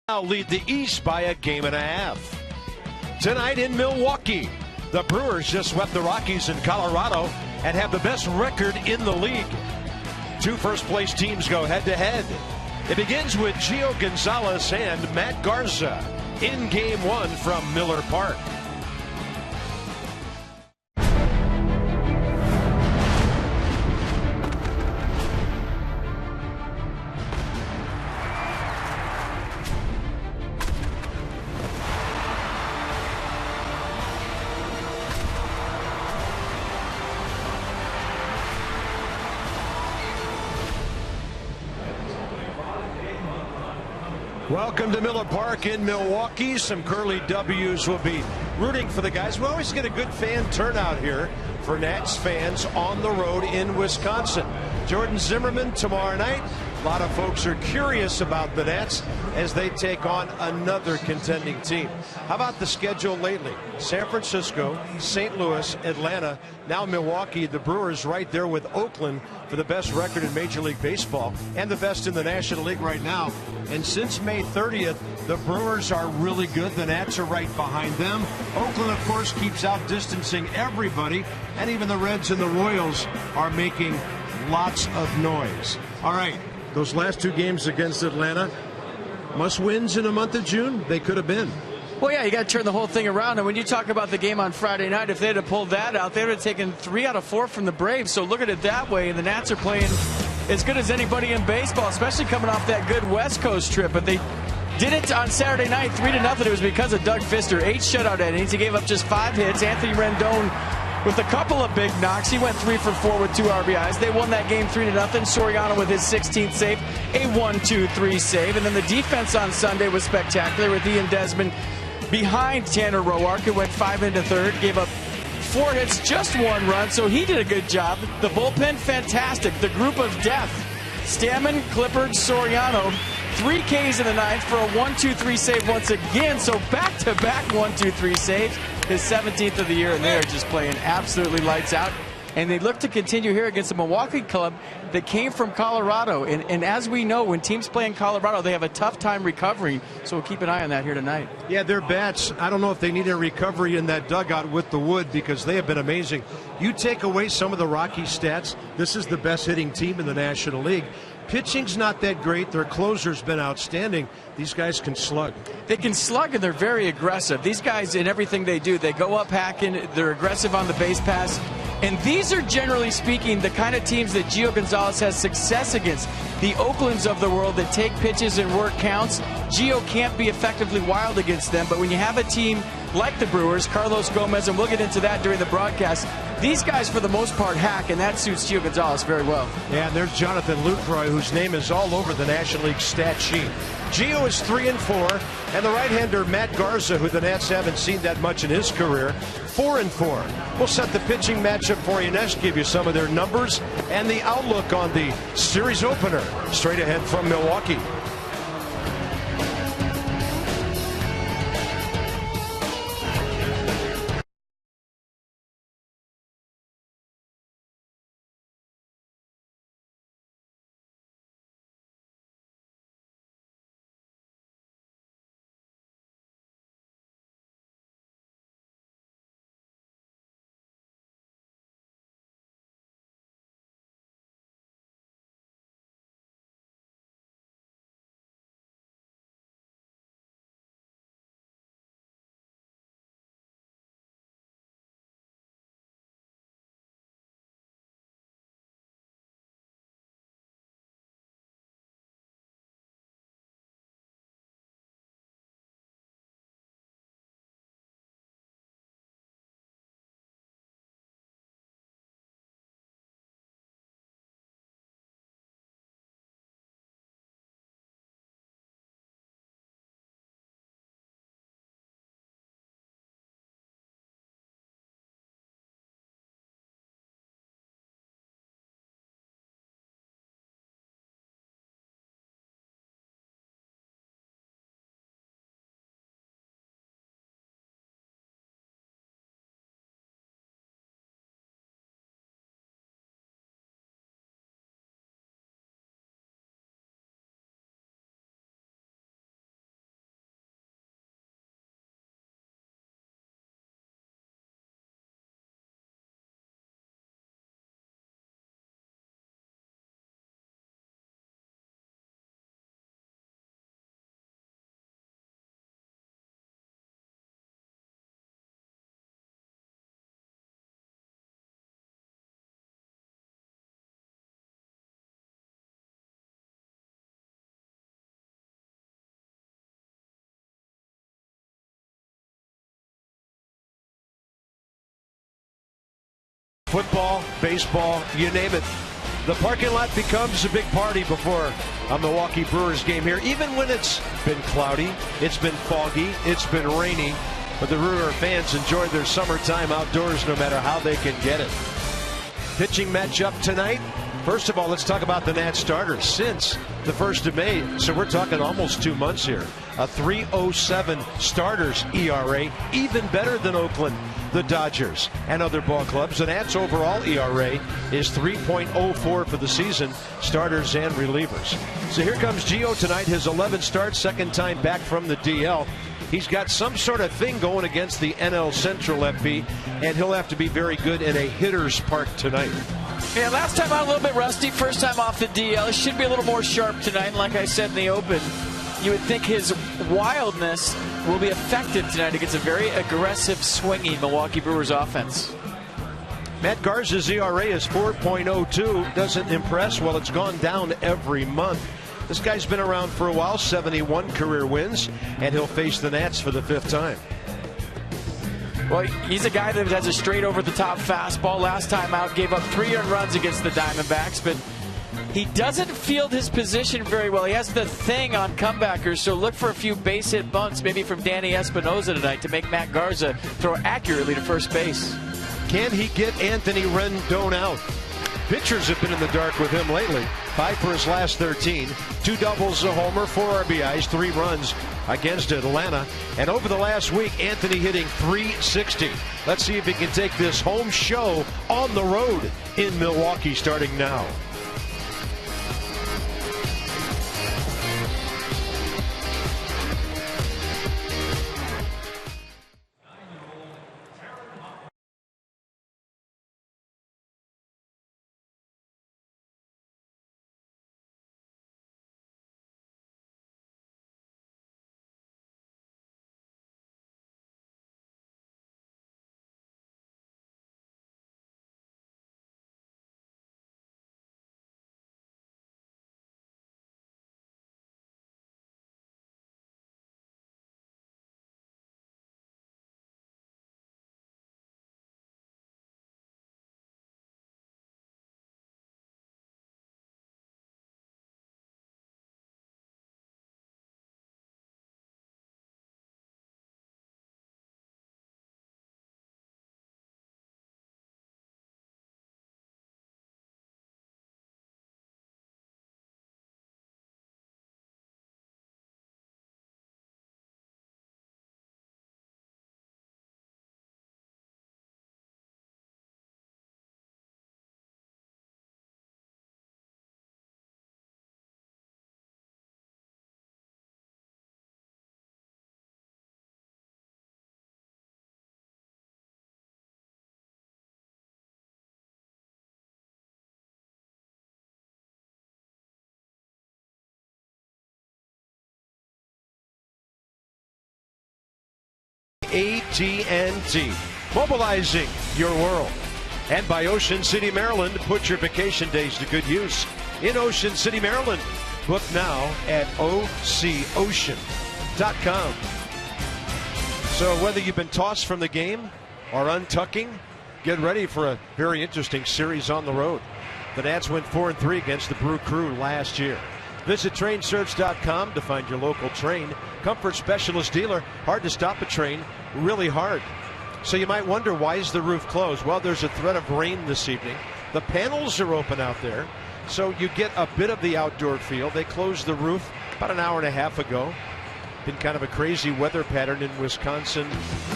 Now lead the East by a game and a half. Tonight in Milwaukee, the Brewers just swept the Rockies in Colorado and have the best record in the league. Two first-place teams go head-to-head. It begins with Gio Gonzalez and Matt Garza in Game 1 from Miller Park. Welcome to Miller Park in Milwaukee. Some Curly W's will be rooting for the guys. We always get a good fan turnout here for Nats fans on the road in Wisconsin. Jordan Zimmerman tomorrow night. A lot of folks are curious about the Nats as they take on another contending team. How about the schedule lately? San Francisco, St. Louis, Atlanta, now Milwaukee. The Brewers right there with Oakland for the best record in Major League Baseball and the best in the National League right now. And since May 30th, the Brewers are really good. The Nats are right behind them. Oakland, of course, keeps outdistancing everybody, and even the Reds and the Royals are making lots of noise. All right, those last two games against Atlanta, must-wins in the month of June? They could have been. Well, yeah, you got to turn the whole thing around. And when you talk about the game on Friday night, if they'd have pulled that out, they would have taken 3 out of 4 from the Braves. So look at it that way. And the Nats are playing as good as anybody in baseball, especially coming off that good West Coast trip. But they did it on Saturday night, 3-0. It was because of Doug Fister. 8 shutout innings. He gave up just 5 hits. Anthony Rendon with a couple of big knocks. He went 3 for 4 with 2 RBIs. They won that game 3-0. Soriano with his 16th save, a 1-2-3 save. And then the defense on Sunday was spectacular with Ian Desmond behind Tanner Roark, who went 5 1/3, gave up 4 hits, just 1 run, so he did a good job. The bullpen, fantastic. The group of death, Stammen, Clippard, Soriano, 3 Ks in the 9th for a 1-2-3 save once again. So back-to-back 1-2-3 saves, his 17th of the year, and they are just playing absolutely lights out. And they look to continue here against the Milwaukee club that came from Colorado. And as we know, when teams play in Colorado, they have a tough time recovering. So we'll keep an eye on that here tonight. Yeah, their bats, I don't know if they need a recovery in that dugout with the wood because they have been amazing. You take away some of the Rockies stats, this is the best hitting team in the National League. Pitching's not that great. Their closer's been outstanding. These guys can slug. They can slug, and they're very aggressive. These guys, in everything they do, they go up hacking. They're aggressive on the base pass. And these are, generally speaking, the kind of teams that Gio Gonzalez has success against. The Oaklands of the world that take pitches and work counts. Gio can't be effectively wild against them. But when you have a team like the Brewers, Carlos Gomez, and we'll get into that during the broadcast, these guys, for the most part, hack, and that suits Gio Gonzalez very well. Yeah, and there's Jonathan Lucroy, whose name is all over the National League stat sheet. Gio is 3-4, and the right-hander Matt Garza, who the Nats haven't seen that much in his career, 4-4. We'll set the pitching matchup for you next, give you some of their numbers and the outlook on the series opener. Straight ahead from Milwaukee. Football, baseball, you name it. The parking lot becomes a big party before a Milwaukee Brewers game here. Even when it's been cloudy, it's been foggy, it's been rainy. But the Brewer fans enjoy their summertime outdoors no matter how they can get it. Pitching matchup tonight. First of all, let's talk about the Nats starters since the 1st of May. So we're talking almost 2 months here. A 3.07 starters ERA, even better than Oakland, the Dodgers, and other ball clubs. The Nats overall ERA is 3.04 for the season, starters and relievers. So here comes Gio tonight, his 11th start, second time back from the DL. He's got some sort of thing going against the NL Central FP, and he'll have to be very good in a hitter's park tonight. Yeah, last time out a little bit rusty, first time off the DL. He should be a little more sharp tonight, and like I said in the open, you would think his wildness will be effective tonight against a very aggressive, swinging Milwaukee Brewers offense. Matt Garza's ERA is 4.02. Doesn't impress. Well, it's gone down every month. This guy's been around for a while, 71 career wins, and he'll face the Nats for the 5th time. Well, he's a guy that has a straight over-the-top fastball. Last time out, gave up 3 earned runs against the Diamondbacks, but he doesn't field his position very well. He has the thing on comebackers, so look for a few base hit bunts, maybe from Danny Espinosa tonight, to make Matt Garza throw accurately to first base. Can he get Anthony Rendon out? Pitchers have been in the dark with him lately. 5 for his last 13. 2 doubles, a homer, 4 RBIs, 3 runs against Atlanta. And over the last week, Anthony hitting .360. Let's see if he can take this home show on the road in Milwaukee starting now. AT&T, mobilizing your world. And by Ocean City, Maryland, put your vacation days to good use in Ocean City, Maryland. Book now at OCOcean.com. So whether you've been tossed from the game or untucking, get ready for a very interesting series on the road. The Nats went 4-3 against the Brew Crew last year. Visit trainsearch.com to find your local Train Comfort Specialist dealer. Hard to stop a train, really hard. So you might wonder, why is the roof closed? Well, there's a threat of rain this evening. The panels are open out there, so you get a bit of the outdoor feel. They closed the roof about an hour and a half ago. Been kind of a crazy weather pattern in Wisconsin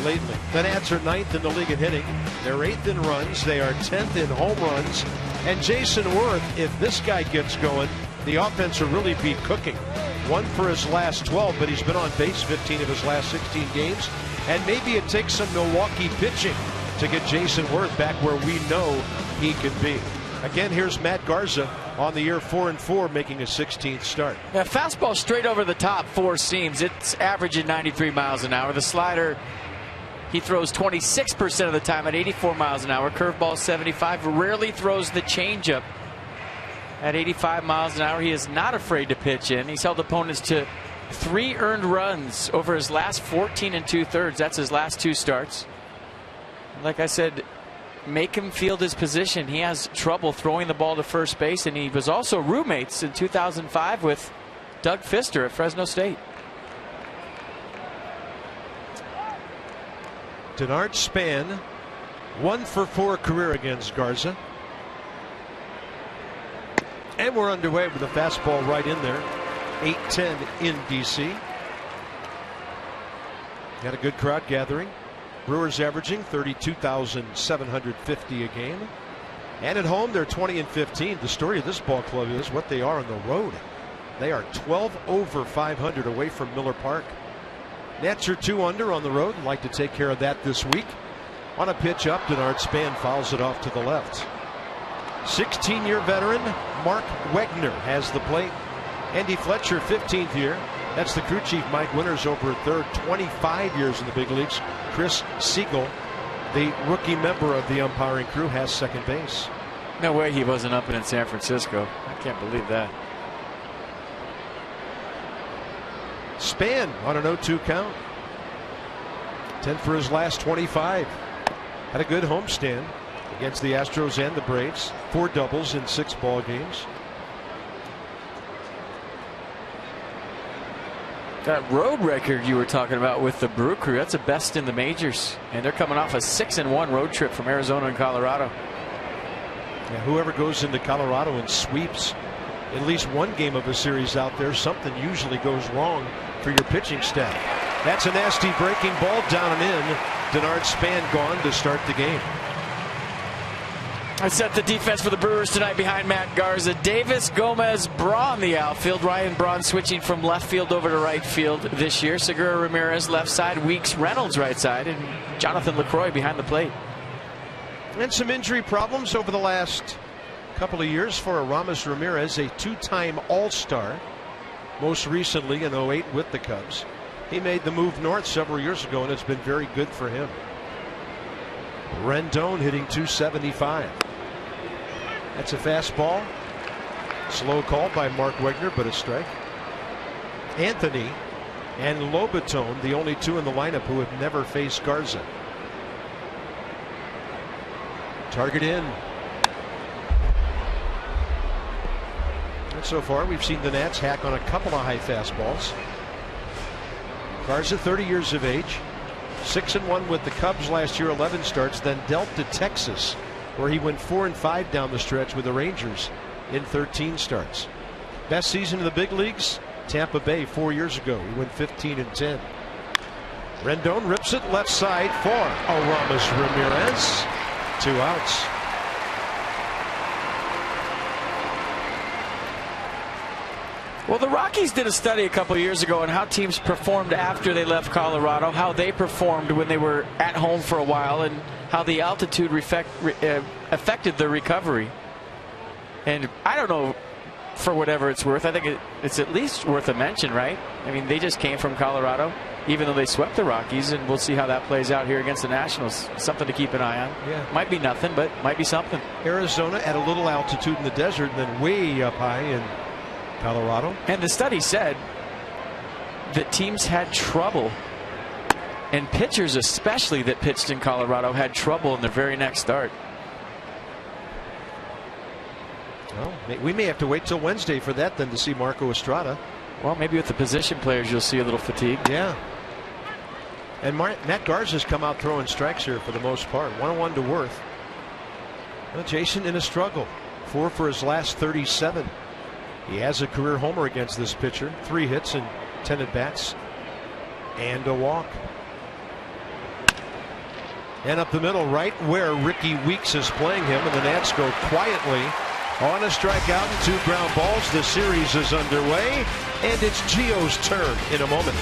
lately. The Nats are 9th in the league in hitting. They're 8th in runs. They are 10th in home runs. And Jason Worth, if this guy gets going, the offense will really be cooking. 1 for his last 12, but he's been on base 15 of his last 16 games. And maybe it takes some Milwaukee pitching to get Jason Worth back where we know he could be. Again, here's Matt Garza on the year 4-4, making his 16th start. Yeah, fastball straight over the top, 4 seams. It's averaging 93 miles an hour. The slider, he throws 26% of the time at 84 miles an hour. Curveball 75. Rarely throws the changeup at 85 miles an hour. He is not afraid to pitch in. He's held opponents to 3 earned runs over his last 14 2/3. That's his last 2 starts. Like I said, make him field his position. He has trouble throwing the ball to first base, and he was also roommates in 2005 with Doug Fister at Fresno State. Denard Span, 1 for 4 career against Garza. And we're underway with a fastball right in there. 8-10 in D.C. Got a good crowd gathering. Brewers averaging 32,750 a game. And at home, they're 20-15. The story of this ball club is what they are on the road. They are 12 over 500 away from Miller Park. Nats are 2 under on the road. Like to take care of that this week. On a pitch up, Denard Span fouls it off to the left. 16-year veteran Mark Wegner has the plate. Andy Fletcher, 15th year. That's the crew chief, Mike Winters, over at third. 25 years in the big leagues. Chris Siegel, the rookie member of the umpiring crew, has second base. No way he wasn't up in San Francisco. I can't believe that. Span on an 0-2 count. 10 for his last 25. Had a good homestand against the Astros and the Braves. 4 doubles in 6 ball games. That road record you were talking about with the Brew Crew, that's the best in the majors. And they're coming off a 6-1 road trip from Arizona and Colorado. Yeah, whoever goes into Colorado and sweeps at least one game of a series out there, something usually goes wrong for your pitching staff. That's a nasty breaking ball down and in. Denard Span gone to start the game. I set the defense for the Brewers tonight behind Matt Garza. Davis, Gomez, Braun the outfield. Ryan Braun switching from left field over to right field this year. Segura Ramirez left side. Weeks Reynolds right side. And Jonathan LaCroix behind the plate. And some injury problems over the last couple of years for Aramis Ramirez, a 2-time All-Star. Most recently in 08 with the Cubs. He made the move north several years ago, and it's been very good for him. Rendon hitting .275. That's a fastball. Slow call by Mark Wegner, but a strike. Anthony and Lobaton, the only 2 in the lineup who have never faced Garza. Target in. And so far, we've seen the Nats hack on a couple of high fastballs. Garza, 30 years of age. 6-1 with the Cubs last year, 11 starts, then dealt to Texas, where he went 4-5 down the stretch with the Rangers in 13 starts. Best season in the big leagues, Tampa Bay 4 years ago. He went 15-10. Rendon rips it left side for Aramis Ramirez. 2 outs. Well, the Rockies did a study a couple of years ago on how teams performed after they left Colorado, how they performed when they were at home for a while, and how the altitude affected their recovery. And I don't know, for whatever it's worth, I think it's at least worth a mention, right? I mean, they just came from Colorado, even though they swept the Rockies, and we'll see how that plays out here against the Nationals. Something to keep an eye on. Yeah. Might be nothing, but might be something. Arizona at a little altitude in the desert, and then way up high in Colorado. And the study said that teams had trouble, and pitchers especially that pitched in Colorado had trouble in their very next start. Well, we may have to wait till Wednesday for that then to see Marco Estrada. Well, maybe with the position players you'll see a little fatigue. Yeah. And Matt Garza's come out throwing strikes here for the most part. 1-1 to Worth. Well, Jason in a struggle. 4 for his last 37. He has a career homer against this pitcher. 3 hits and 10 at bats and a walk. And up the middle, right where Ricky Weeks is playing him, and the Nats go quietly on a strikeout and 2 ground balls. The series is underway, and it's Gio's turn in a moment.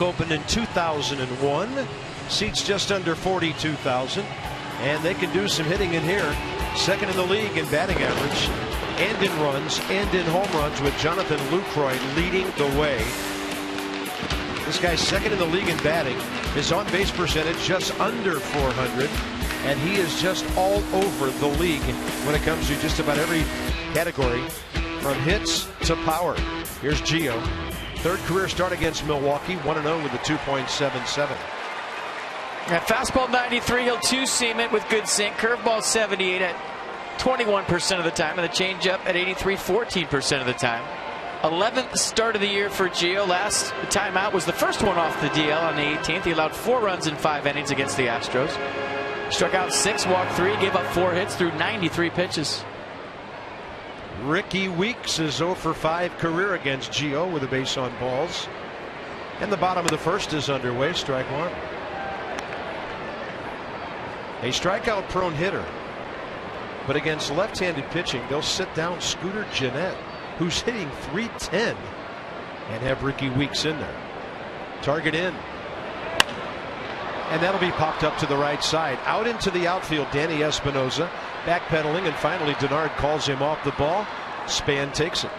opened in 2001. Seats just under 42,000. And they can do some hitting in here. Second in the league in batting average, and in runs, and in home runs, with Jonathan Lucroy leading the way. This guy's second in the league in batting. His on-base percentage just under 400. And he is just all over the league when it comes to just about every category, from hits to power. Here's Gio. Third career start against Milwaukee, 1-0 with a 2.77. At fastball 93, he'll two-seam it with good sink. Curveball 78 at 21% of the time, and the changeup at 83, 14% of the time. 11th start of the year for Gio. Last timeout was the first one off the DL on the 18th. He allowed 4 runs in 5 innings against the Astros. Struck out 6, walked 3, gave up 4 hits through 93 pitches. Ricky Weeks is 0 for 5 career against Gio with a base on balls. And the bottom of the first is underway. Strike one. A strikeout prone hitter, but against left-handed pitching, they'll sit down Scooter Gennett, who's hitting .310, and have Ricky Weeks in there. Target in. And that'll be popped up to the right side. Out into the outfield, Danny Espinosa backpedaling, and finally Denard calls him off the ball. Span takes it.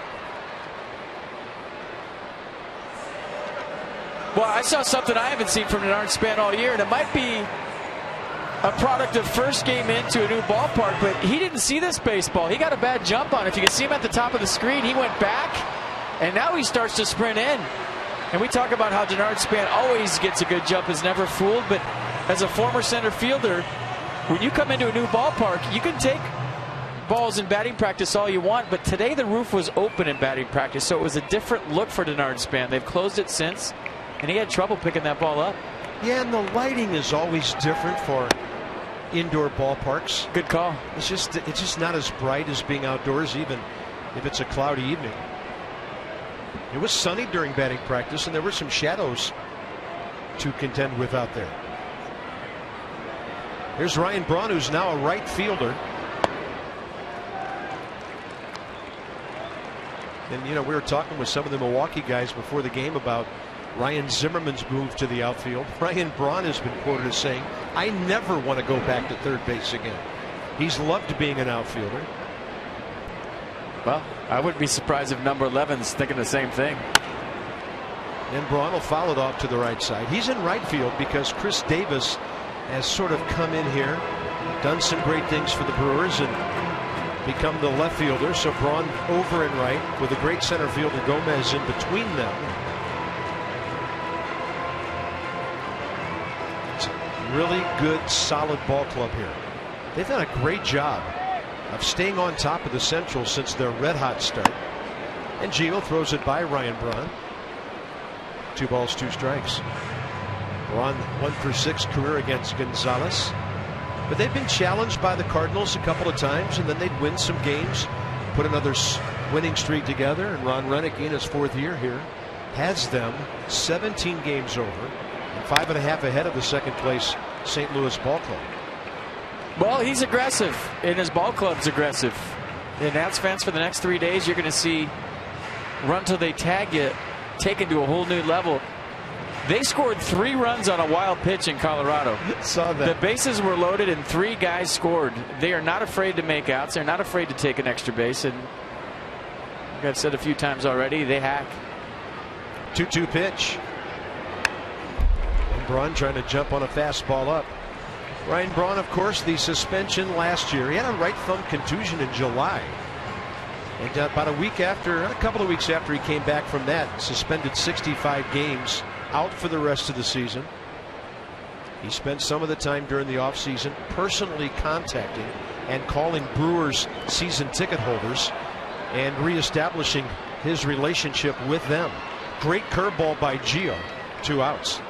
Well, I saw something I haven't seen from Denard Span all year, and it might be a product of first game into a new ballpark, but he didn't see this baseball. He got a bad jump on it. If you can see him at the top of the screen, he went back, and now he starts to sprint in. And we talk about how Denard Span always gets a good jump, is never fooled, but as a former center fielder, when you come into a new ballpark, you can take balls in batting practice all you want, but today the roof was open in batting practice, so it was a different look for Denard Span. They've closed it since, and he had trouble picking that ball up. Yeah, and the lighting is always different for indoor ballparks. Good call. It's just not as bright as being outdoors, even if it's a cloudy evening. It was sunny during batting practice, and there were some shadows to contend with out there. Here's Ryan Braun, who's now a right fielder. And, you know, we were talking with some of the Milwaukee guys before the game about Ryan Zimmerman's move to the outfield. Ryan Braun has been quoted as saying, "I never want to go back to third base again." He's loved being an outfielder. Well, I wouldn't be surprised if number 11's thinking the same thing. And Braun will foul it off to the right side. He's in right field because Chris Davis has sort of come in here, done some great things for the Brewers, and become the left fielder. So Braun over and right with a great center fielder Gomez in between them. It's a really good, solid ball club here. They've done a great job of staying on top of the Central since their red hot start. And Gio throws it by Ryan Braun. 2 balls, 2 strikes. Braun 1 for 6 career against Gonzalez. But they've been challenged by the Cardinals a couple of times, and then they'd win some games, put another winning streak together. And Ron Renick, in his 4th year here, has them 17 games over and 5.5 ahead of the second place St. Louis ball club. Well, he's aggressive, and his ball club's aggressive. And Nats fans, for the next 3 days, you're going to see run till they tag you taken to a whole new level. They scored 3 runs on a wild pitch in Colorado. Saw that. The bases were loaded and 3 guys scored. They are not afraid to make outs. They're not afraid to take an extra base. And like I've said a few times already, they hack. 2-2 pitch. And Braun trying to jump on a fastball up. Ryan Braun, of course, the suspension last year. He had a right thumb contusion in July. And about a couple of weeks after he came back from that, suspended 65 games, out for the rest of the season. He spent some of the time during the offseason personally contacting and calling Brewers season ticket holders and reestablishing his relationship with them. Great curveball by Gio. 2 outs.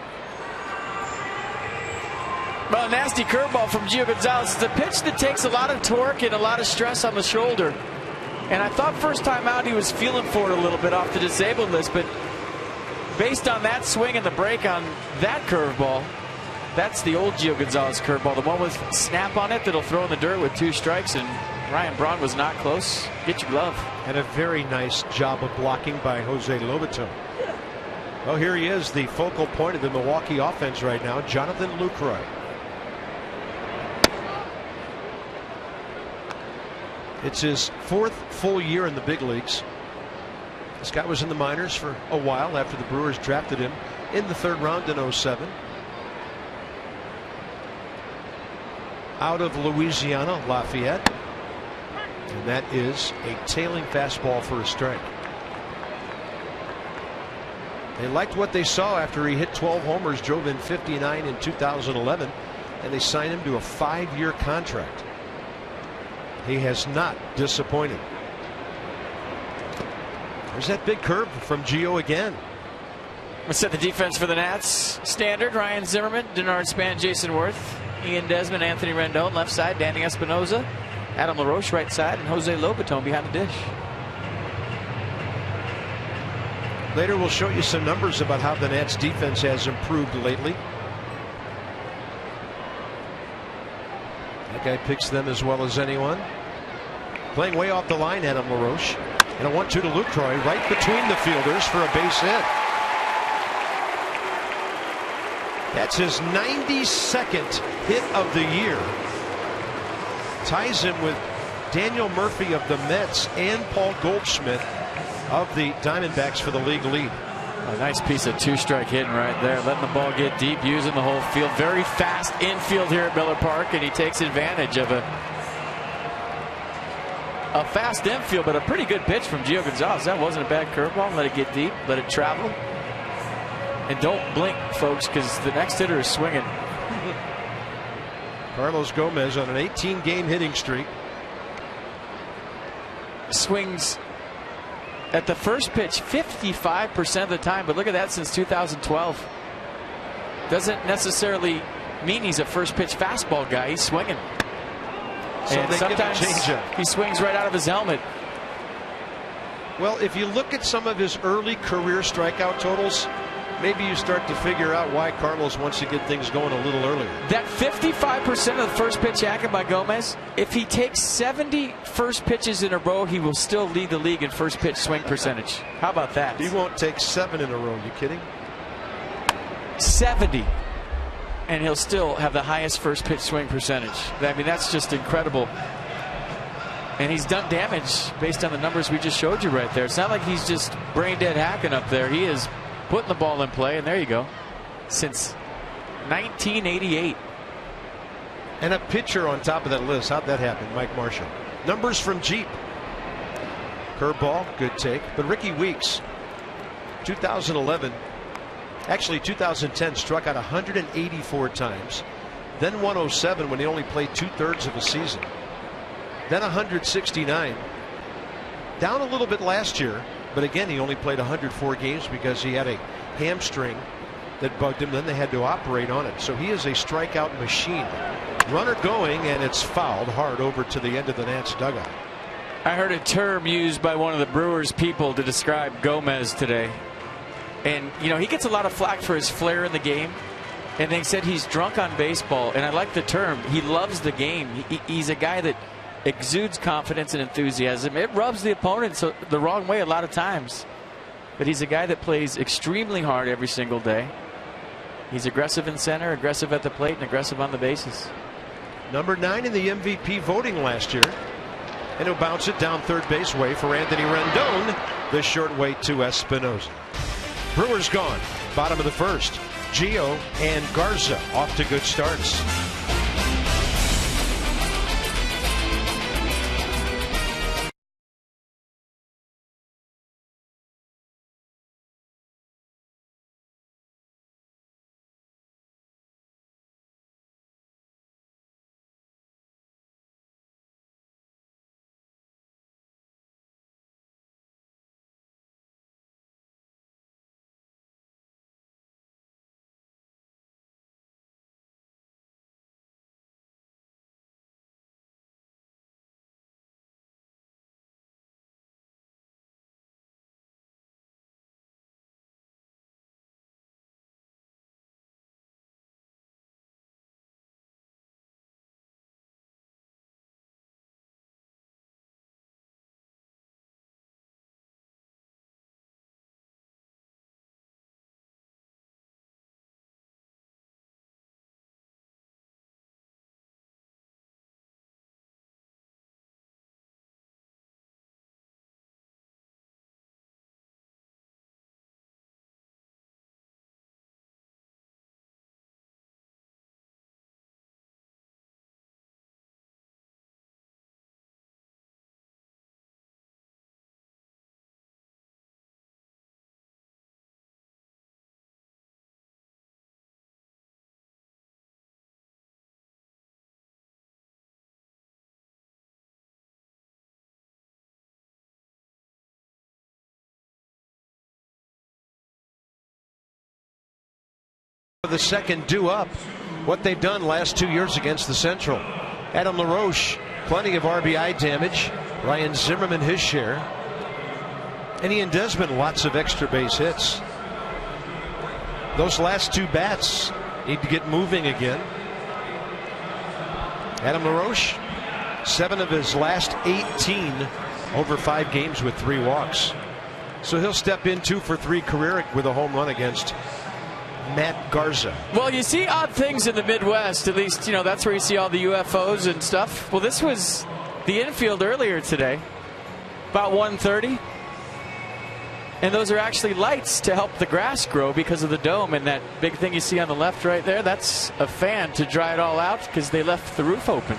Well, a nasty curveball from Gio Gonzalez. It's a pitch that takes a lot of torque and a lot of stress on the shoulder. And I thought first time out he was feeling for it a little bit off the disabled list, but based on that swing and the break on that curveball, that's the old Gio Gonzalez curveball, the one with snap on it that'll throw in the dirt with 2 strikes, and Ryan Braun was not close. Get your glove. And a very nice job of blocking by Jose Lobato. Well, here he is, the focal point of the Milwaukee offense right now, Jonathan Lucroy. It's his 4th full year in the big leagues. This guy was in the minors for a while after the Brewers drafted him in the 3rd round in 07. Out of Louisiana, Lafayette. And that is a tailing fastball for a strike. They liked what they saw after he hit 12 homers, drove in 59 in 2011, and they signed him to a 5-year contract. He has not disappointed. There's that big curve from Gio again. Let's set the defense for the Nats. Standard: Ryan Zimmerman, Denard Span, Jason Worth, Ian Desmond, Anthony Rendon left side, Danny Espinosa, Adam LaRoche right side, and Jose Lobaton behind the dish. Later we'll show you some numbers about how the Nats defense has improved lately. That guy picks them as well as anyone. Playing way off the line, Adam LaRoche. And a 1-2 to Lucroy right between the fielders for a base hit. That's his 92nd hit of the year. Ties him with Daniel Murphy of the Mets and Paul Goldschmidt of the Diamondbacks for the league lead. A nice piece of 2-strike hitting right there, letting the ball get deep, using the whole field. Very fast infield here at Miller Park, and he takes advantage of a fast infield, but a pretty good pitch from Gio Gonzalez. That wasn't a bad curveball. Let it get deep, let it travel, and don't blink, folks, because the next hitter is swinging. Carlos Gomez on an 18-game hitting streak. Swings at the first pitch 55% of the time, but look at that since 2012. Doesn't necessarily mean he's a first pitch fastball guy. He's swinging. So and sometimes he swings right out of his helmet. Well, if you look at some of his early career strikeout totals, maybe you start to figure out why Carlos wants to get things going a little earlier. That 55% of the first pitch action by Gomez, if he takes 70 first pitches in a row, he will still lead the league in first pitch swing percentage. How about that? He won't take 7 in a row. You kidding? 70. And he'll still have the highest first pitch swing percentage. I mean, that's just incredible. And he's done damage based on the numbers we just showed you right there. It's not like he's just brain dead hacking up there. He is putting the ball in play, and there you go. Since 1988. And a pitcher on top of that list. How'd that happen? Mike Marshall. Numbers from Jeep. Curveball, good take. But Ricky Weeks, 2011, actually 2010, struck out 184 times. Then 107 when he only played 2/3 of a season. Then 169. Down a little bit last year, but again, he only played 104 games because he had a hamstring that bugged him. Then they had to operate on it. So he is a strikeout machine. Runner going, and it's fouled hard over to the end of the Nats dugout. I heard a term used by one of the Brewers people to describe Gomez today. And, you know, he gets a lot of flack for his flair in the game. And they said he's drunk on baseball. And I like the term. He loves the game. He's a guy that exudes confidence and enthusiasm. It rubs the opponent the wrong way a lot of times. But he's a guy that plays extremely hard every single day. He's aggressive in center, aggressive at the plate, and aggressive on the bases. Number 9 in the MVP voting last year. And he'll bounce it down third base way for Anthony Rendon. The short way to Espinosa. Brewers gone. Bottom of the first. Gio and Garza off to good starts. The second due up what they've done last 2 years against the Central. Adam LaRoche, plenty of RBI damage. Ryan Zimmerman, his share. And Ian Desmond, lots of extra base hits. Those last two bats need to get moving again. Adam LaRoche, 7 of his last 18 over 5 games with 3 walks. So he'll step in 2 for 3 career with a home run against Matt Garza. Well, you see odd things in the Midwest. At least, that's where you see all the UFOs and stuff. Well, this was the infield earlier today, about 1:30. And those are actually lights to help the grass grow because of the dome. And that big thing you see on the left right there, that's a fan to dry it all out because they left the roof open.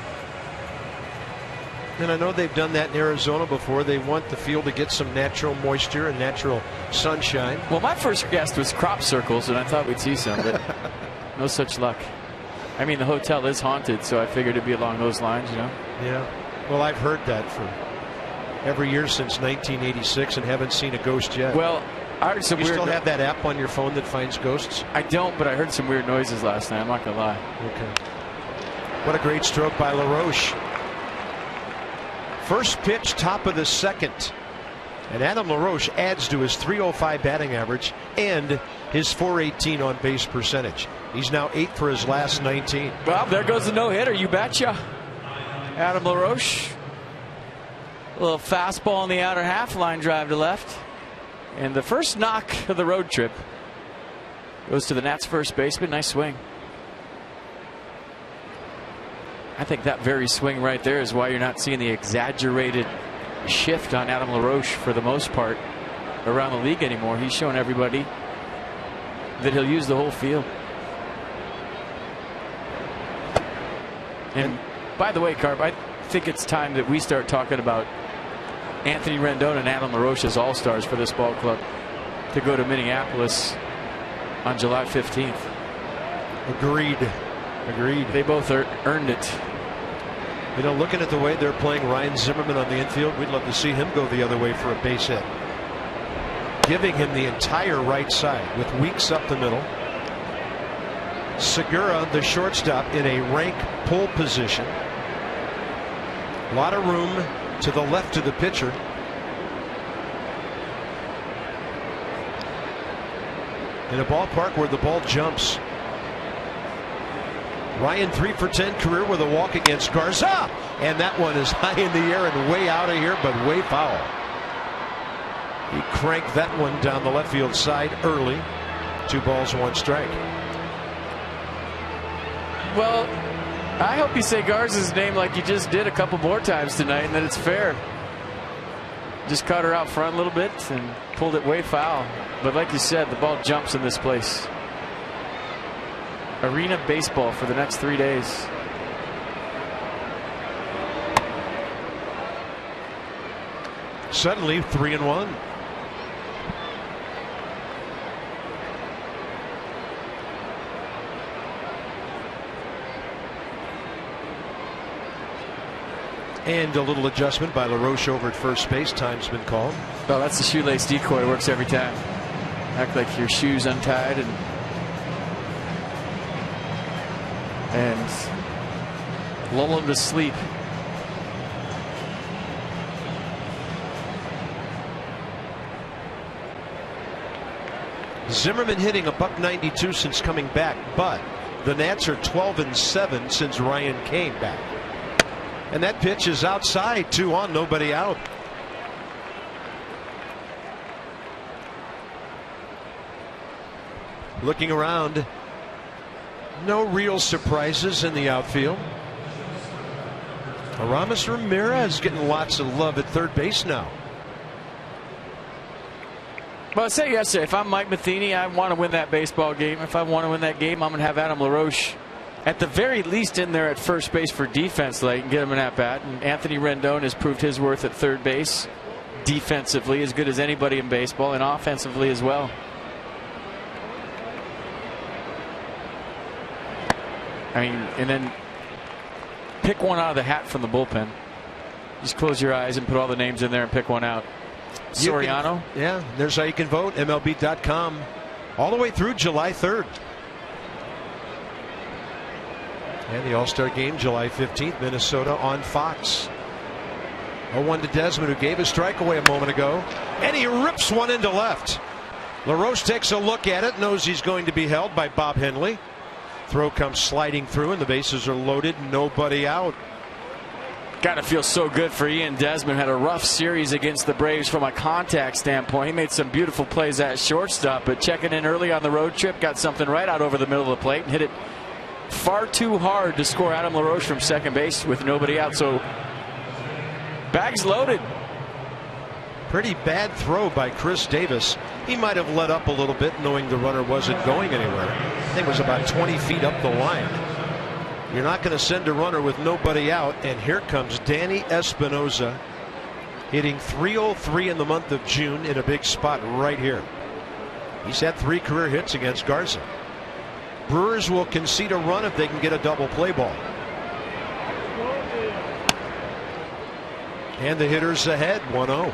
And I know they've done that in Arizona before. They want the field to get some natural moisture and natural sunshine. Well, my first guess was crop circles, and I thought we'd see some, but no such luck. I mean, the hotel is haunted, so I figured it'd be along those lines, Yeah. Well, I've heard that for every year since 1986 and haven't seen a ghost yet. Well, I heard some you weird. Still have that app on your phone that finds ghosts? I don't, but I heard some weird noises last night. I'm not gonna lie. Okay. What a great stroke by LaRoche. First pitch, top of the second. And Adam LaRoche adds to his .305 batting average and his .418 on base percentage. He's now 8 for his last 19. Well, there goes the no-hitter, you betcha. Adam LaRoche. A little fastball on the outer half, line drive to left. And the first knock of the road trip goes to the Nats first baseman. Nice swing. I think that very swing right there is why you're not seeing the exaggerated shift on Adam LaRoche for the most part around the league anymore. He's showing everybody that he'll use the whole field. And by the way, Carp, I think it's time that we start talking about Anthony Rendon and Adam LaRoche as all-stars for this ball club to go to Minneapolis on July 15th. Agreed. They both earned it. Looking at the way they're playing Ryan Zimmerman on the infield, we'd love to see him go the other way for a base hit. Giving him the entire right side with Weeks up the middle. Segura, the shortstop, in a rank pull position. A lot of room to the left of the pitcher. In a ballpark where the ball jumps. Ryan 3 for 10 career with a walk against Garza, and that one is high in the air and way out of here, but way foul. He cranked that one down the left field side early. 2 balls, 1 strike. Well, I hope you say Garza's name like you just did a couple more times tonight, and that it's fair. Just caught her out front a little bit and pulled it way foul. But like you said, the ball jumps in this place. Arena baseball for the next 3 days. Suddenly 3-1. And a little adjustment by LaRoche over at first base. Time's been called. Well, that's the shoelace decoy. It works every time. Act like your shoe's untied and lull him to sleep. Zimmerman hitting a .192 since coming back, but the Nats are 12-7 since Ryan came back. And that pitch is outside, 2 on, nobody out. Looking around, no real surprises in the outfield. Aramis Ramirez getting lots of love at third base now. Well, I said yesterday, if I'm Mike Matheny, I want to win that baseball game. If I want to win that game, I'm going to have Adam LaRoche at the very least in there at first base for defense late and get him an at-bat. And Anthony Rendon has proved his worth at third base defensively, as good as anybody in baseball, and offensively as well. I mean, and then pick one out of the hat from the bullpen. Just close your eyes and put all the names in there and pick one out. Soriano. Yeah, there's how you can vote. MLB.com all the way through July 3rd. And the All-Star game, July 15th, Minnesota on Fox. 0-1 to Desmond, who gave a strike away a moment ago. And he rips one into left. LaRoche takes a look at it, knows he's going to be held by Bob Henley. Throw comes sliding through, and the bases are loaded. Nobody out. Gotta feel so good for Ian Desmond. Had a rough series against the Braves from a contact standpoint. He made some beautiful plays at shortstop, but checking in early on the road trip, got something right out over the middle of the plate and hit it far too hard to score Adam LaRoche from second base with nobody out. So bags loaded. Pretty bad throw by Chris Davis. He might have let up a little bit knowing the runner wasn't going anywhere. I think it was about 20 feet up the line. You're not going to send a runner with nobody out, and here comes Danny Espinosa hitting .303 in the month of June in a big spot right here. He's had 3 career hits against Garza. Brewers will concede a run if they can get a double play ball. And the hitters ahead 1-0.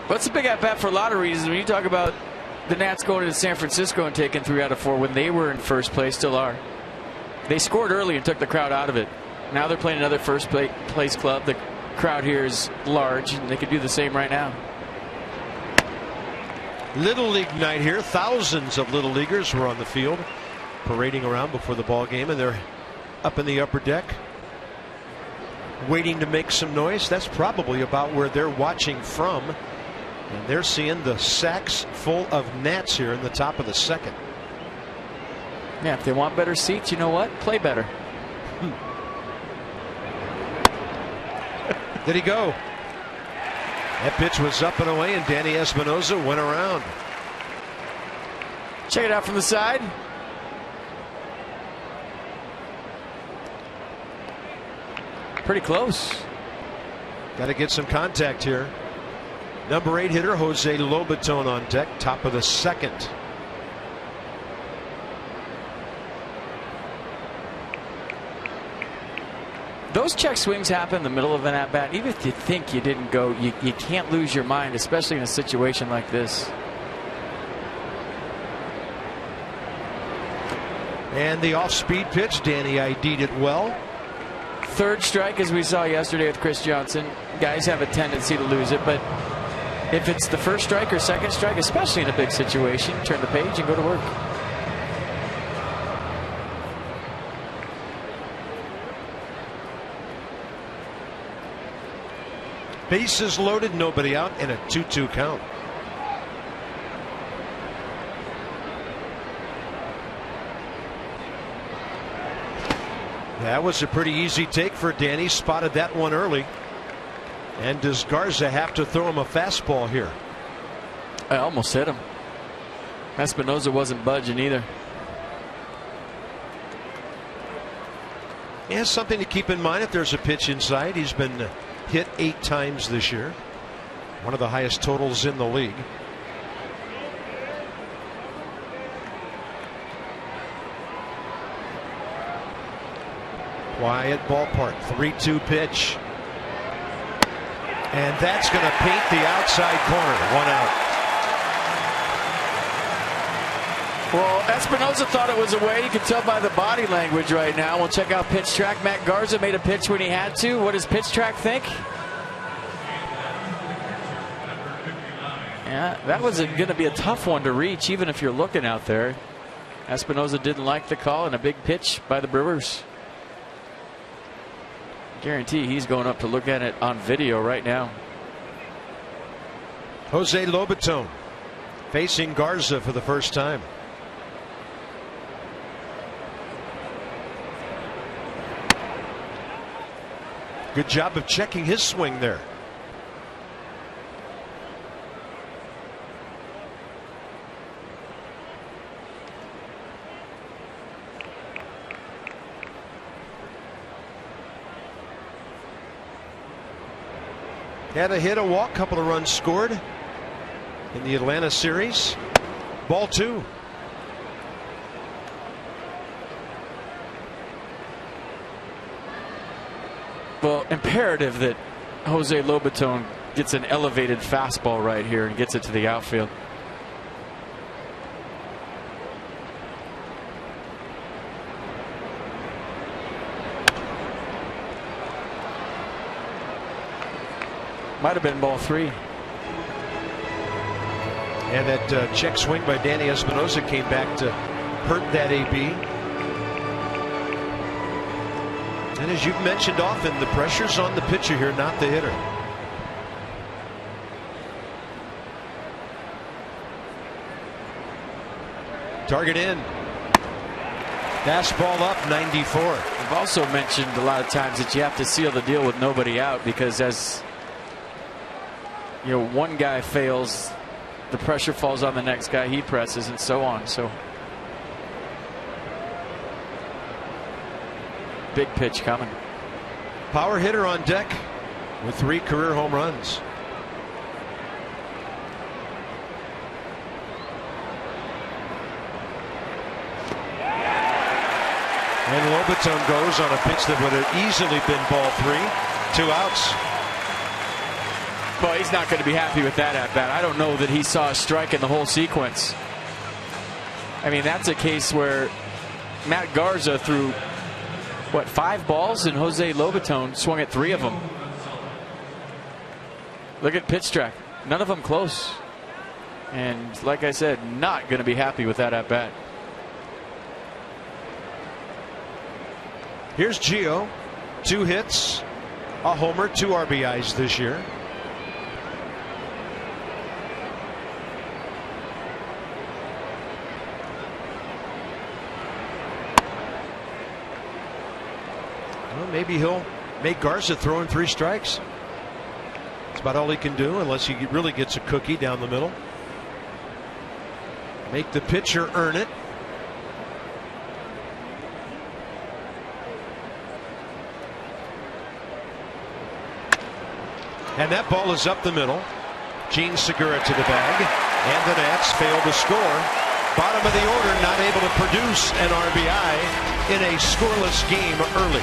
What's a big at bat for a lot of reasons. When you talk about the Nats going into San Francisco and taking 3 out of 4 when they were in first place, still are. They scored early and took the crowd out of it. Now they're playing another first place club. The crowd here is large, and they could do the same right now. Little League night here. Thousands of Little Leaguers were on the field parading around before the ball game, and they're up in the upper deck waiting to make some noise. That's probably about where they're watching from. And they're seeing the sacks full of Nats here in the top of the second. Yeah, if they want better seats, you know what? Play better. Did he go? That pitch was up and away, and Danny Espinosa went around. Check it out from the side. Pretty close. Got to get some contact here. Number 8 hitter Jose Lobaton on deck, top of the second. Those check swings happen in the middle of an at bat. Even if you think you didn't go, you can't lose your mind, especially in a situation like this. And the off-speed pitch, Danny ID'd it well. Third strike, as we saw yesterday with Chris Johnson. Guys have a tendency to lose it, but if it's the first strike or second strike, especially in a big situation, turn the page and go to work. Bases loaded, nobody out, and a 2-2 count. That was a pretty easy take for Danny. Spotted that one early. And does Garza have to throw him a fastball here? I almost hit him. Espinosa wasn't budging either. He has something to keep in mind if there's a pitch inside. He's been hit 8 times this year. One of the highest totals in the league. Quiet ballpark. 3-2 pitch. And that's going to paint the outside corner. 1 out. Well, Espinosa thought it was away. You can tell by the body language right now. We'll check out pitch track. Matt Garza made a pitch when he had to. What does pitch track think? Yeah, that was going to be a tough one to reach, even if you're looking out there. Espinosa didn't like the call, and a big pitch by the Brewers. Guarantee he's going up to look at it on video right now. Jose Lobaton facing Garza for the first time. Good job of checking his swing there. Had a hit, a walk, couple of runs scored in the Atlanta series. Ball 2. Well, imperative that Jose Lobaton gets an elevated fastball right here and gets it to the outfield. Might have been ball 3. And that check swing by Danny Espinosa came back to hurt that AB. And as you've mentioned often, the pressure's on the pitcher here, not the hitter. Target in. Fastball up, 94. I've also mentioned a lot of times that you have to seal the deal with nobody out, because as you know, one guy fails, the pressure falls on the next guy, he presses, and so on. So big pitch coming. Power hitter on deck with 3 career home runs. And Lobaton goes on a pitch that would have easily been ball 3. 2 outs. Well, he's not going to be happy with that at bat. I don't know that he saw a strike in the whole sequence. I mean, that's a case where Matt Garza threw, what, 5 balls, and Jose Lobaton swung at 3 of them. Look at pitch track. None of them close. And like I said, not going to be happy with that at bat. Here's Gio. 2 hits, a homer, 2 RBIs this year. Well, maybe he'll make Garza throw in 3 strikes. That's about all he can do, unless he really gets a cookie down the middle. Make the pitcher earn it. And that ball is up the middle. Gene Segura to the bag. And the Nats fail to score. Bottom of the order, not able to produce an RBI in a scoreless game early.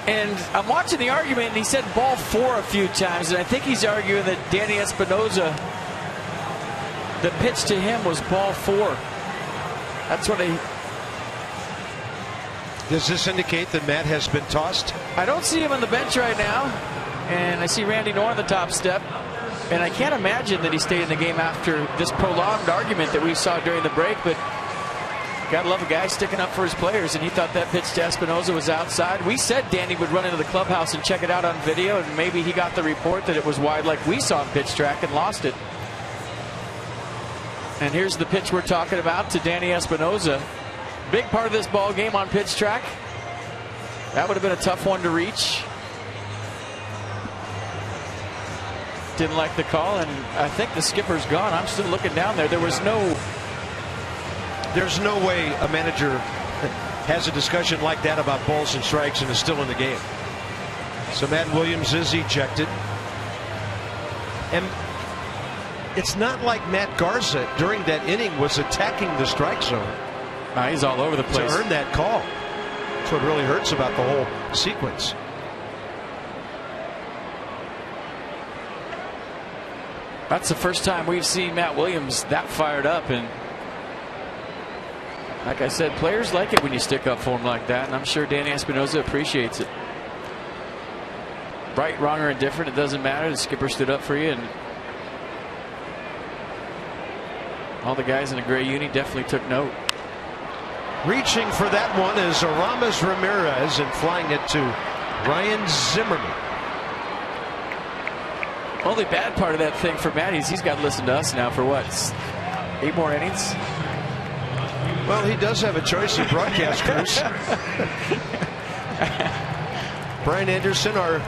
And I'm watching the argument, and he said ball 4 a few times, and I think he's arguing that Danny Espinosa, the pitch to him was ball 4. That's what he... Does this indicate that Matt has been tossed? I don't see him on the bench right now, and I see Randy Knorr on the top step, and I can't imagine that he stayed in the game after this prolonged argument that we saw during the break, but gotta love a guy sticking up for his players, and he thought that pitch to Espinosa was outside. We said Danny would run into the clubhouse and check it out on video, and maybe he got the report that it was wide like we saw on pitch track and lost it. And here's the pitch we're talking about to Danny Espinosa. Big part of this ball game on pitch track. That would have been a tough one to reach. Didn't like the call, and I think the skipper's gone. I'm still looking down there. There's no way a manager has a discussion like that about balls and strikes and is still in the game. So Matt Williams is ejected. And it's not like Matt Garza during that inning was attacking the strike zone. He's all over the place. To earn that call. That's what really hurts about the whole sequence. That's the first time we've seen Matt Williams that fired up. And like I said, players like it when you stick up for him like that. And I'm sure Danny Espinosa appreciates it. Right, wrong, or indifferent, it doesn't matter. The skipper stood up for you. And all the guys in the gray uni definitely took note. Reaching for that one is Aramis Ramirez and flying it to Ryan Zimmerman. Only bad part of that thing for Matt is he's got to listen to us now for what, 8 more innings? Well, he does have a choice of broadcast crews. Brian Anderson, our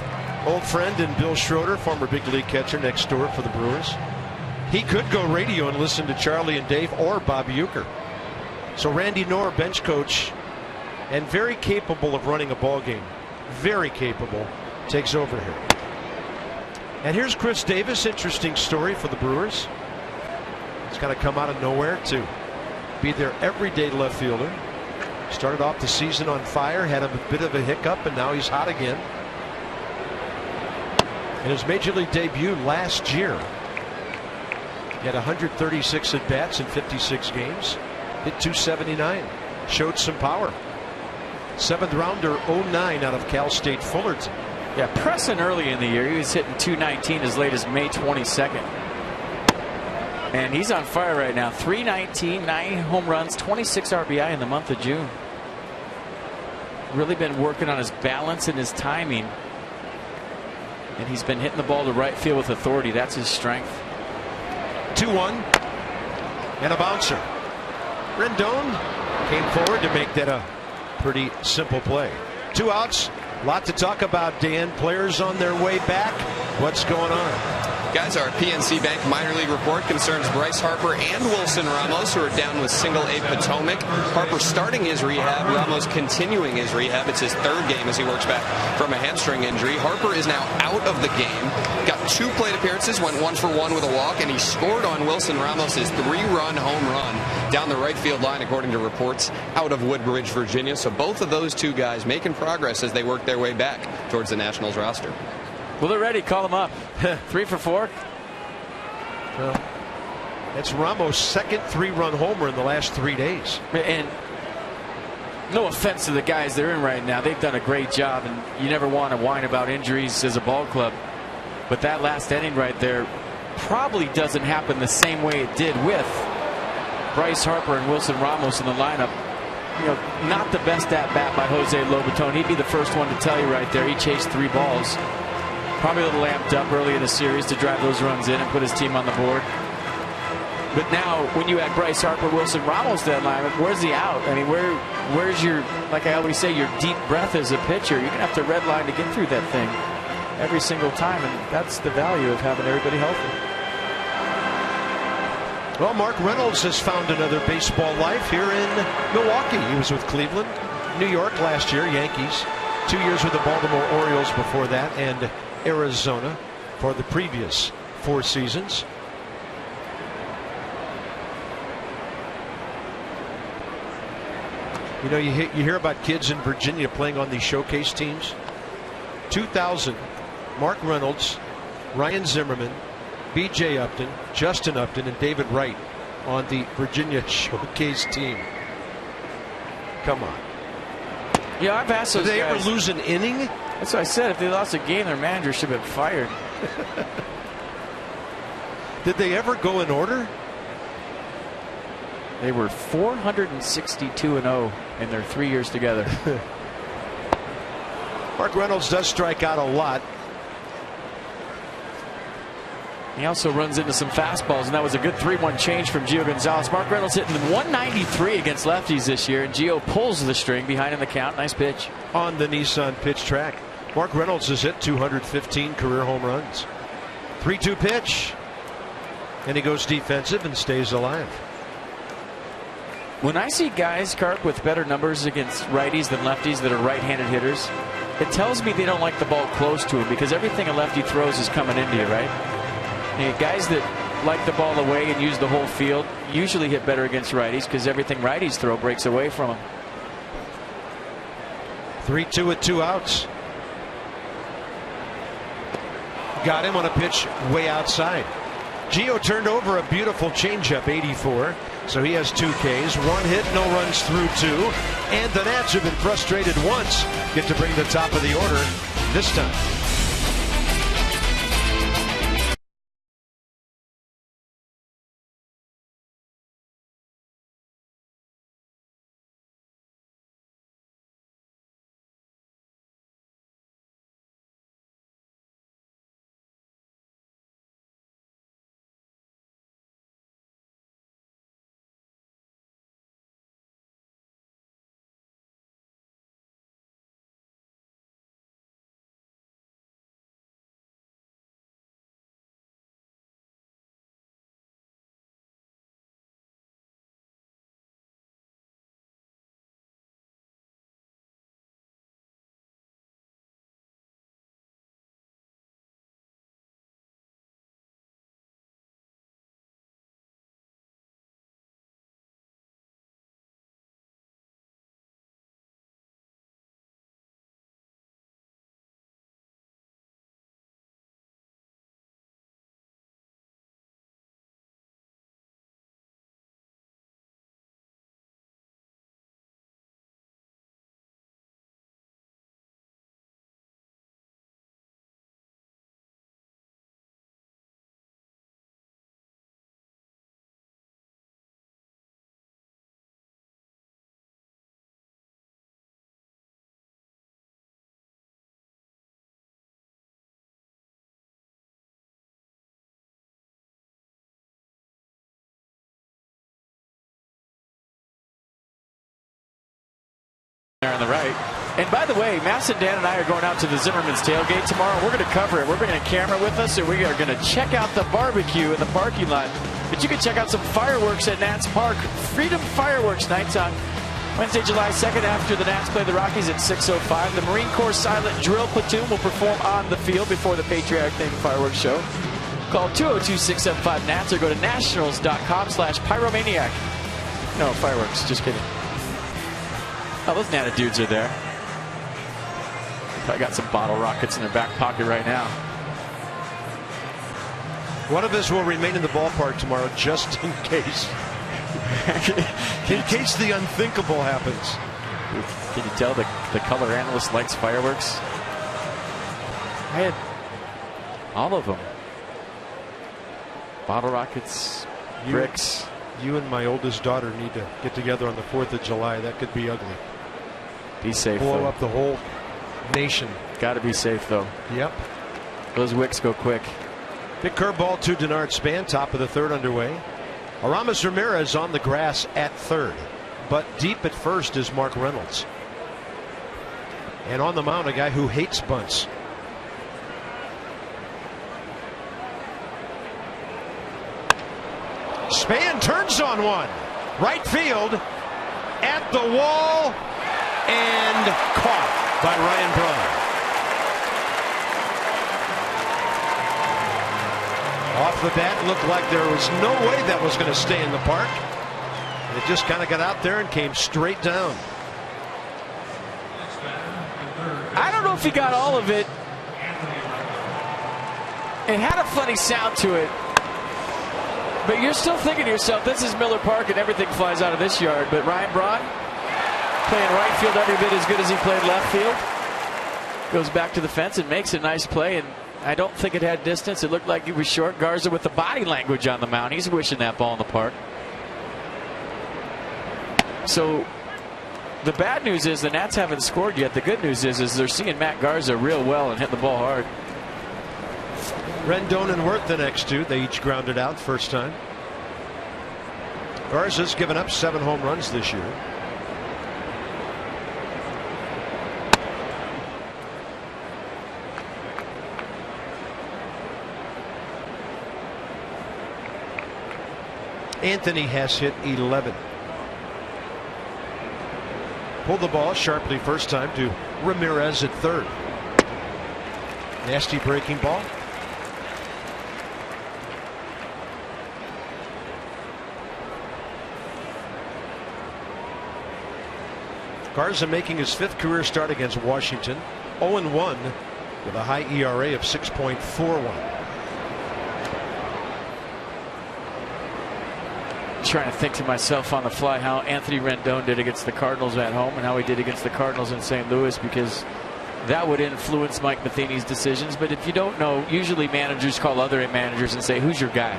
old friend, and Bill Schroeder, former big league catcher next door for the Brewers. He could go radio and listen to Charlie and Dave or Bob Uecker. So Randy Knorr, bench coach, and very capable of running a ball game. Very capable. Takes over here. And here's Chris Davis. Interesting story for the Brewers. He's kind of come out of nowhere to be their everyday left fielder. Started off the season on fire, had a bit of a hiccup, and now he's hot again. In his major league debut last year, he had 136 at bats in 56 games. Hit .279. Showed some power. 7th rounder, 09 out of Cal State Fullerton. Yeah, pressing early in the year. He was hitting .219 as late as May 22nd. And he's on fire right now. .319, 9 home runs, 26 RBI in the month of June. Really been working on his balance and his timing. And he's been hitting the ball to right field with authority. That's his strength. 2-1 and a bouncer. Rendon came forward to make that a pretty simple play. 2 outs. A lot to talk about, Dan. Players on their way back. What's going on? Guys, our PNC Bank minor league report concerns Bryce Harper and Wilson Ramos, who are down with single-A Potomac. Harper starting his rehab, Ramos continuing his rehab. It's his 3rd game as he works back from a hamstring injury. Harper is now out of the game. Got 2 plate appearances, went 1 for 1 with a walk, and he scored on Wilson Ramos' 3-run home run down the right field line, according to reports out of Woodbridge, Virginia. So both of those 2 guys making progress as they work their way back towards the Nationals roster. Well, they're ready. Call them up. 3 for 4. Well, that's Ramos' 2nd 3-run homer in the last 3 days. And no offense to the guys they're in right now. They've done a great job, and you never want to whine about injuries as a ball club. But that last inning right there probably doesn't happen the same way it did with Bryce Harper and Wilson Ramos in the lineup. You know, not the best at bat by Jose Lobaton. He'd be the first one to tell you right there. He chased 3 balls. Probably a little amped up early in the series to drive those runs in and put his team on the board. But now, when you add Bryce Harper, Wilson Ramos to that lineup, where's the out? I mean, where's your, like I always say, your deep breath as a pitcher? You're going to have to redline to get through that thing every single time, and that's the value of having everybody healthy. Well, Mark Reynolds has found another baseball life here in Milwaukee. He was with Cleveland, New York last year, Yankees. 2 years with the Baltimore Orioles before that, and Arizona for the previous 4 seasons. You know, you hear about kids in Virginia playing on these showcase teams. 2000, Mark Reynolds, Ryan Zimmerman, B.J. Upton, Justin Upton, and David Wright on the Virginia showcase team. Come on. Yeah, I've asked those guys. Did they ever lose an inning? That's what I said. If they lost a game, their manager should have been fired. Did they ever go in order? They were 462-0 in their 3 years together. Mark Reynolds does strike out a lot. He also runs into some fastballs, and that was a good 3-1 change from Gio Gonzalez. Mark Reynolds hitting 193 against lefties this year, and Gio pulls the string behind in the count. Nice pitch. On the Nissan pitch track. Mark Reynolds has hit 215 career home runs. 3-2 pitch. And he goes defensive and stays alive. When I see guys, Carp, with better numbers against righties than lefties that are right-handed hitters, it tells me they don't like the ball close to him, because everything a lefty throws is coming into you, right? Guys that like the ball away and use the whole field usually hit better against righties because everything righties throw breaks away from them. 3-2 with 2 outs. Got him on a pitch way outside. Gio turned over a beautiful changeup, 84. So he has 2 Ks, 1 hit, no runs through 2. And the Nats, who've been frustrated once, get to bring the top of the order this time. There on the right. And by the way, Mass and Dan and I are going out to the Zimmerman's tailgate tomorrow. We're going to cover it. We're bringing a camera with us, and we are going to check out the barbecue in the parking lot. But you can check out some fireworks at Nats Park. Freedom Fireworks nights on Wednesday, July 2nd, after the Nats play the Rockies at 6:05. The Marine Corps Silent Drill Platoon will perform on the field before the Patriotic Thing fireworks show. Call 202-675-NATS or go to nationals.com/pyromaniac. No, fireworks. Just kidding. Oh, those Nata dudes are there. Probably got some bottle rockets in their back pocket right now. One of us will remain in the ballpark tomorrow just in case. In case the unthinkable happens. Can you tell the color analyst likes fireworks? I had all of them. Bottle rockets, bricks. You and my oldest daughter need to get together on the 4th of July. That could be ugly. Be safe. Blow up the whole nation. Got to be safe, though. Yep. Those wicks go quick. Big curveball to Denard Span. Top of the 3rd underway. Aramis Ramirez on the grass at 3rd. But deep at 1st is Mark Reynolds. And on the mound, a guy who hates bunts. Span turns on one. Right field. At the wall. And caught by Ryan Braun. Off the bat, looked like there was no way that was going to stay in the park. And it just kind of got out there and came straight down. I don't know if he got all of it. It had a funny sound to it. But you're still thinking to yourself, this is Miller Park and everything flies out of this yard. But Ryan Braun, playing right field every bit as good as he played left field, goes back to the fence and makes a nice play. And I don't think it had distance. It looked like he was short. Garza with the body language on the mound. He's wishing that ball in the park. So the bad news is the Nats haven't scored yet. The good news is they're seeing Matt Garza real well and hitting the ball hard. Rendon and Wirth the next two. They each grounded out first time. Garza's given up 7 home runs this year. Anthony has hit 11. Pulled the ball sharply first time to Ramirez at 3rd. Nasty breaking ball. Garza making his 5th career start against Washington. 0-1 with a high ERA of 6.41. Trying to think to myself on the fly how Anthony Rendon did against the Cardinals at home and how he did against the Cardinals in St. Louis, because that would influence Mike Matheny's decisions. But if you don't know, usually managers call other managers and say, who's your guy?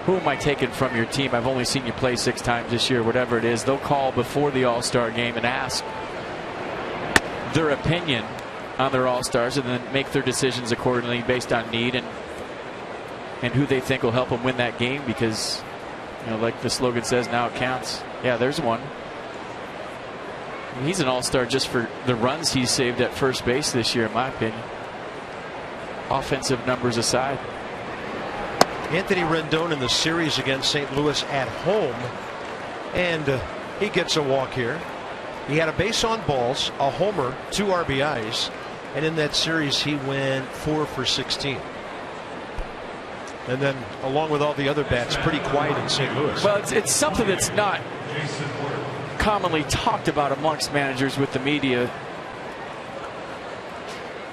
Who am I taking from your team? I've only seen you play 6 times this year, whatever it is. They'll call before the All-Star game and ask their opinion on their All-Stars and then make their decisions accordingly based on need and who they think will help them win that game, because, you know, like the slogan says, now it counts. Yeah, there's one. He's an all-star just for the runs he's saved at first base this year, in my opinion. Offensive numbers aside. Anthony Rendon in the series against St. Louis at home, and he gets a walk here. He had a base on balls, a homer, 2 RBIs, and in that series he went 4 for 16. And then, along with all the other bats, pretty quiet in St. Louis. Well, it's something that's not commonly talked about amongst managers with the media.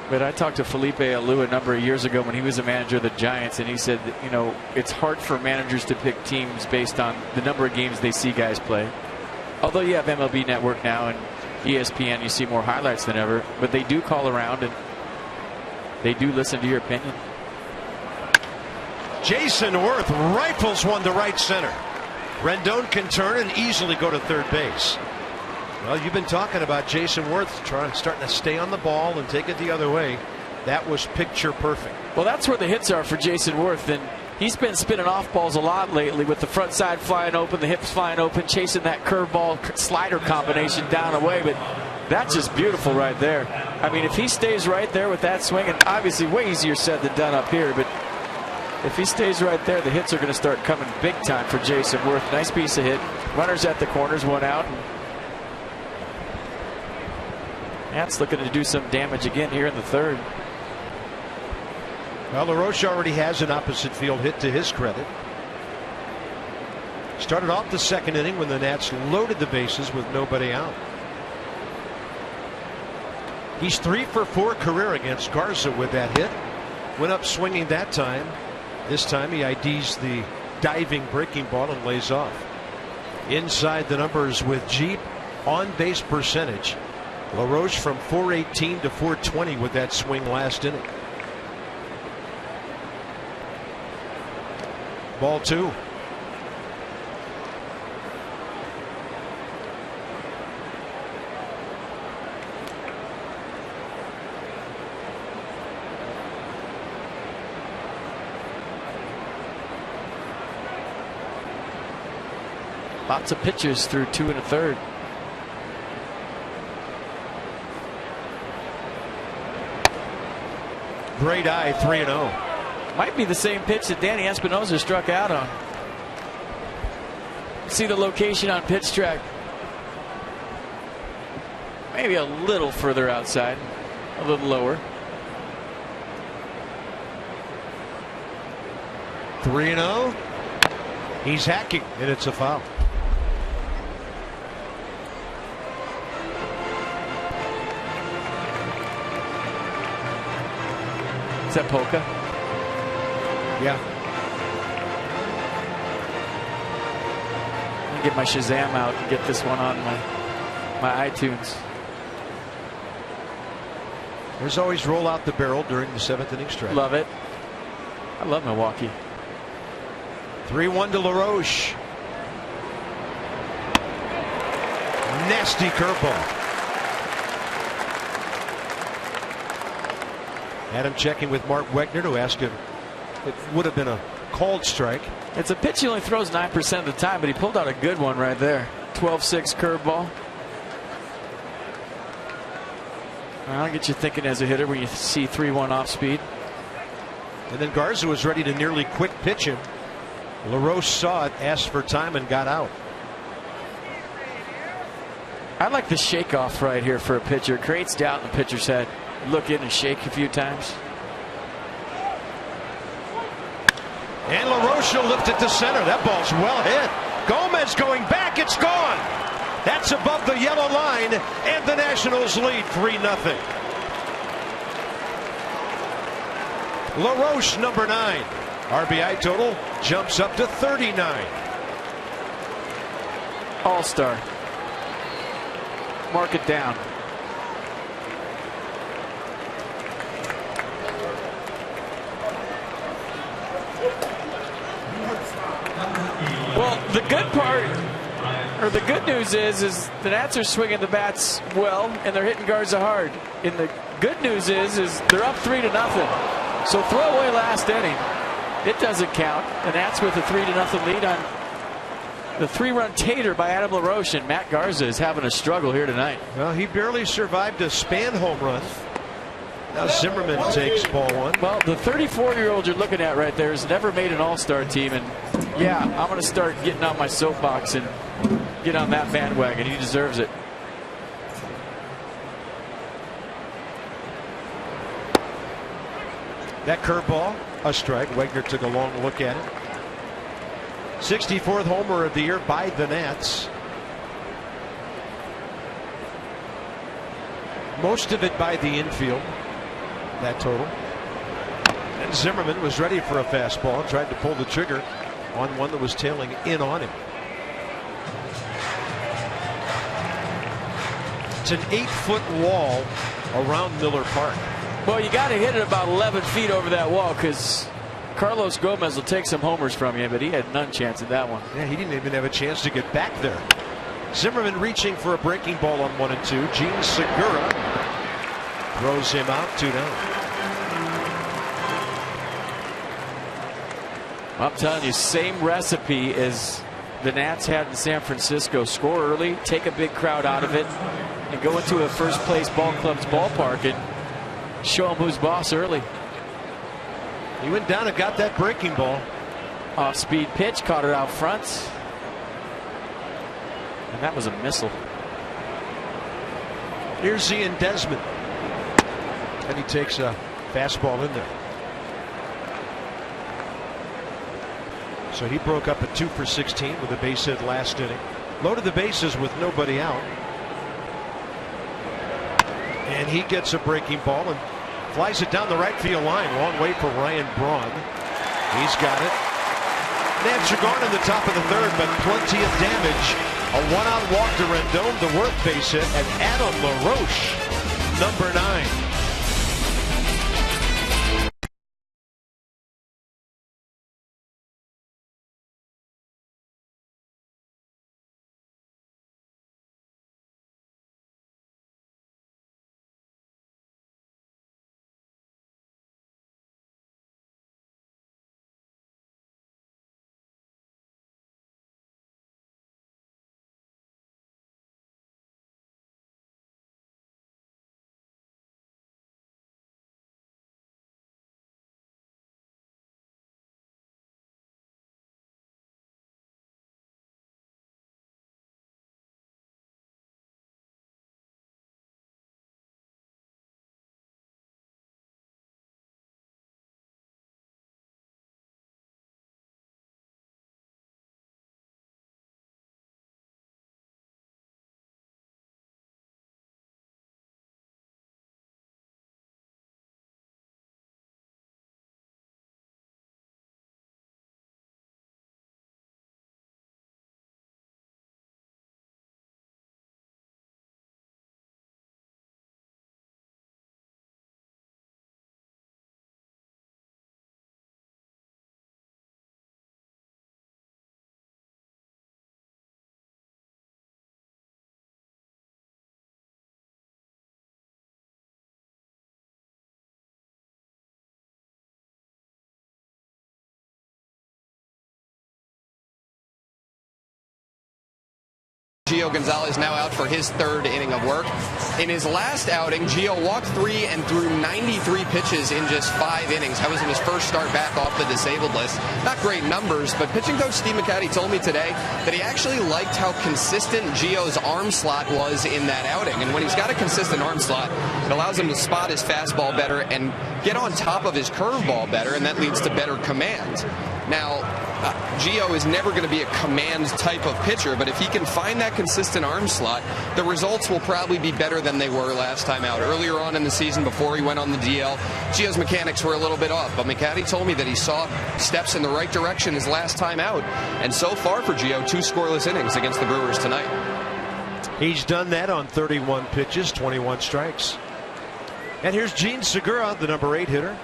But I talked to Felipe Alou a number of years ago when he was a manager of the Giants, and he said that, you know, it's hard for managers to pick teams based on the number of games they see guys play. Although you have MLB Network now and ESPN, you see more highlights than ever. But they do call around and they do listen to your opinion. Jason Worth rifles one to right center. Rendon can turn and easily go to third base. Well, you've been talking about Jason Worth starting to stay on the ball and take it the other way. That was picture perfect. Well, that's where the hits are for Jason Worth, and he's been spinning off balls a lot lately with the front side flying open, the hips flying open, chasing that curveball slider combination down away. But that's just beautiful right there. I mean, if he stays right there with that swing, and obviously way easier said than done up here, but if he stays right there, the hits are going to start coming big time for Jason Worth. Nice piece of hit. Runners at the corners, 1 out. That's looking to do some damage again here in the 3rd. Well, LaRoche already has an opposite field hit to his credit. Started off the 2nd inning when the Nats loaded the bases with nobody out. He's 3 for 4 career against Garza with that hit. Went up swinging that time. This time he IDs the diving breaking ball and lays off. Inside the numbers with Jeep. On base percentage, LaRoche from 418 to 420 with that swing last inning. Ball 2. Lots of pitches through 2 1/3. Great eye, 3-0. Might be the same pitch that Danny Espinosa struck out on. See the location on pitch track. Maybe a little further outside, a little lower. 3-0. He's hacking, and it's a foul. Is that Polka? Yeah. Let me get my Shazam out and get this one on my iTunes. There's always roll out the barrel during the 7th inning stretch. Love it. I love Milwaukee. 3-1 to LaRoche. Nasty curveball. Adam checking with Mark Wegner to ask if it would have been a called strike. It's a pitch he only throws 9% of the time, but he pulled out a good one right there. 12-6 curveball. I'll get you thinking as a hitter when you see 3-1 off speed. And then Garza was ready to nearly quick pitch him. LaRoche saw it, asked for time, and got out. I like the shake off right here for a pitcher. It creates doubt in the pitcher's head. Look in and shake a few times. And LaRoche will lift it to center. That ball's well hit. Gomez going back. It's gone. That's above the yellow line, and the Nationals lead 3-0. LaRoche, number 9. RBI total jumps up to 39. All-star. Mark it down. Well, the good part, or the good news is the Nats are swinging the bats well, and they're hitting guards hard. And the good news is they're up 3-0. So throw away last inning. It doesn't count. The Nats with a 3-0 lead on the 3-run tater by Adam LaRoche, and Matt Garza is having a struggle here tonight. Well, he barely survived a span home run. Now Zimmerman takes ball 1. Well, the 34-year-old you're looking at right there has never made an all-star team, and yeah, I'm going to start getting on my soapbox and get on that bandwagon. He deserves it. That curveball, a strike. Wegner took a long look at it. 64th homer of the year by the Nats. Most of it by the infield. That total. And Zimmerman was ready for a fastball. Tried to pull the trigger on one that was tailing in on him. It's an 8-foot wall around Miller Park. Well, you got to hit it about 11 feet over that wall, because Carlos Gomez will take some homers from you, but he had none chance at that one. Yeah, he didn't even have a chance to get back there. Zimmerman reaching for a breaking ball on 1-2. Gene Segura throws him out 2 down. I'm telling you, same recipe as the Nats had in San Francisco. Score early, take a big crowd out of it, and go into a first place ball club's ballpark and show them who's boss early. He went down and got that breaking ball. Off speed pitch, caught it out front. And that was a missile. Here's Ian Desmond. And he takes a fastball in there. So he broke up at 2 for 16 with a base hit last inning. Loaded the bases with nobody out. And he gets a breaking ball and flies it down the right field line. Long way for Ryan Braun. He's got it. Nats are gone in the top of the 3rd, but plenty of damage. A 1-out walk to Rendon, the work base hit, and Adam LaRoche, number 9. Gio Gonzalez now out for his 3rd inning of work. In his last outing, Gio walked 3 and threw 93 pitches in just 5 innings. That was in his first start back off the disabled list. Not great numbers, but pitching coach Steve McCatty told me today that he actually liked how consistent Gio's arm slot was in that outing. And when he's got a consistent arm slot, it allows him to spot his fastball better and get on top of his curveball better, and that leads to better command. Now, Gio is never going to be a command type of pitcher, but if he can find that consistent arm slot, the results will probably be better than they were last time out. Earlier on in the season, before he went on the DL, Gio's mechanics were a little bit off, but McCaddy told me that he saw steps in the right direction his last time out. And so far for Gio, 2 scoreless innings against the Brewers tonight. He's done that on 31 pitches, 21 strikes. And here's Gene Segura, the number 8 hitter.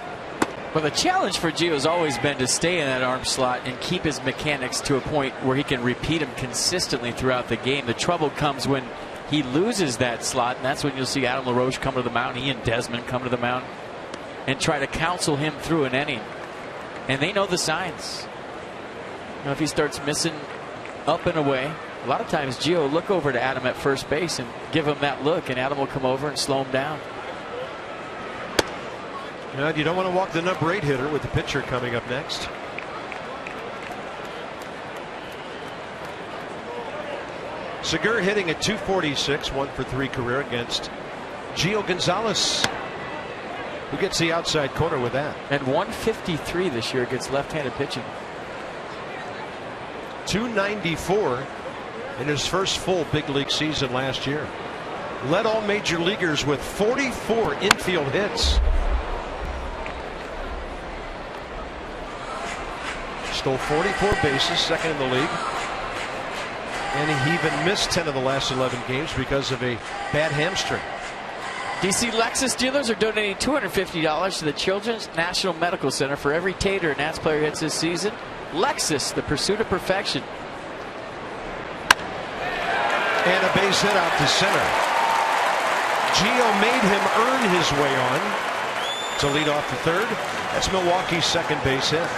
Well, the challenge for Gio has always been to stay in that arm slot and keep his mechanics to a point where he can repeat them consistently throughout the game. The trouble comes when he loses that slot, and that's when you'll see Adam LaRoche come to the mound, Ian Desmond come to the mound, and try to counsel him through an inning. And they know the signs. You know, if he starts missing up and away, a lot of times Gio will look over to Adam at first base and give him that look, and Adam will come over and slow him down. You don't want to walk the number 8 hitter with the pitcher coming up next. Segura hitting at .246, 1-for-3 career against Gio Gonzalez, who gets the outside corner with that. And 153 this year against left-handed pitching. .294 in his first full big league season last year. Led all major leaguers with 44 infield hits. Stole 44 bases, second in the league. And he even missed 10 of the last 11 games because of a bad hamstring. DC Lexus dealers are donating $250 to the Children's National Medical Center for every Tater and Nats player hits this season. Lexus, the pursuit of perfection. And a base hit out to center. Gio made him earn his way on to lead off the third. That's Milwaukee's second base hit.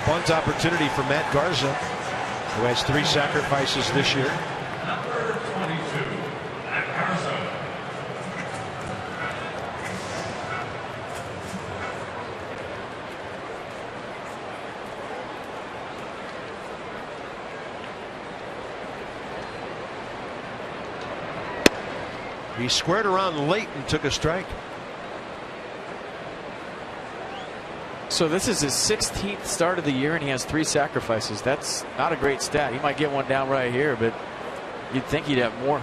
Bunt opportunity for Matt Garza, who has 3 sacrifices this year. Number 22, Matt Garza. He squared around late and took a strike. So this is his 16th start of the year, and he has 3 sacrifices. That's not a great stat. He might get one down right here, but you'd think he'd have more.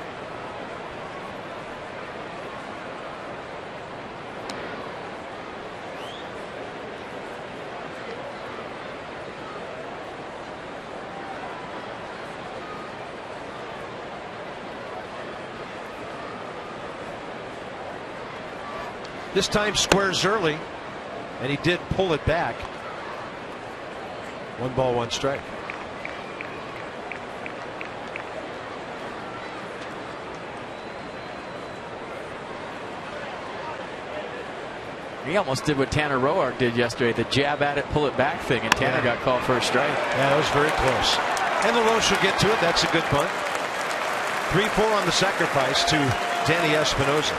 This time squares early, and he did pull it back. 1 ball, 1 strike. He almost did what Tanner Roark did yesterday, the jab at it, pull it back thing, and Tanner got called for a strike. Yeah, that was very close. And LaRoche will get to it. That's a good punt. 3-4 on the sacrifice to Danny Espinosa.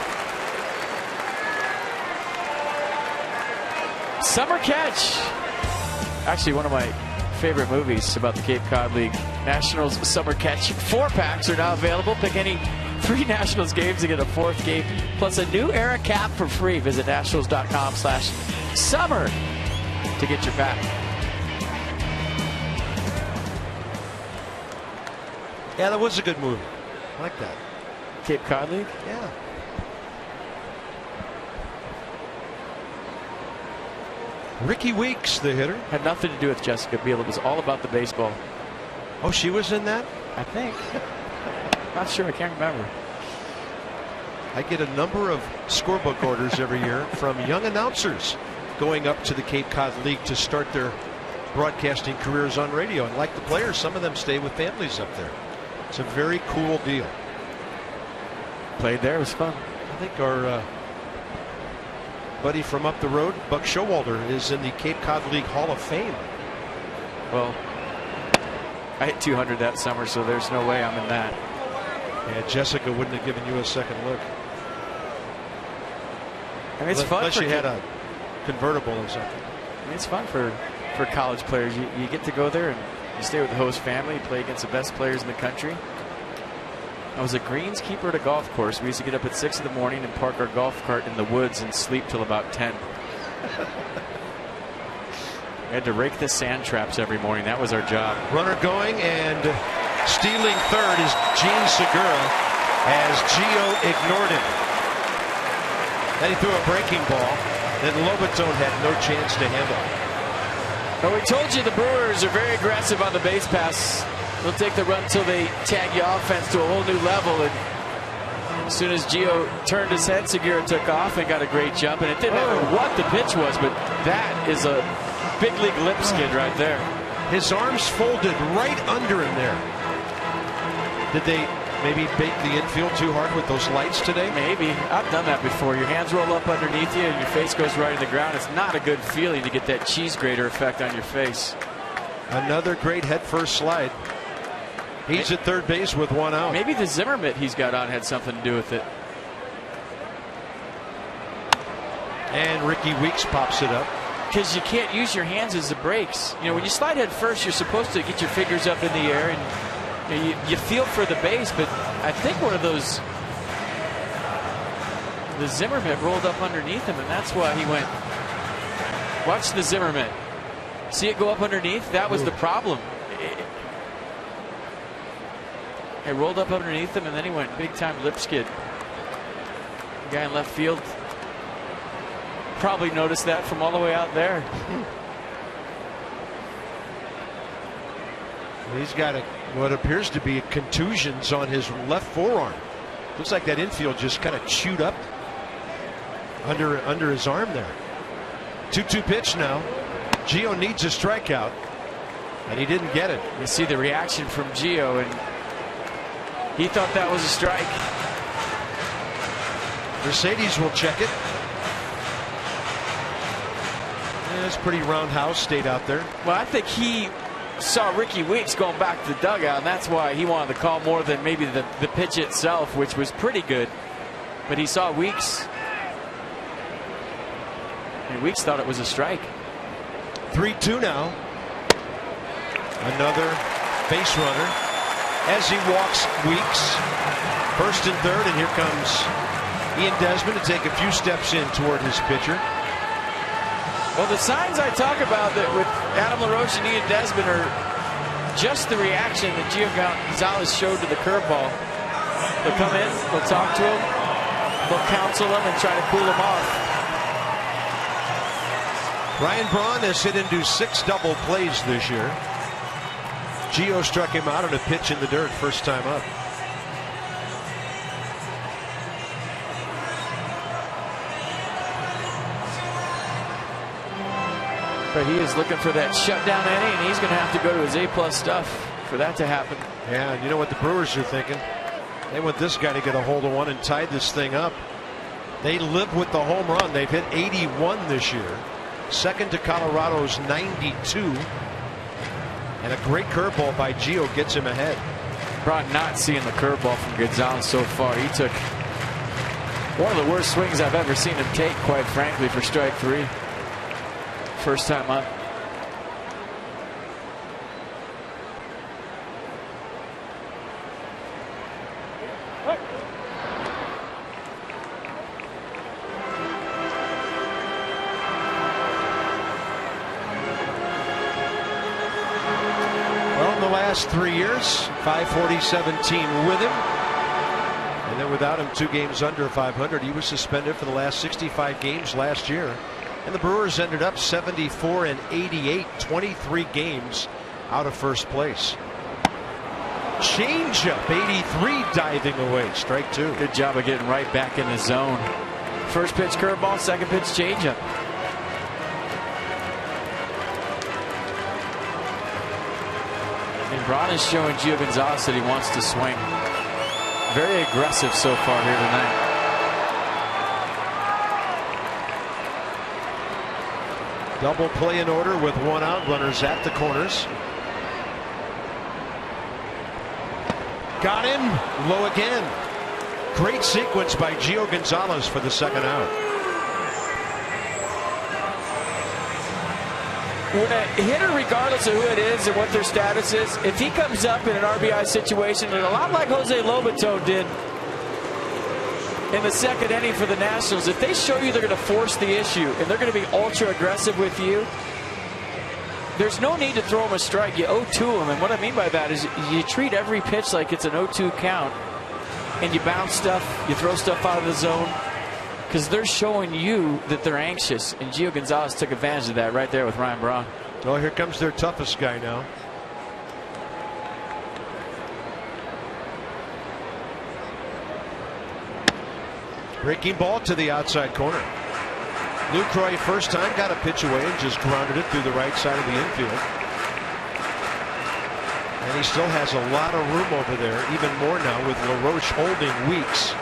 Summer Catch. Actually, one of my favorite movies about the Cape Cod League. Nationals Summer Catch 4-packs are now available. Pick any 3 Nationals games to get a 4th game, plus a new era cap for free. Visit nationals.com/summer to get your pack. Yeah, that was a good movie. I like that. Cape Cod League? Yeah. Ricky Weeks, the hitter. Had nothing to do with Jessica Biel. It was all about the baseball. Oh, she was in that? I think. Not sure. I can't remember. I get a number of scorebook orders every year from young announcers going up to the Cape Cod League to start their broadcasting careers on radio. And like the players, some of them stay with families up there. It's a very cool deal. Played there. It was fun. I think our buddy from up the road, Buck Showalter, is in the Cape Cod League Hall of Fame. Well, I hit 200 that summer, so there's no way I'm in that. Yeah, Jessica wouldn't have given you a second look. I mean, it's fun. Unless you had a convertible or something. I mean, it's fun for college players. You get to go there and you stay with the host family. You play against the best players in the country. I was a greenskeeper at a golf course. We used to get up at 6 in the morning and park our golf cart in the woods and sleep till about 10. We had to rake the sand traps every morning. That was our job. Runner going, and stealing third is Gene Segura as Gio ignored him. Then he threw a breaking ball that Lobaton had no chance to handle. Well, we told you the Brewers are very aggressive on the base pass. They'll take the run until they tag you offense to a whole new level. And as soon as Gio turned his head, Segura took off and got a great jump. And it didn't matter what the pitch was, but that is a big league lip skid right there. His arms folded right under him there. Did they maybe bake the infield too hard with those lights today? Maybe. I've done that before. Your hands roll up underneath you and your face goes right in the ground. It's not a good feeling to get that cheese grater effect on your face. Another great head-first slide. He's at third base with one out. Maybe the Zimmer mitt he's got on had something to do with it. And Ricky Weeks pops it up. Because you can't use your hands as the brakes. You know, when you slide head first, you're supposed to get your fingers up in the air and you feel for the base, but I think one of those, the Zimmer mitt rolled up underneath him, and that's why he went. Watch the Zimmer mitt. See it go up underneath? That was the problem. It rolled up underneath him, and then he went big time lip skid. The guy in left field probably noticed that from all the way out there. He's got what appears to be contusions on his left forearm. Looks like that infield just kind of chewed up under his arm there. 2-2 pitch now. Gio needs a strikeout, and he didn't get it. You see the reaction from Gio, and he thought that was a strike. Mercedes will check it. Yeah, it's pretty roundhouse, stayed out there. Well, I think he saw Ricky Weeks going back to the dugout, and that's why he wanted the call more than maybe the pitch itself, which was pretty good. But he saw Weeks, and Weeks thought it was a strike. 3-2 now. Another base runner as he walks Weeks. First and third, and here comes Ian Desmond to take a few steps in toward his pitcher. Well, the signs I talk about that with Adam LaRoche and Ian Desmond are just the reaction that Gio Gonzalez showed to the curveball. They'll come in, they'll talk to him, they'll counsel him and try to cool him off. Ryan Braun has hit into 6 double plays this year. Gio struck him out on a pitch in the dirt first time up. But he is looking for that shutdown inning, and he's going to have to go to his A+ stuff for that to happen. Yeah, and you know what the Brewers are thinking? They want this guy to get a hold of one and tie this thing up. They live with the home run. They've hit 81 this year. Second to Colorado's 92. And a great curveball by Gio gets him ahead. Braun not seeing the curveball from Gonzalez so far. He took one of the worst swings I've ever seen him take, quite frankly, for strike 3. First time up. Well, in the last 3 years, 540-17 with him. And then without him, 2 games under 500. He was suspended for the last 65 games last year. And the Brewers ended up 74-88, 23 games out of first place. Changeup, 83 diving away, strike 2. Good job of getting right back in the zone. First pitch curveball, second pitch changeup. And Braun is showing Gio Gonzalez that he wants to swing. Very aggressive so far here tonight. Double play in order with 1 out, runners at the corners. Got him, low again. Great sequence by Gio Gonzalez for the second out. When a hitter, regardless of who it is and what their status is, if he comes up in an RBI situation, and a lot like Jose Lobaton did in the second inning for the Nationals, if they show you they're going to force the issue and they're going to be ultra aggressive with you, there's no need to throw him a strike. You 0-2 him, and what I mean by that is you treat every pitch like it's an 0-2 count, and you bounce stuff, you throw stuff out of the zone, because they're showing you that they're anxious, and Gio Gonzalez took advantage of that right there with Ryan Braun. Oh, here comes their toughest guy now. Breaking ball to the outside corner. Lucroy, first time, got a pitch away and just grounded it through the right side of the infield. And he still has a lot of room over there, even more now with LaRoche holding Weeks.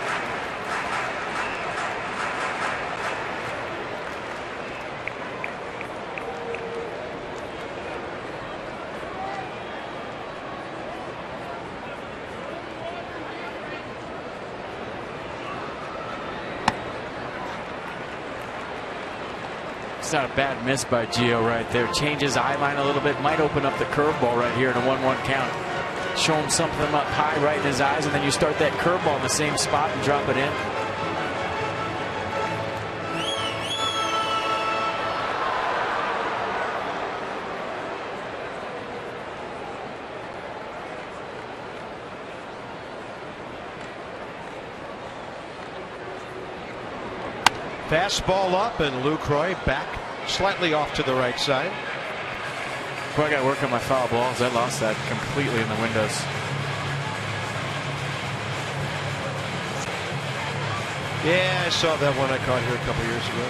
It's not a bad miss by Gio right there. Changes eye line a little bit. Might open up the curveball right here in a 1-1 count. Show him something up high right in his eyes, and then you start that curveball in the same spot and drop it in. Fastball up, and Lucroy back slightly off to the right side. Boy, I got to work on my foul balls. I lost that completely in the windows. Yeah, I saw that one I caught here a couple years ago.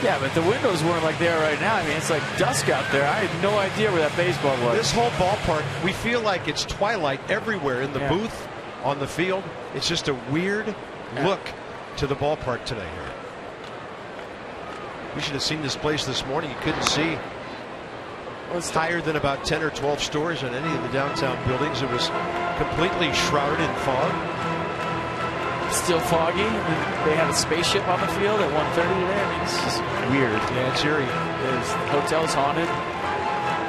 Yeah, but the windows weren't like they are right now. I mean, it's like dusk out there. I had no idea where that baseball was. This whole ballpark, we feel like it's twilight everywhere in the booth, on the field. It's just a weird look to the ballpark today. We should have seen this place this morning. You couldn't see. It's higher than about 10 or 12 stories in any of the downtown buildings. It was completely shrouded in fog. Still foggy. They had a spaceship on the field at 1:30 today. I mean, it's just weird. Yeah, it's eerie. The hotel's haunted.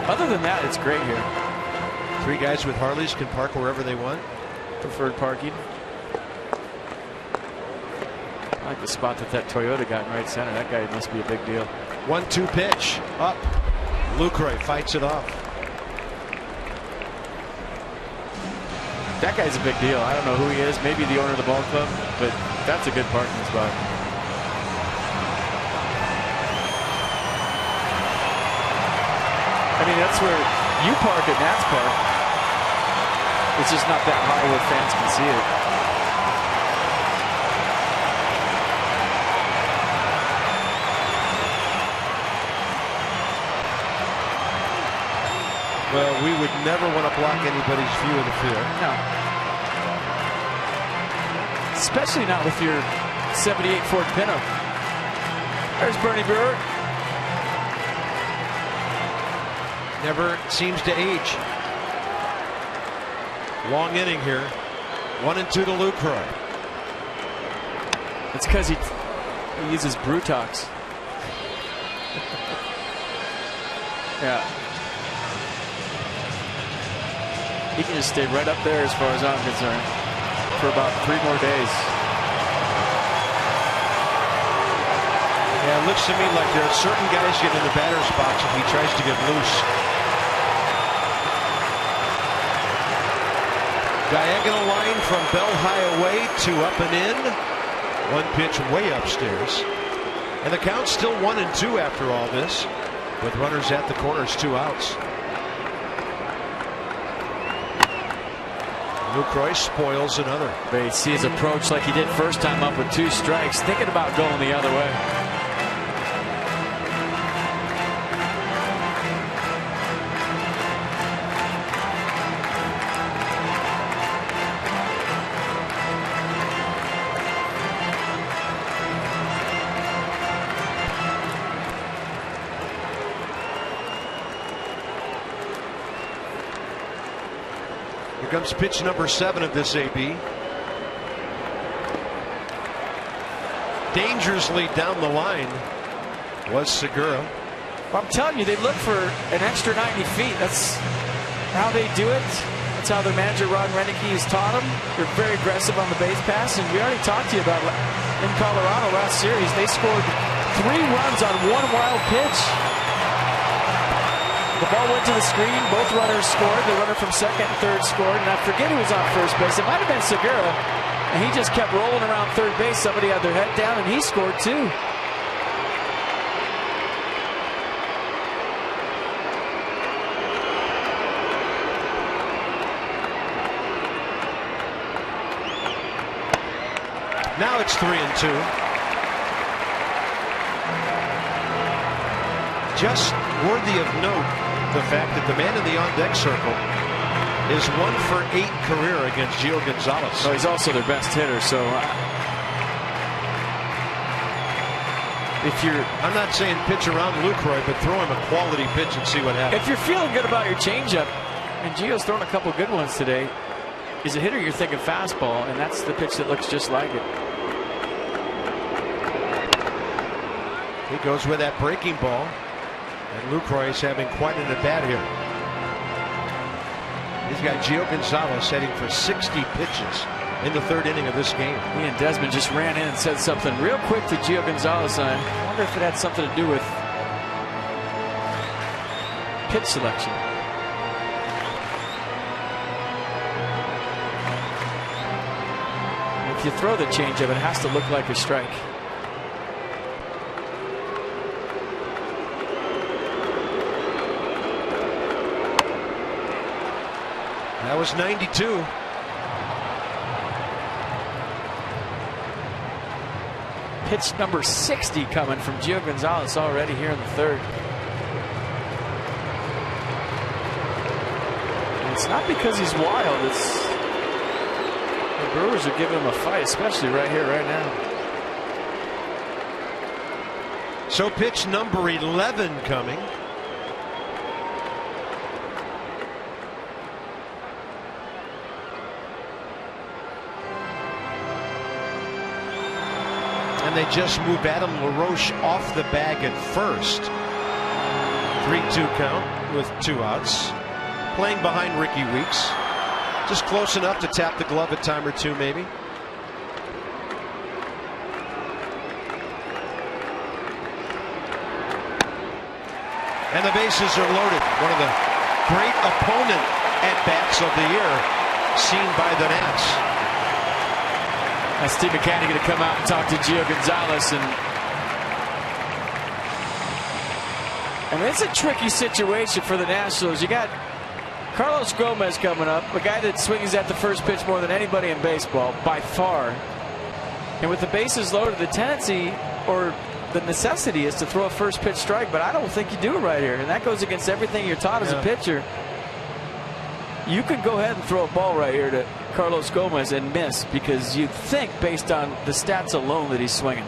Other than that, it's great here. 3 guys with Harleys can park wherever they want. Preferred parking. I like the spot that Toyota got in right center. That guy must be a big deal. 1-2 pitch up. Lucroy fights it off. That guy's a big deal. I don't know who he is. Maybe the owner of the ball club, but that's a good parking spot. I mean, that's where you park at Nats Park. It's just not that high where fans can see it. Well, we would never want to block anybody's view of the field. No. Especially not with your 78 Ford Pinto. There's Bernie Brewer. Never seems to age. Long inning here. 1-2 to Lucroy. It's because he uses Brewtox. Yeah. He can just stay right up there as far as I'm concerned for about 3 more days. Yeah, it looks to me like there are certain guys get in the batter's box if he tries to get loose. Diagonal line from bell high away to up and in. 1 pitch way upstairs. And the count's still 1-2 after all this, with runners at the corners, 2 outs. Lucroy spoils another. But you see his approach like he did first time up with 2 strikes, thinking about going the other way. Here comes pitch number 7 of this AB. Dangerously down the line was Segura. Well, I'm telling you, they look for an extra 90 feet. That's how they do it. That's how their manager, Ron Renicky, has taught them. They're very aggressive on the base pass. And we already talked to you about in Colorado last series. They scored 3 runs on 1 wild pitch. The ball went to the screen. Both runners scored. The runner from second and third scored. And I forget who was on first base. It might have been Segura. And he just kept rolling around third base. Somebody had their head down, and he scored too. Now it's 3-2. Just worthy of note, the fact that the man in the on-deck circle is 1 for 8 career against Gio Gonzalez. So he's also their best hitter. So if you're, I'm not saying pitch around Lucroy, but throw him a quality pitch and see what happens. If you're feeling good about your changeup, and Gio's thrown a couple good ones today, as a hitter, you're thinking fastball, and that's the pitch that looks just like it. He goes with that breaking ball, and Lucroy is having quite an at-bat here. He's got Gio Gonzalez heading for 60 pitches in the third inning of this game. He and Desmond just ran in and said something real quick to Gio Gonzalez. I wonder if it had something to do with pitch selection. If you throw the changeup, it has to look like a strike. That was 92. Pitch number 60 coming from Gio Gonzalez already here in the third. And it's not because he's wild. It's the Brewers are giving him a fight, especially right here, right now. So pitch number 11 coming. And they just move Adam LaRoche off the bag at first. 3-2 count with 2 outs. Playing behind Ricky Weeks. Just close enough to tap the glove a time or two, maybe. And the bases are loaded. One of the great opponent at-bats of the year seen by the Nats. That's Steve McCanny going to come out and talk to Gio Gonzalez. And I mean, it's a tricky situation for the Nationals. You got Carlos Gomez coming up, a guy that swings at the first pitch more than anybody in baseball, by far. And with the bases loaded, the tendency or the necessity is to throw a first pitch strike, but I don't think you do it right here. And that goes against everything you're taught as a pitcher. You can go ahead and throw a ball right here to Carlos Gomez and miss, because you'd think, based on the stats alone, that he's swinging.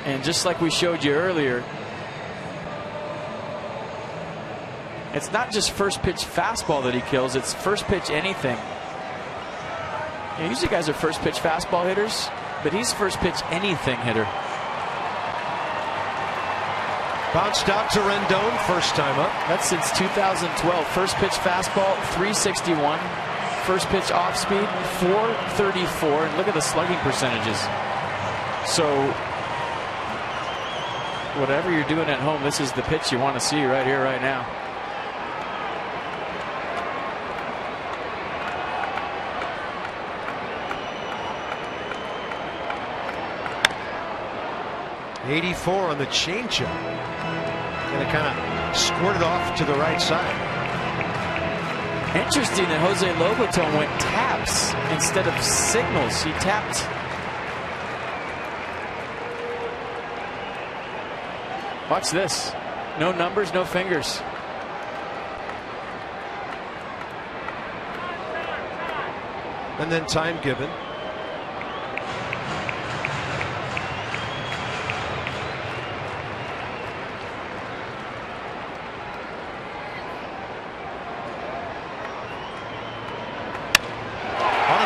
And just like we showed you earlier, it's not just first pitch fastball that he kills, it's first pitch anything. You know, usually guys are first pitch fastball hitters, but he's first pitch anything hitter. Bounced out to Rendon, first time up. That's since 2012. First pitch fastball, 361. First pitch off speed, 434. And look at the slugging percentages. So whatever you're doing at home, this is the pitch you want to see right here, right now. '84 on the changeup. Going to kind of squirt it off to the right side. Interesting that Jose Lobaton went taps instead of signals. He tapped. Watch this. No numbers, no fingers. And then time given.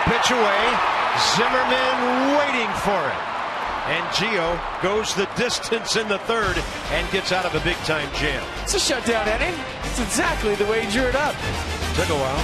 Pitch away. Zimmerman waiting for it. And Gio goes the distance in the third and gets out of a big-time jam. It's a shutdown inning. It's exactly the way he drew it up. Took a while.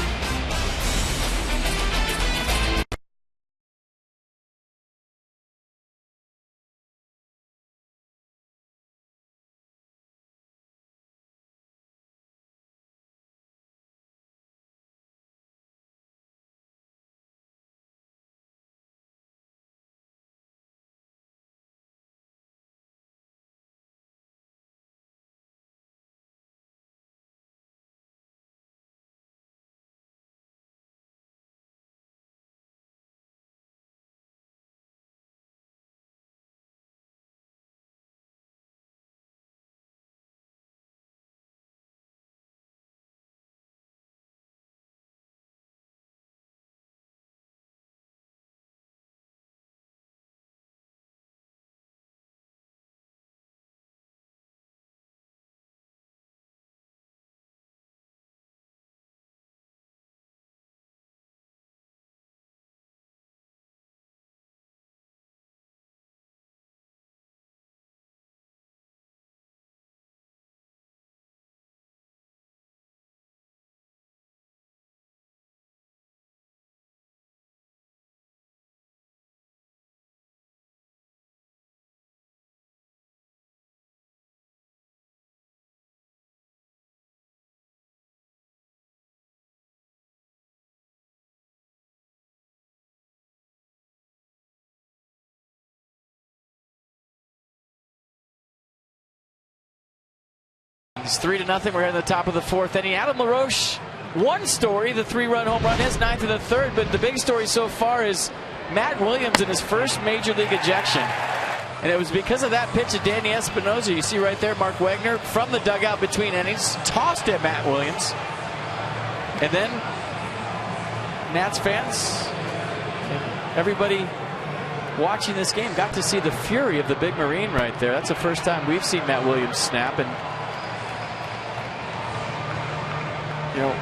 It's 3-0. We're in the top of the fourth inning. Adam LaRoche, one story, the 3-run home run, his ninth of the third, but the big story so far is Matt Williams in his first major league ejection. And it was because of that pitch of Danny Espinosa. You see right there, Mark Wagner from the dugout between innings, tossed at Matt Williams. And then Nats fans, everybody watching this game got to see the fury of the big Marine right there. That's the first time we've seen Matt Williams snap. And you know,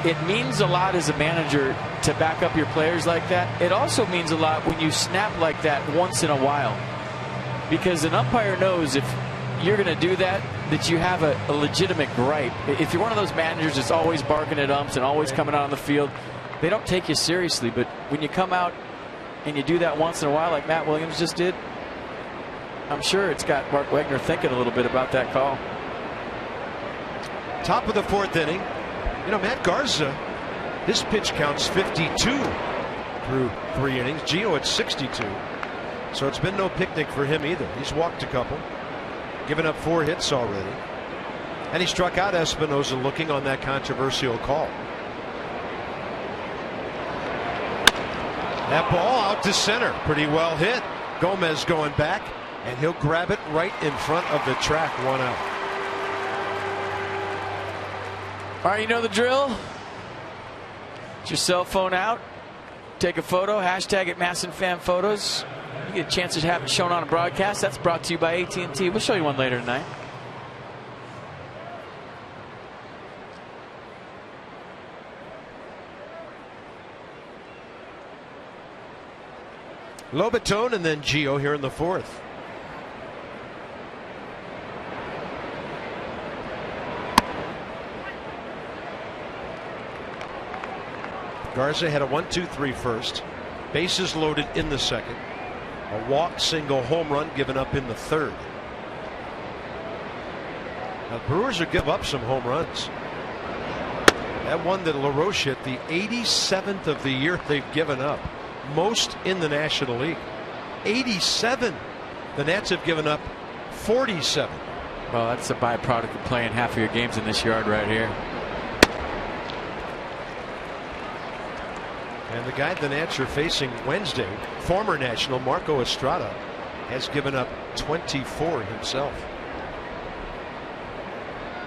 it means a lot as a manager to back up your players like that. It also means a lot when you snap like that once in a while, because an umpire knows if you're going to do that, that you have a legitimate gripe. If you're one of those managers that's always barking at umps and always coming out on the field, they don't take you seriously. But when you come out and you do that once in a while like Matt Williams just did, I'm sure it's got Mark Wagner thinking a little bit about that call. Top of the fourth inning. You know, Matt Garza, his pitch counts 52 through 3 innings. Gio at 62. So it's been no picnic for him either. He's walked a couple, given up 4 hits already. And he struck out Espinosa looking on that controversial call. That ball out to center. Pretty well hit. Gomez going back, and he'll grab it right in front of the track. 1 out. All right, you know the drill. Get your cell phone out. Take a photo. Hashtag it MASNFanPhotos. You get a chance to have it shown on a broadcast. That's brought to you by AT&T. We'll show you one later tonight. Lobaton and then Gio here in the fourth. Garza had a 1-2-3 first. Bases loaded in the second. A walk, single, home run given up in the third. Now, the Brewers will give up some home runs. That one that LaRoche hit, the 87th of the year they've given up. Most in the National League. 87. The Nats have given up 47. Well, that's a byproduct of playing half of your games in this yard right here. And the guy the Nats are facing Wednesday, former National Marco Estrada, has given up 24 himself.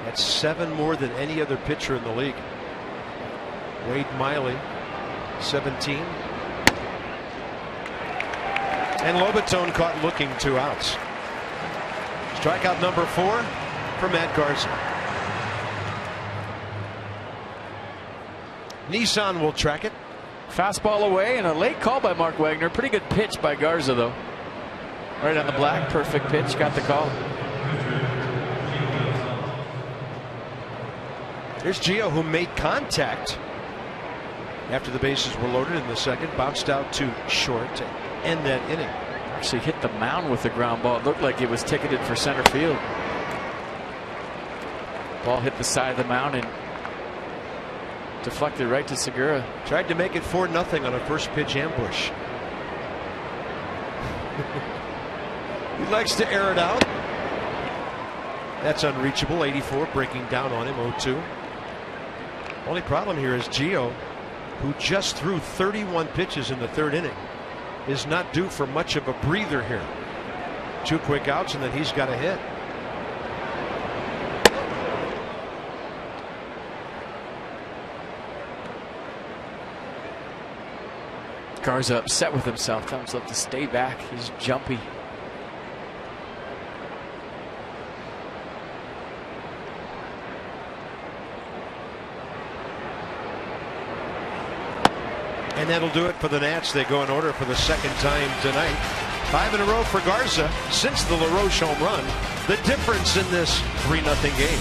That's 7 more than any other pitcher in the league. Wade Miley, 17. And Lobaton caught looking, 2 outs. Strikeout number 4 for Matt Garza. Nissan will track it. Fastball away and a late call by Mark Wagner. Pretty good pitch by Garza, though. Right on the black. Perfect pitch. Got the call. Here's Gio, who made contact after the bases were loaded in the second. Bounced out to short to end that inning. Actually hit the mound with the ground ball. It looked like it was ticketed for center field. Ball hit the side of the mound and deflected right to Segura. Tried to make it 4-0 on a first pitch ambush. He likes to air it out. That's unreachable. 84 breaking down on him. 0-2. Only problem here is Gio, who just threw 31 pitches in the third inning, is not due for much of a breather here. 2 quick outs and then he's got a hit. Garza upset with himself. Telling himself to stay back. He's jumpy. And that'll do it for the Nats. They go in order for the second time tonight. 5 in a row for Garza since the LaRoche home run. The difference in this 3-0 game.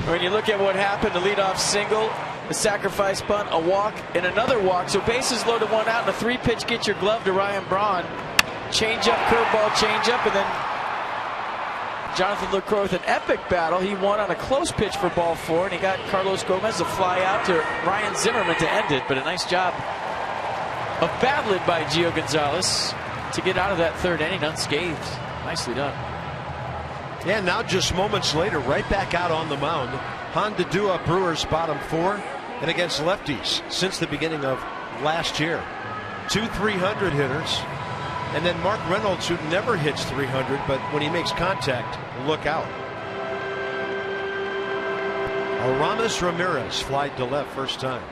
When you look at what happened, the leadoff single, a sacrifice bunt, a walk, and another walk. So bases loaded, one out, and a 3-pitch get your glove to Ryan Braun. Change up, curveball, change up, and then Jonathan Lucroix with an epic battle. He won on a close pitch for ball 4, and he got Carlos Gomez to fly out to Ryan Zimmerman to end it. But a nice job of battling by Gio Gonzalez to get out of that 3rd inning unscathed. Nicely done. Yeah, now just moments later, right back out on the mound. Hondadua, Brewers bottom 4, and against lefties since the beginning of last year. 2 300 hitters. And then Mark Reynolds, who never hits 300, but when he makes contact, look out. Aramis Ramirez flied to left first time.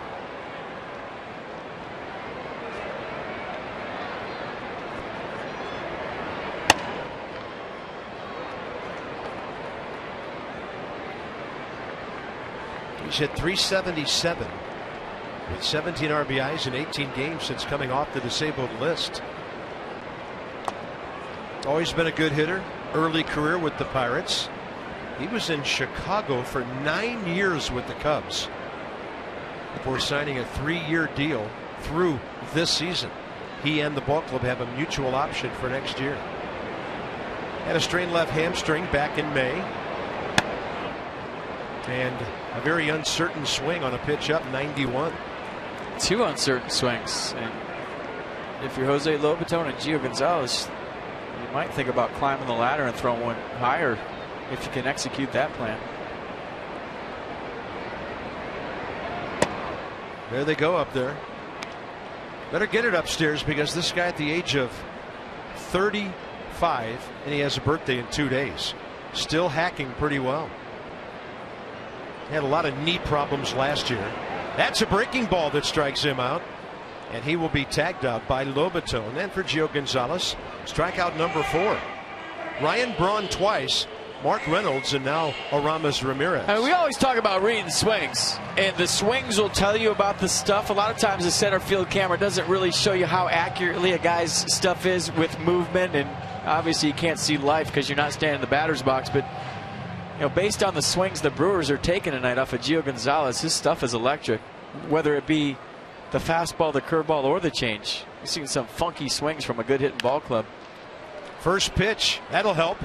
He's hit 377 with 17 RBIs in 18 games since coming off the disabled list. Always been a good hitter. Early career with the Pirates. He was in Chicago for 9 years with the Cubs before signing a 3-year deal through this season. He and the ball club have a mutual option for next year. Had a strained left hamstring back in May. And a very uncertain swing on a pitch up 91. 2 uncertain swings. And if you're Jose Lobaton and Gio Gonzalez, you might think about climbing the ladder and throwing one higher if you can execute that plan. There they go up there. Better get it upstairs because this guy at the age of 35, and he has a birthday in 2 days, still hacking pretty well. Had a lot of knee problems last year. That's a breaking ball that strikes him out. And he will be tagged out by Lobaton. And for Gio Gonzalez, strikeout number 4. Ryan Braun twice, Mark Reynolds, and now Aramis Ramirez. I mean, we always talk about reading swings, and the swings will tell you about the stuff. A lot of times the center field camera doesn't really show you how accurately a guy's stuff is with movement, and obviously you can't see life because you're not standing in the batter's box. But you know, based on the swings the Brewers are taking tonight off of Gio Gonzalez, his stuff is electric, whether it be the fastball, the curveball, or the change. You've seen some funky swings from a good hitting ball club. First pitch, that'll help.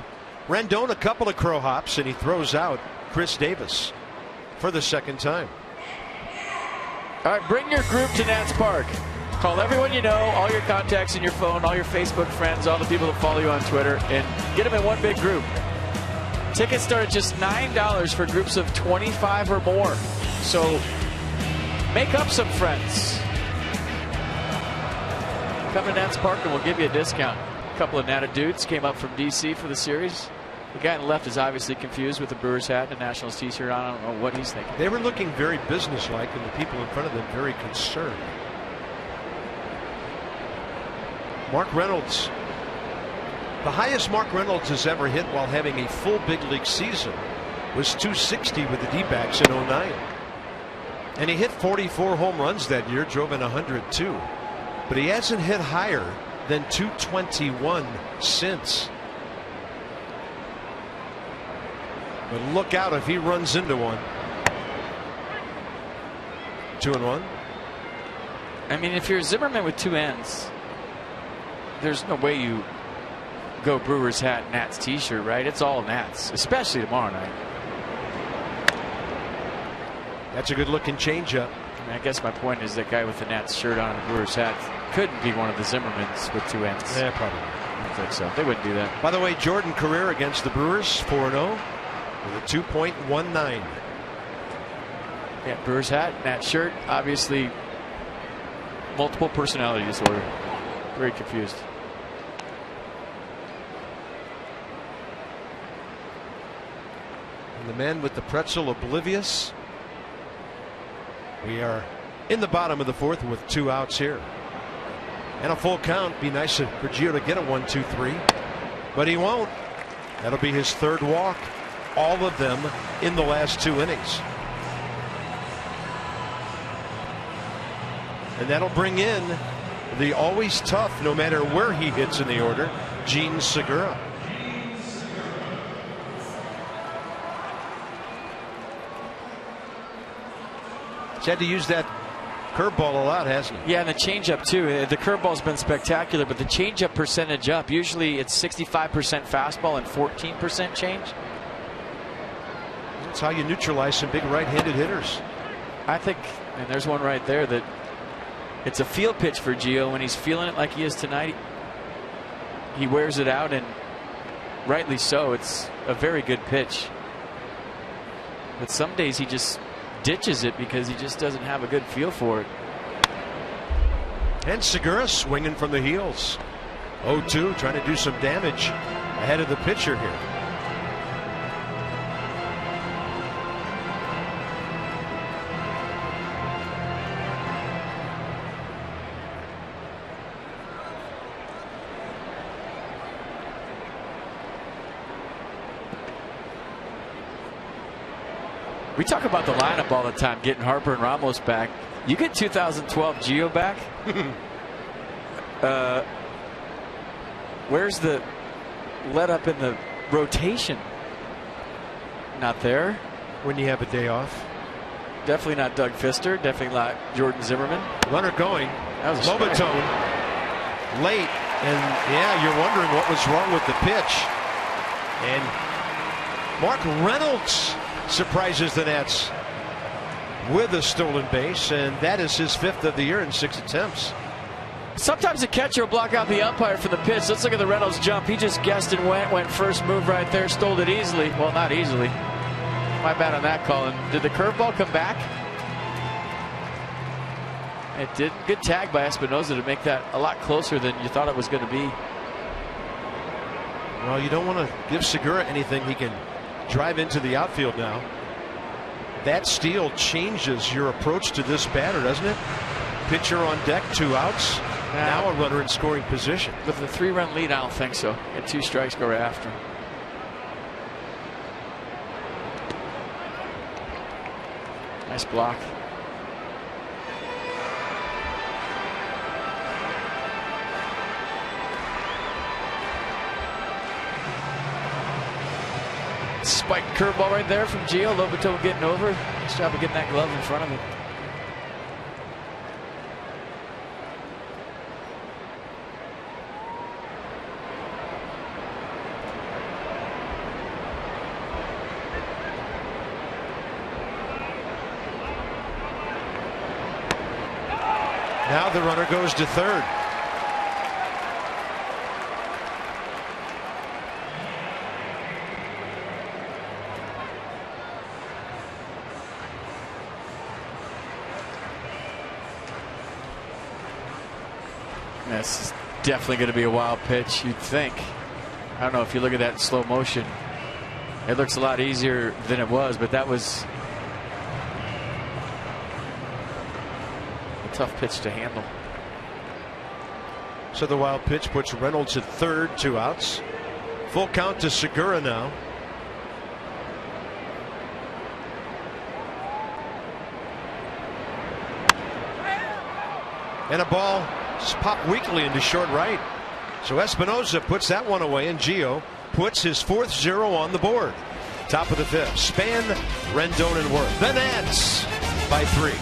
Rendon a couple of crow hops, and he throws out Chris Davis for the 2nd time. All right, bring your group to Nats Park. Call everyone you know, all your contacts in your phone, all your Facebook friends, all the people that follow you on Twitter, and get them in one big group. Tickets start at just $9 for groups of 25 or more. So make up some friends. Come to Nats Park and we'll give you a discount. A couple of Nata dudes came up from D.C. for the series. The guy on the left is obviously confused with the Brewers hat and the Nationals t-shirt on. I don't know what he's thinking. They were looking very businesslike, and the people in front of them very concerned. Mark Reynolds. The highest Mark Reynolds has ever hit while having a full big league season was 260 with the D-backs in 09. And he hit 44 home runs that year, drove in 102. But he hasn't hit higher than 221 since. But look out if he runs into one. 2-1. I mean, if you're Zimmerman with 2 ends, there's no way you go Brewers hat, Nats t-shirt, right? It's all Nats, especially tomorrow night. That's a good looking changeup. I mean, I guess my point is that guy with the Nats shirt on and the Brewers hat couldn't be one of the Zimmermans with 2 ends. Yeah, probably. I don't think so. They wouldn't do that. By the way, Jordan career against the Brewers 4-0 with a 2.19. Yeah, Brewers hat, Nats shirt, obviously multiple personality disorder. Very confused. And the man with the pretzel oblivious. We are in the bottom of the 4th with 2 outs here. And a full count. Be nice for Gio to get a 1-2-3. But he won't. That'll be his 3rd walk. All of them in the last 2 innings. And that'll bring in the always tough, no matter where he hits in the order, Gene Segura. He's had to use that curveball a lot, hasn't he? Yeah, and the changeup too. The curveball's been spectacular, but the changeup percentage up. Usually it's 65% fastball and 14% change. That's how you neutralize some big right-handed hitters. I think, and there's one right there, that it's a field pitch for Gio. When he's feeling it like he is tonight, he wears it out, and rightly so. It's a very good pitch. But some days he just ditches it because he just doesn't have a good feel for it. And Segura swinging from the heels. 0-2, trying to do some damage ahead of the pitcher here. We talk about the lineup all the time, getting Harper and Ramos back. You get 2012 Gio back. Where's the let up in the rotation? Not there. When you have a day off. Definitely not Doug Fister. Definitely not Jordan Zimmerman. Runner going. That was Lobatone late, and yeah, you're wondering what was wrong with the pitch. And Mark Reynolds surprises the Nats with a stolen base, and that is his 5th of the year in 6 attempts. Sometimes the catcher will block out the umpire for the pitch. Let's look at the Reynolds jump. He just guessed and went first move right there, stole it easily. Well, not easily. My bad on that call. And did the curveball come back? It did. Good tag by Espinosa to make that a lot closer than you thought it was going to be. Well, you don't want to give Segura anything. He can drive into the outfield now. That steal changes your approach to this batter, doesn't it? Pitcher on deck, 2 outs. Now a runner in scoring position. With the 3-run lead, I don't think so. Get 2 strikes, go right after. Nice block. Spiked curveball right there from Gio. Lobatone getting over. Nice job of getting that glove in front of him. Now the runner goes to third. This is definitely going to be a wild pitch, you'd think. I don't know if you look at that in slow motion. It looks a lot easier than it was, but that was a tough pitch to handle. So the wild pitch puts Reynolds at third, 2 outs. Full count to Segura now. And a ball popped weakly into short right. So Espinosa puts that one away, and Gio puts his 4th 0 on the board. Top of the 5th. Span, Rendon, and Worth. The Nats by 3.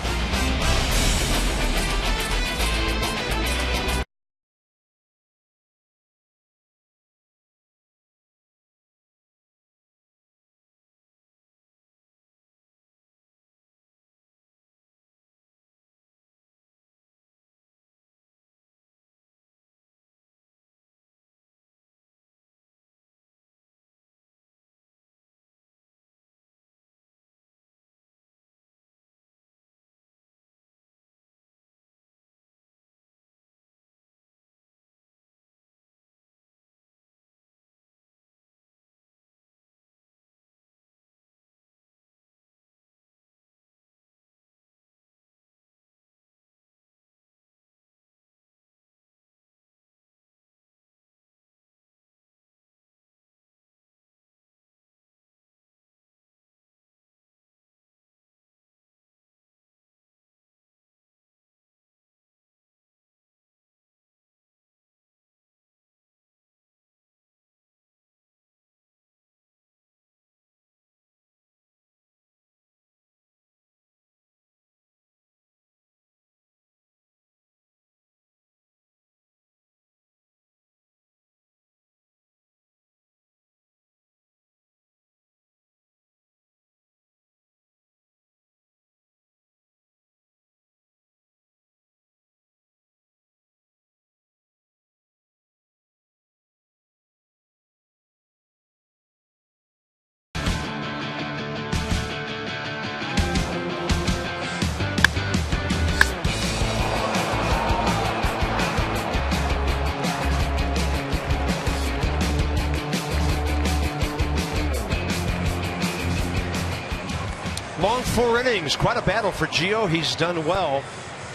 4 innings. Quite a battle for Gio. He's done well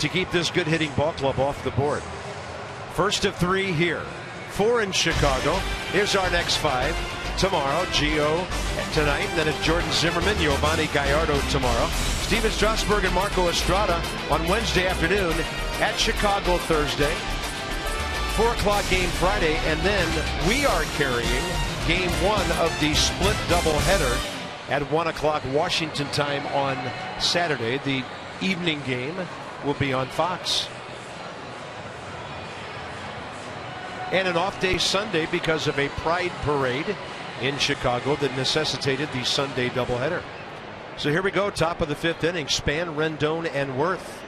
to keep this good hitting ball club off the board. First of 3 here. 4 in Chicago. Here's our next 5. Tomorrow, Gio tonight. And then it's Jordan Zimmerman, Giovanni Gallardo tomorrow. Steven Strasburg and Marco Estrada on Wednesday afternoon at Chicago Thursday. 4 o'clock game Friday. And then we are carrying game 1 of the split doubleheader at 1 o'clock Washington time on Saturday. The evening game will be on Fox. And an off day Sunday because of a pride parade in Chicago that necessitated the Sunday doubleheader. So here we go, top of the 5th inning. Span, Rendon, and Worth.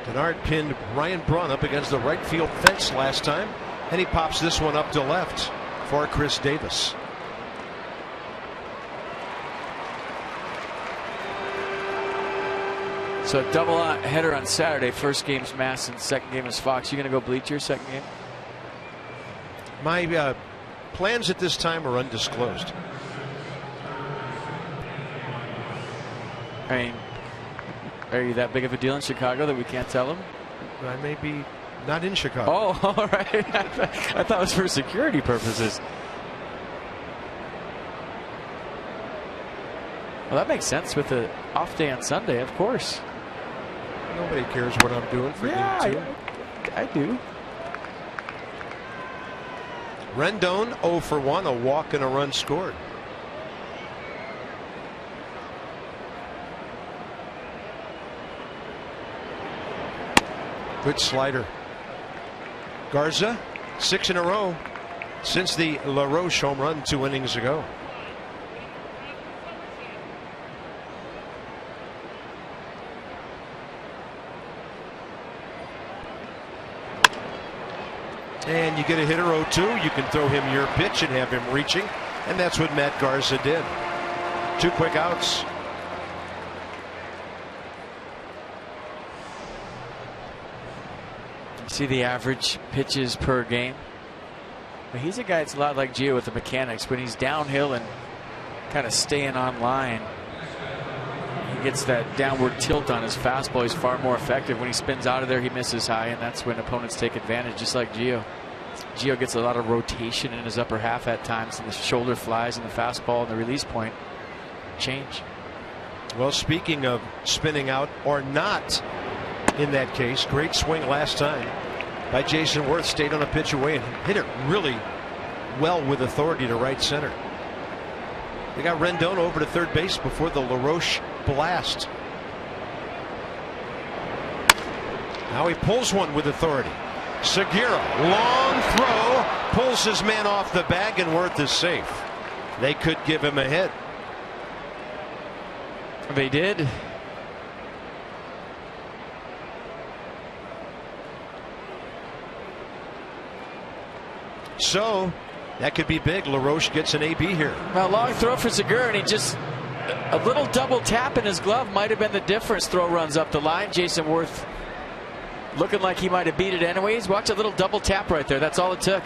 Denard pinned Ryan Braun up against the right field fence last time, and he pops this one up to left for Chris Davis. So double header on Saturday. First game's Masson, second game is Fox. You going to go bleacher second game? My plans at this time are undisclosed. I mean, are you that big of a deal in Chicago that we can't tell them? I may be not in Chicago. Oh, all right. I thought it was for security purposes. Well, that makes sense with the off day on Sunday, of course. Nobody cares what I'm doing for game 2. I do. Rendon 0 for 1, a walk and a run scored. Good slider. Garza, 6 in a row since the LaRoche home run 2 innings ago. And you get a hitter 0-2, you can throw him your pitch and have him reaching, and that's what Matt Garza did. 2 quick outs. See the average pitches per game. But he's a guy that's a lot like Gio with the mechanics. When he's downhill and kind of staying on line, he gets that downward tilt on his fastball. He's far more effective. When he spins out of there, he misses high, and that's when opponents take advantage, just like Gio. Gio gets a lot of rotation in his upper half at times, and the shoulder flies and the fastball and the release point change. Well, speaking of spinning out or not, in that case, great swing last time by Jason Worth. Stayed on a pitch away and hit it really well with authority to right center. They got Rendon over to third base before the LaRoche blast. Now he pulls one with authority. Segura, long throw, pulls his man off the bag, and Worth is safe. They could give him a hit. They did. So that could be big. LaRoche gets an AB here. Well, long throw for Segura, and he just a little double tap in his glove might have been the difference. Throw runs up the line. Jason Worth looking like he might have beat it anyways. Watch a little double tap right there. That's all it took.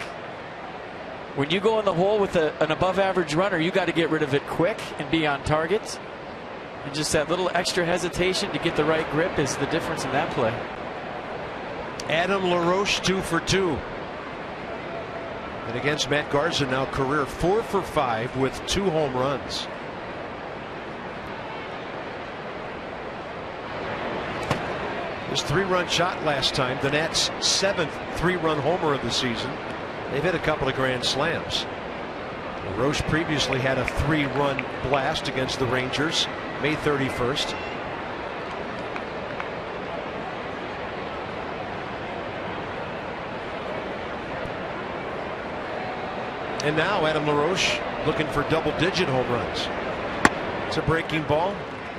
When you go in the hole with an above average runner, you got to get rid of it quick and be on target. And just that little extra hesitation to get the right grip is the difference in that play. Adam LaRoche 2 for 2. And against Matt Garza now career 4 for 5 with 2 home runs. His 3-run shot last time, the Nats' 7th 3-run homer of the season. They've hit a couple of grand slams. LaRoche previously had a 3-run blast against the Rangers May 31st. And now Adam LaRoche looking for double-digit home runs. It's a breaking ball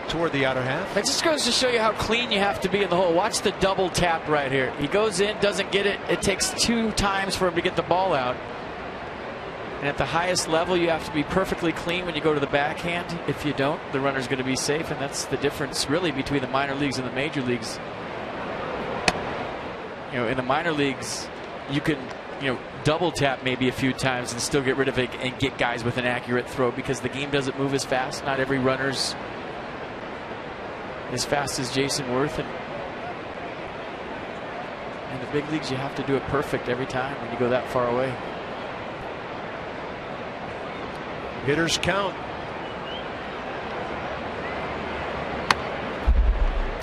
toward the outer half. It just goes to show you how clean you have to be in the hole. Watch the double tap right here. He goes in, doesn't get it. It takes 2 times for him to get the ball out. And at the highest level, you have to be perfectly clean when you go to the backhand. If you don't, the runner's going to be safe, and that's the difference really between the minor leagues and the major leagues. You know, in the minor leagues, you can, double tap maybe a few times and still get rid of it and get guys with an accurate throw, because the game doesn't move as fast. Not every runner's as fast as Jason Worth, and in the big leagues you have to do it perfect every time when you go that far away. Hitters count.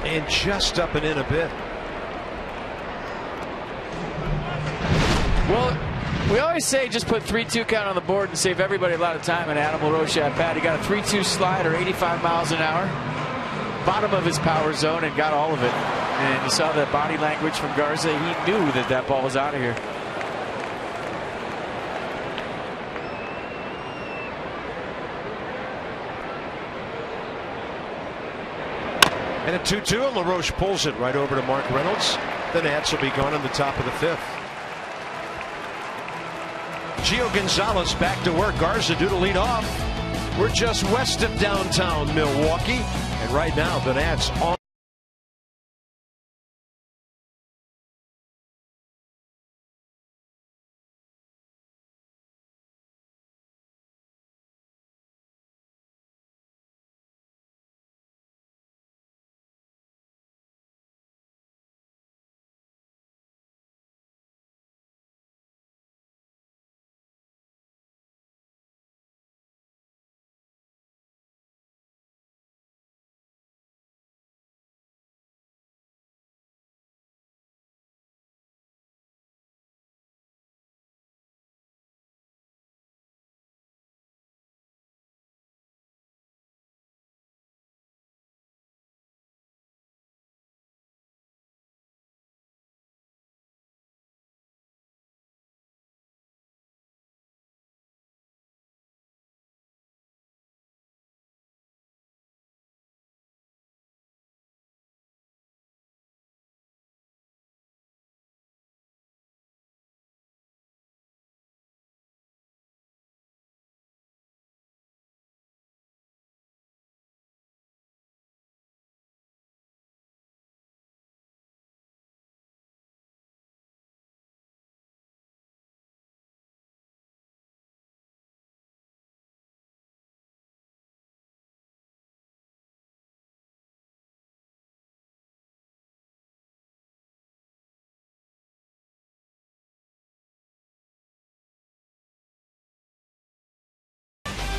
And just up and in a bit. Well, we always say just put 3-2 count on the board and save everybody a lot of time. And Adam LaRoche at bat, he got a 3-2 slider, 85 miles an hour, bottom of his power zone, and got all of it. And you saw the body language from Garza. He knew that ball was out of here. And a 2-2, and LaRoche pulls it right over to Mark Reynolds. The Nats will be gone in the top of the 5th. Gio Gonzalez back to work. Garza due to lead off. We're just west of downtown Milwaukee. And right now, the Nats on.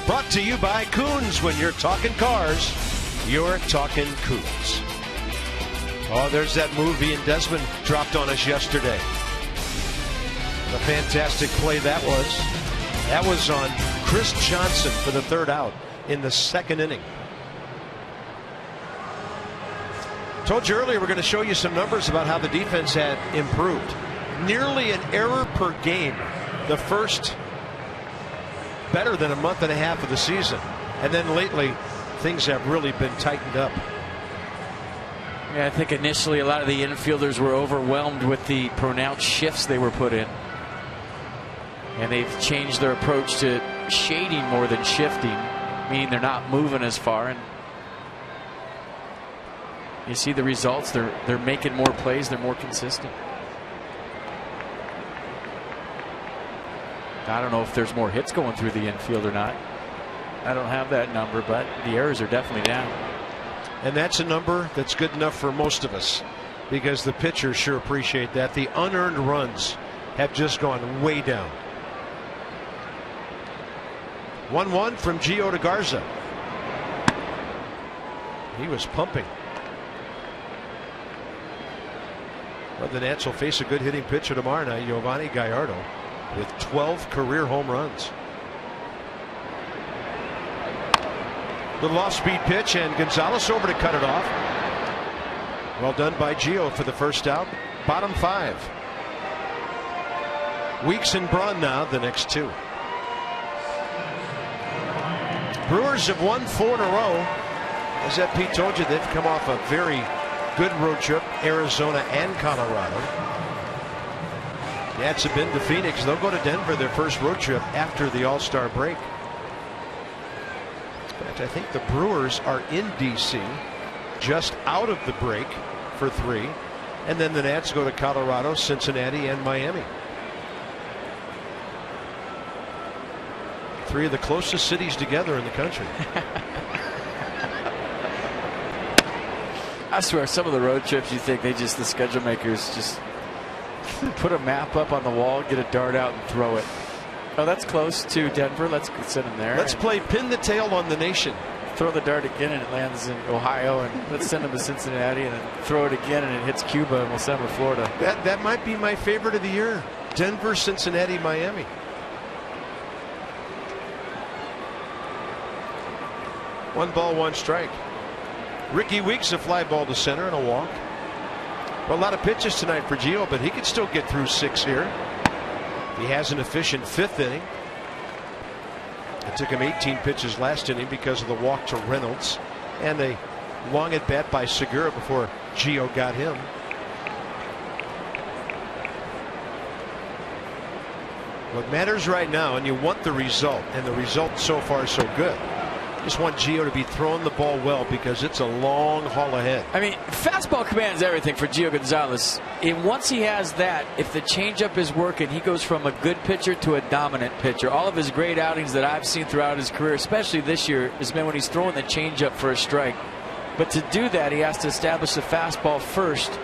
Brought to you by Coons. When you're talking cars, you're talking Coons. Oh, there's that movie, and Desmond dropped on us yesterday. A fantastic play that was. That was on Chris Johnson for the 3rd out in the 2nd inning. Told you earlier we're going to show you some numbers about how the defense had improved. Nearly an error per game. The first better than a month and a half of the season, and then lately things have really been tightened up. Yeah, I think initially a lot of the infielders were overwhelmed with the pronounced shifts they were put in, and they've changed their approach to shading more than shifting, meaning they're not moving as far, and you see the results. They're making more plays, they're more consistent. I don't know if there's more hits going through the infield or not. I don't have that number, but the errors are definitely down. And that's a number that's good enough for most of us, because the pitchers sure appreciate that. The unearned runs have just gone way down. 1-1 from Gio to Garza. He was pumping. Well, the Nats will face a good hitting pitcher tomorrow night, Giovanni Gallardo, with 12 career home runs. Little off-speed pitch, and Gonzalez over to cut it off. Well done by Gio for the 1st out. Bottom 5. Weeks and Braun now the next 2. Brewers have won 4 in a row. As that Pete told you, they've come off a very good road trip, Arizona and Colorado. Nats have been to Phoenix. They'll go to Denver, their first road trip after the All-Star break. In fact, I think the Brewers are in D.C. just out of the break for 3. And then the Nats go to Colorado, Cincinnati, and Miami. Three of the closest cities together in the country. I swear, some of the road trips, you think the schedule makers just put a map up on the wall, get a dart out, and throw it. Oh, that's close to Denver. Let's send them there. Let's play pin the tail on the nation. Throw the dart again, and it lands in Ohio, and let's send them to Cincinnati, and then throw it again, and it hits Cuba, and we'll send them to Florida. That might be my favorite of the year. Denver, Cincinnati, Miami. One ball, one strike. Ricky Weeks a fly ball to center and a walk. Well, a lot of pitches tonight for Gio, but he could still get through 6 here. He has an efficient 5th inning. It took him 18 pitches last inning because of the walk to Reynolds and a long at bat by Segura before Gio got him. What matters right now, and you want the result, and the result so far so good. Just want Gio to be throwing the ball well because it's a long haul ahead. I mean, fastball commands everything for Gio Gonzalez. And once he has that, if the changeup is working, he goes from a good pitcher to a dominant pitcher. All of his great outings that I've seen throughout his career, especially this year, has been when he's throwing the changeup for a strike. But to do that, he has to establish the fastball first.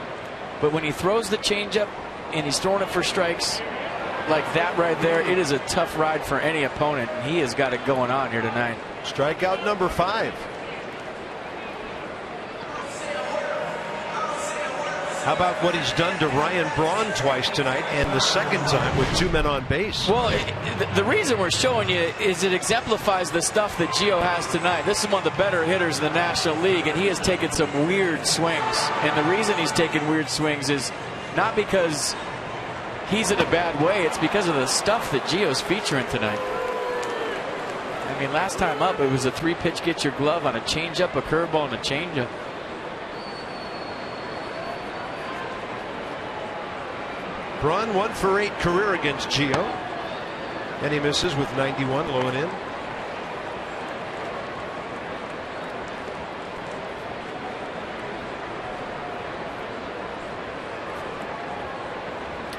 But when he throws the changeup and he's throwing it for strikes like that right there, it is a tough ride for any opponent. And he has got it going on here tonight. Strikeout number 5. How about what he's done to Ryan Braun twice tonight, and the second time with 2 men on base? Well, the reason we're showing you is it exemplifies the stuff that Gio has tonight. This is one of the better hitters in the National League, and he has taken some weird swings. And the reason he's taken weird swings is not because he's in a bad way. It's because of the stuff that Gio's featuring tonight. I mean, last time up, it was a 3-pitch get your glove on a changeup, a curveball, and a changeup. Braun 1 for 8 career against Gio. And he misses with 91 low and in.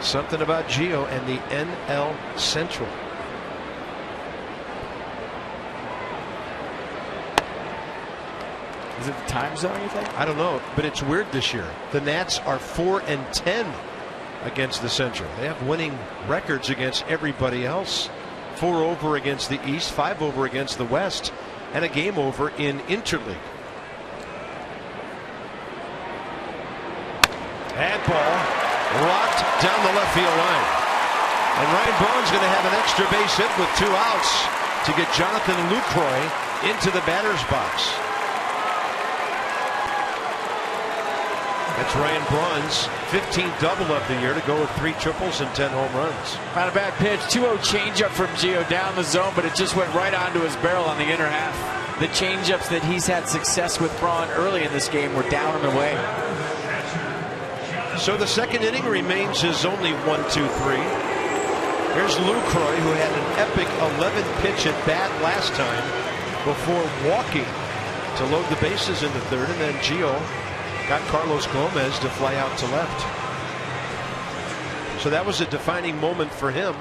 Something about Gio and the NL Central. Is it the time zone, you think? I don't know, but it's weird this year. The Nats are 4-10 against the Central. They have winning records against everybody else. 4 over against the East, 5 over against the West, and a game over in Interleague. And ball rocked down the left field line. And Ryan Braun's going to have an extra base hit with 2 outs to get Jonathan Lucroy into the batter's box. That's Ryan Braun's 15th double of the year to go with 3 triples and 10 home runs. Not a bad pitch. 2-0 changeup from Gio down the zone, but it just went right onto his barrel on the inner half. The changeups that he's had success with Braun early in this game were down and away. So the second inning remains his only 1-2-3. Here's Lucroy, who had an epic 11-pitch at bat last time before walking to load the bases in the 3rd, and then Gio got Carlos Gomez to fly out to left. So that was a defining moment for him.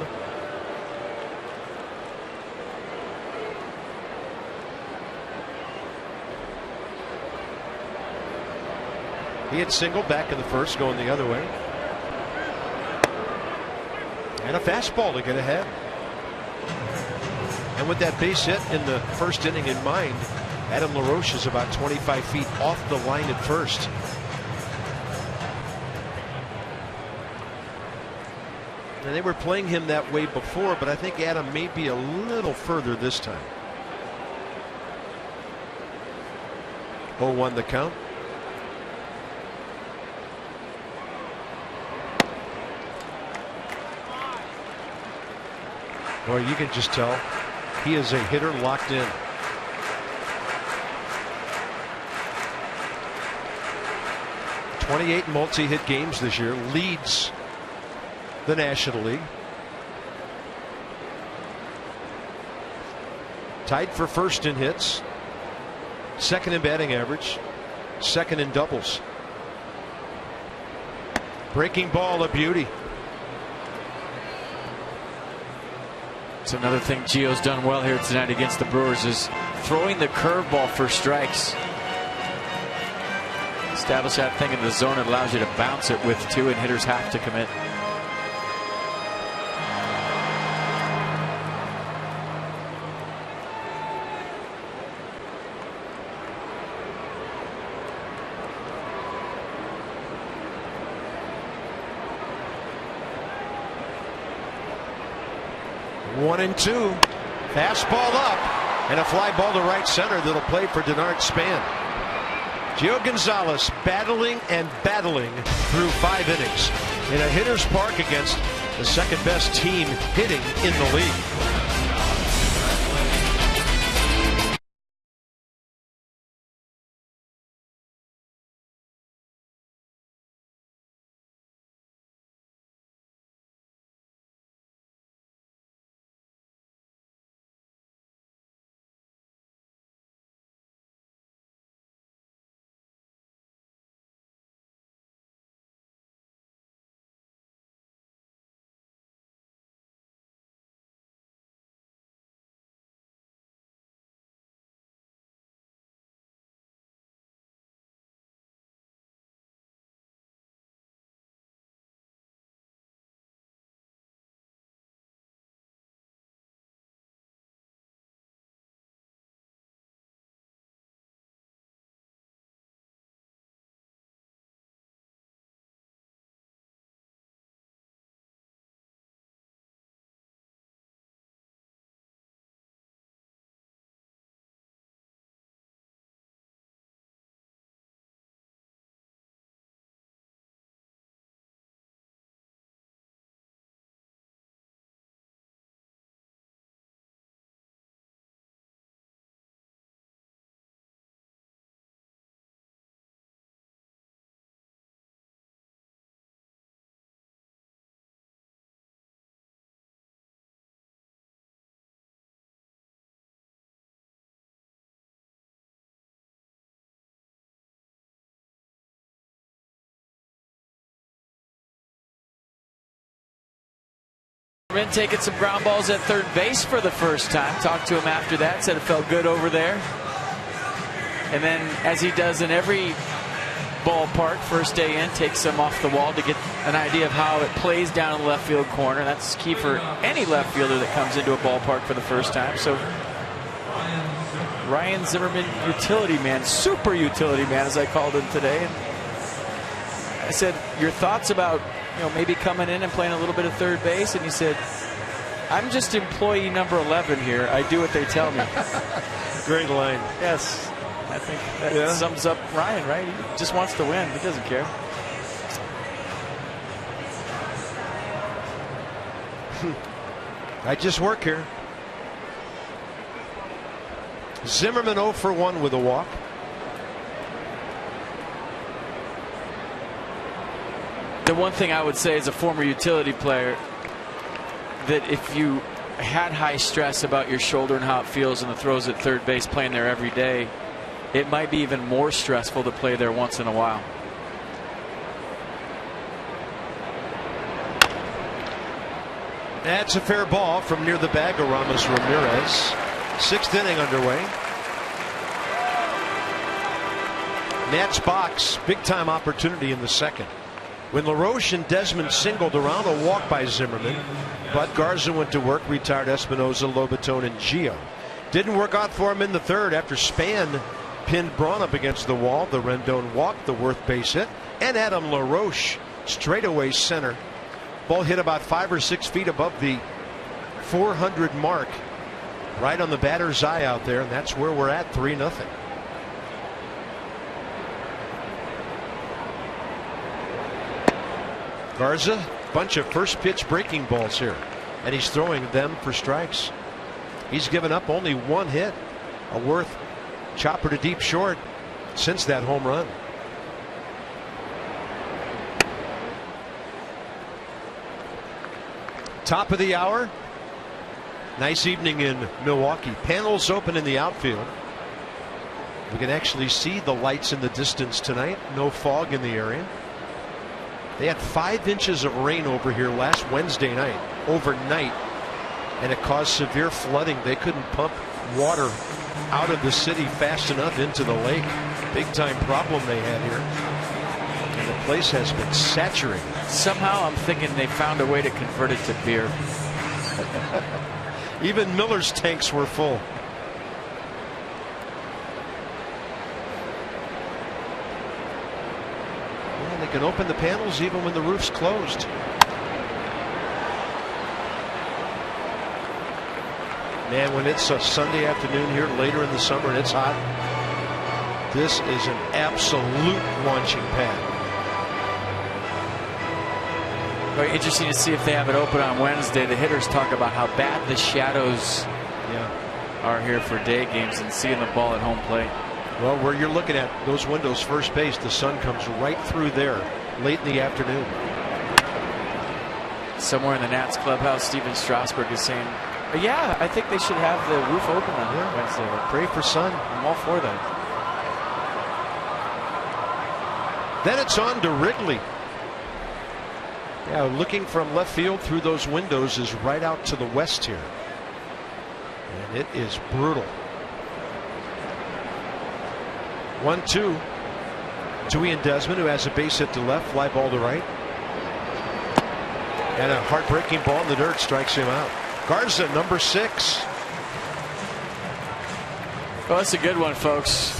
He had singled back in the 1st, going the other way. And a fastball to get ahead. And with that base hit in the 1st inning in mind, Adam LaRoche is about 25 feet off the line at first. And they were playing him that way before, but I think Adam may be a little further this time. 0-1 the count. Boy, you can just tell he is a hitter locked in. '28 multi-hit games this year, leads the National League. Tied for 1st in hits, 2nd in batting average, 2nd in doubles. Breaking ball, a beauty. It's another thing Gio's done well here tonight against the Brewers is throwing the curveball for strikes. Establish that thing in the zone. It allows you to bounce it with two, and hitters have to commit. One and two. Fastball up, and a fly ball to right center that'll play for Denard Span. Gio Gonzalez battling and battling through 5 innings in a hitter's park against the second best team hitting in the league. Taking some ground balls at third base for the first time. Talked to him after that, said it felt good over there. And then, as he does in every ballpark, first day in, takes some off the wall to get an idea of how it plays down in the left field corner. That's key for any left fielder that comes into a ballpark for the first time. So Ryan Zimmerman, utility man, super utility man, as I called him today. And I said, your thoughts about maybe coming in and playing a little bit of third base? And he said, I'm just employee number 11 here. I do what they tell me. Great line. Yes. I think that sums up Ryan, right? He just wants to win. He doesn't care. I just work here. Zimmerman 0 for 1 with a walk. The one thing I would say as a former utility player, that if you had high stress about your shoulder and how it feels in the throws at third base playing there every day, it might be even more stressful to play there once in a while. That's a fair ball from near the bag of Ramos Ramirez. 6th inning underway. Nats box, big time opportunity in the second, when LaRoche and Desmond singled around a walk by Zimmerman, but Garza went to work, retired Espinosa, Lobaton, and Gio. Didn't work out for him in the third after Span pinned Braun up against the wall. The Rendon walk, the Worth base hit, and Adam LaRoche straightaway center. Ball hit about 5 or 6 feet above the 400 mark, right on the batter's eye out there, and that's where we're at, 3-0. Garza, bunch of first pitch breaking balls here, and he's throwing them for strikes. He's given up only 1 hit, a Worth chopper to deep short, since that home run. Top of the hour. Nice evening in Milwaukee. Panels open in the outfield. We can actually see the lights in the distance tonight. No fog in the area. They had 5 inches of rain over here last Wednesday night, overnight. and it caused severe flooding. They couldn't pump water out of the city fast enough into the lake. Big time problem they had here. And the place has been saturated. Somehow I'm thinking they found a way to convert it to beer. Even Miller's tanks were full. Yeah, they can open the panels even when the roof's closed. Man, when it's a Sunday afternoon here later in the summer and it's hot, this is an absolute launching pad. Very interesting to see if they have it open on Wednesday. The hitters talk about how bad the shadows are here for day games and seeing the ball at home plate. Well, where you're looking at those windows, first base, the sun comes right through there late in the afternoon. Somewhere in the Nats clubhouse, Steven Strasburg is saying, yeah, I think they should have the roof open on Wednesday. Pray for sun. I'm all for that. Then it's on to Wrigley. Yeah, looking from left field through those windows is right out to the west here. And it is brutal. 1-2 to Ian Desmond, who has a base hit to left, fly ball to right. And a heartbreaking ball in the dirt strikes him out. Garza, number 6. Well, that's a good one, folks.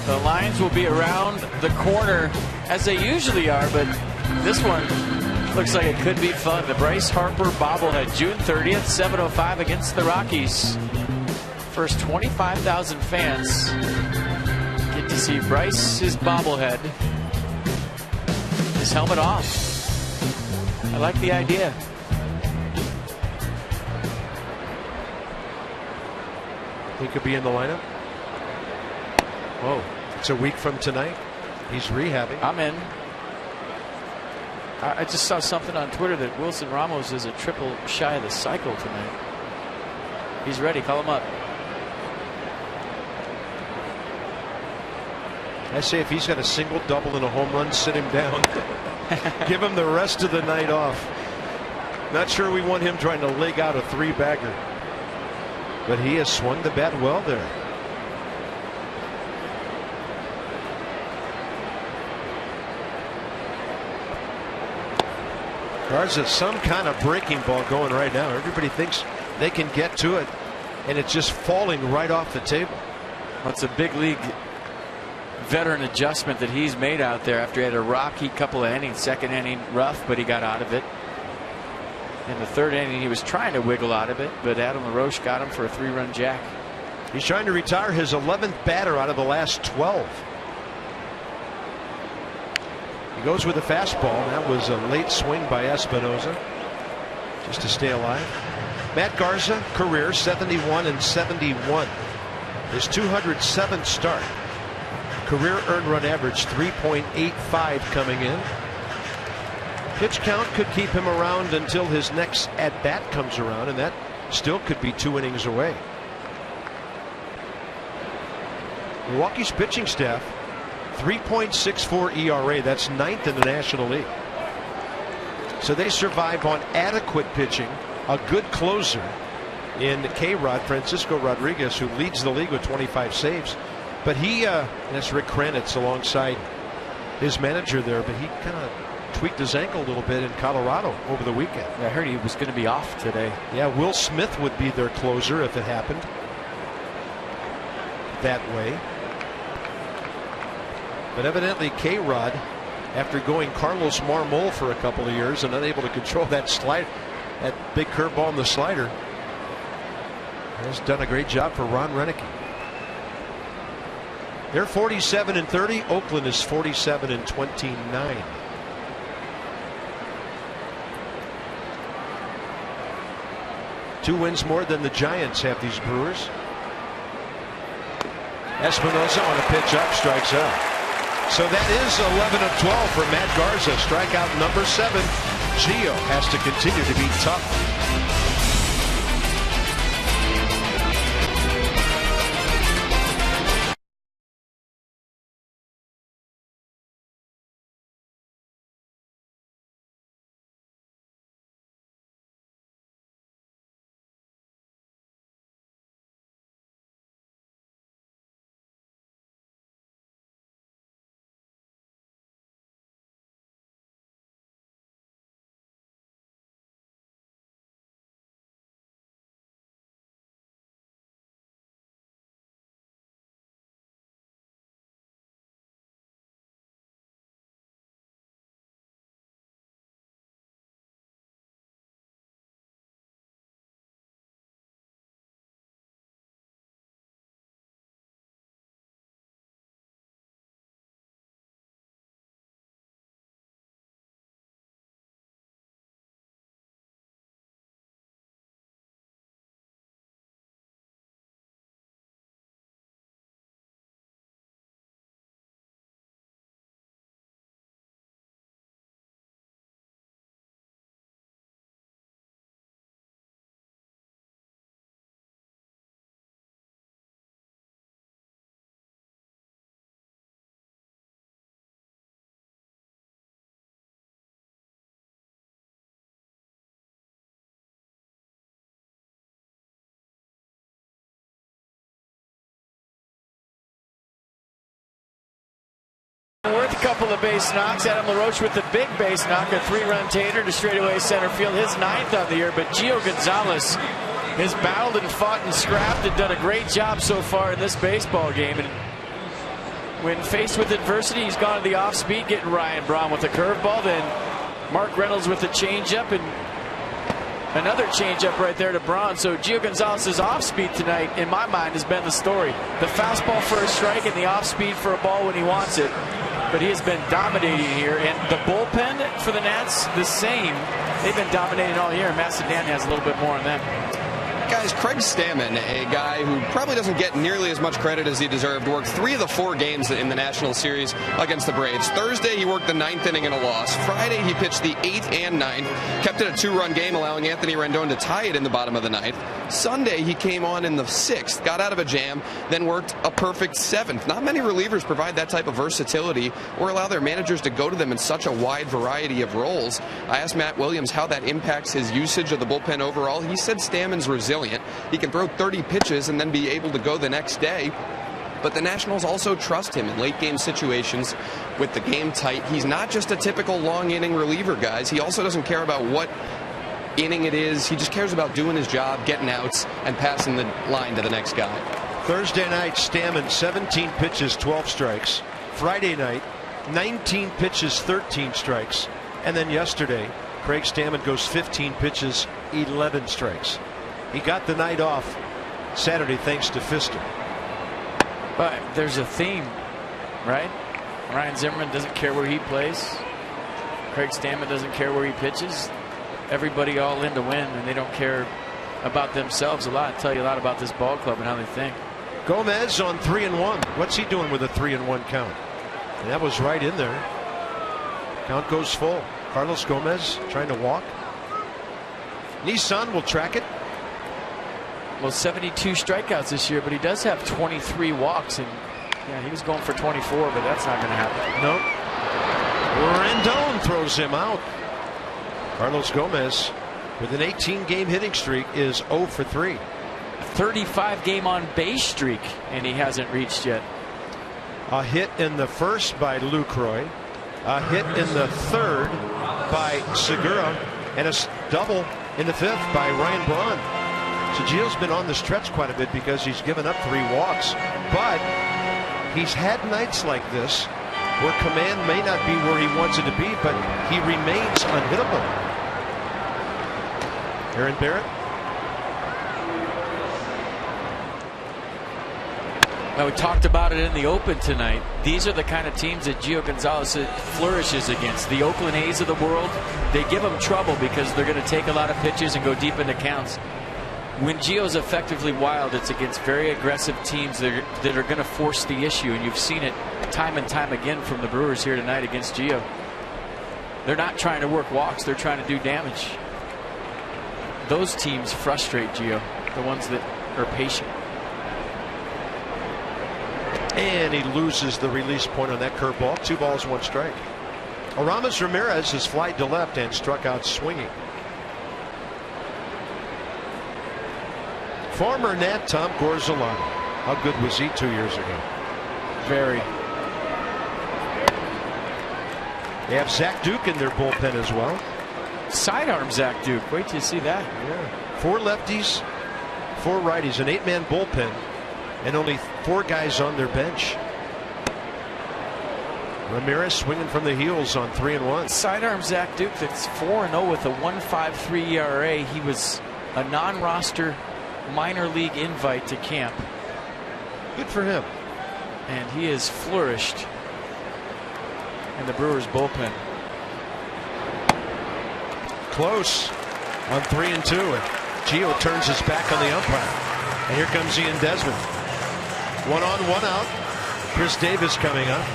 The lines will be around the corner as they usually are, but this one looks like it could be fun. The Bryce Harper bobblehead, June 30th, 7:05 against the Rockies. First 25,000 fans get to see Bryce's bobblehead, his helmet off. I like the idea. He could be in the lineup. Whoa, it's a week from tonight. He's rehabbing. I'm in. I just saw something on Twitter that Wilson Ramos is a triple shy of the cycle tonight. He's ready. Call him up. I say if he's got a single, double, and a home run, sit him down. Give him the rest of the night off. Not sure we want him trying to leg out a 3-bagger. But he has swung the bat well there. Garza, some kind of breaking ball going right now. Everybody thinks they can get to it, and it's just falling right off the table. Well, it's a big league veteran adjustment that he's made out there after he had a rocky couple of innings. Second inning rough, but he got out of it. In the third inning, he was trying to wiggle out of it, but Adam LaRoche got him for a 3-run jack. He's trying to retire his 11th batter out of the last 12. He goes with a fastball. That was a late swing by Espinosa just to stay alive. Matt Garza, career 71 and 71. His 207th start. Career earned run average 3.85 coming in. Pitch count could keep him around until his next at bat comes around, and that still could be 2 innings away. Milwaukee's pitching staff, 3.64 ERA. That's 9th in the National League. So they survive on adequate pitching. A good closer in K-Rod, Francisco Rodriguez, who leads the league with 25 saves. But he, that's Rick Kranitz alongside his manager there, but he kind of tweaked his ankle a little bit in Colorado over the weekend. I heard he was going to be off today. Yeah, Will Smith would be their closer if it happened that way. But evidently K-Rod, after going Carlos Marmol for a couple of years and unable to control that slide, that big curveball on the slider, has done a great job for Ron Renicky. They're 47 and 30. Oakland is 47 and 29. Two wins more than the Giants have these Brewers. Espinosa on a pitch up, strikes out. So that is 11 of 12 for Matt Garza. Strikeout number 7. Gio has to continue to be tough. Worth a couple of base knocks. Adam LaRoche with the big base knock, a 3-run tater to straightaway center field, his 9th on the year. But Gio Gonzalez has battled and fought and scrapped and done a great job so far in this baseball game. And when faced with adversity, he's gone to the off speed, getting Ryan Braun with a curveball, then Mark Reynolds with the changeup, and another changeup right there to Braun. So Gio Gonzalez's off speed tonight, in my mind, has been the story. The fastball for a strike and the off speed for a ball when he wants it. But he has been dominating here, and the bullpen for the Nats, the same. They've been dominating all year. Matt Sedan has a little bit more on them. Guys, Craig Stammen, a guy who probably doesn't get nearly as much credit as he deserved, worked 3 of the 4 games in the National Series against the Braves. Thursday, he worked the 9th inning in a loss. Friday, he pitched the 8th and 9th, kept it a 2-run game, allowing Anthony Rendon to tie it in the bottom of the 9th. Sunday, he came on in the 6th, got out of a jam, then worked a perfect 7th. Not many relievers provide that type of versatility or allow their managers to go to them in such a wide variety of roles. I asked Matt Williams how that impacts his usage of the bullpen overall. He said Stammen's resilient. He can throw 30 pitches and then be able to go the next day. But the Nationals also trust him in late game situations with the game tight. He's not just a typical long inning reliever, guys. He also doesn't care about what inning it is. He just cares about doing his job, getting outs, and passing the line to the next guy. Thursday night, Stammen 17 pitches, 12 strikes. Friday night, 19 pitches, 13 strikes. And then yesterday, Craig Stammen goes 15 pitches, 11 strikes. He got the night off Saturday thanks to Fister. But there's a theme, right? Ryan Zimmerman doesn't care where he plays. Craig Stammen doesn't care where he pitches. Everybody all in to win, and they don't care about themselves a lot. Tell you a lot about this ball club and how they think. Gomez on 3-1. What's he doing with a 3-1 count? And that was right in there. Count goes full. Carlos Gomez trying to walk. Nissan will track it. Well, 72 strikeouts this year, but he does have 23 walks, and yeah, he was going for 24, but that's not going to happen. Nope. Rendon throws him out. Carlos Gomez, with an 18-game hitting streak, is 0 for 3. 35-game on base streak, and he hasn't reached yet. A hit in the first by Lucroy, a hit in the third by Segura, and a double in the 5th by Ryan Braun. So Gio's been on the stretch quite a bit because he's given up 3 walks, but he's had nights like this where command may not be where he wants it to be, but he remains unhittable. Aaron Barrett. Now, we talked about it in the Open tonight. These are the kind of teams that Gio Gonzalez flourishes against. The Oakland A's of the world, they give him trouble because they're going to take a lot of pitches and go deep into counts. When Gio's effectively wild, it's against very aggressive teams that are going to force the issue, and you've seen it time and time again from the Brewers here tonight against Gio. They're not trying to work walks, they're trying to do damage. Those teams frustrate Gio, the ones that are patient. And he loses the release point on that curveball. 2 balls, 1 strike. Aramis Ramirez has flied to left and struck out swinging. Former Nat Tom Gorzolano. How good was he 2 years ago? Very. They have Zach Duke in their bullpen as well. Sidearm Zach Duke. Wait till you see that. Yeah. 4 lefties, 4 righties, an 8-man bullpen, and only 4 guys on their bench. Ramirez swinging from the heels on 3-1. Sidearm Zach Duke, that's 4-0 with a 1.53 ERA. He was a non-roster minor league invite to camp. Good for him. And he has flourished in the Brewers bullpen. Close on 3-2, and Gio turns his back on the umpire. And here comes Ian Desmond. 1 on, 1 out. Chris Davis coming up.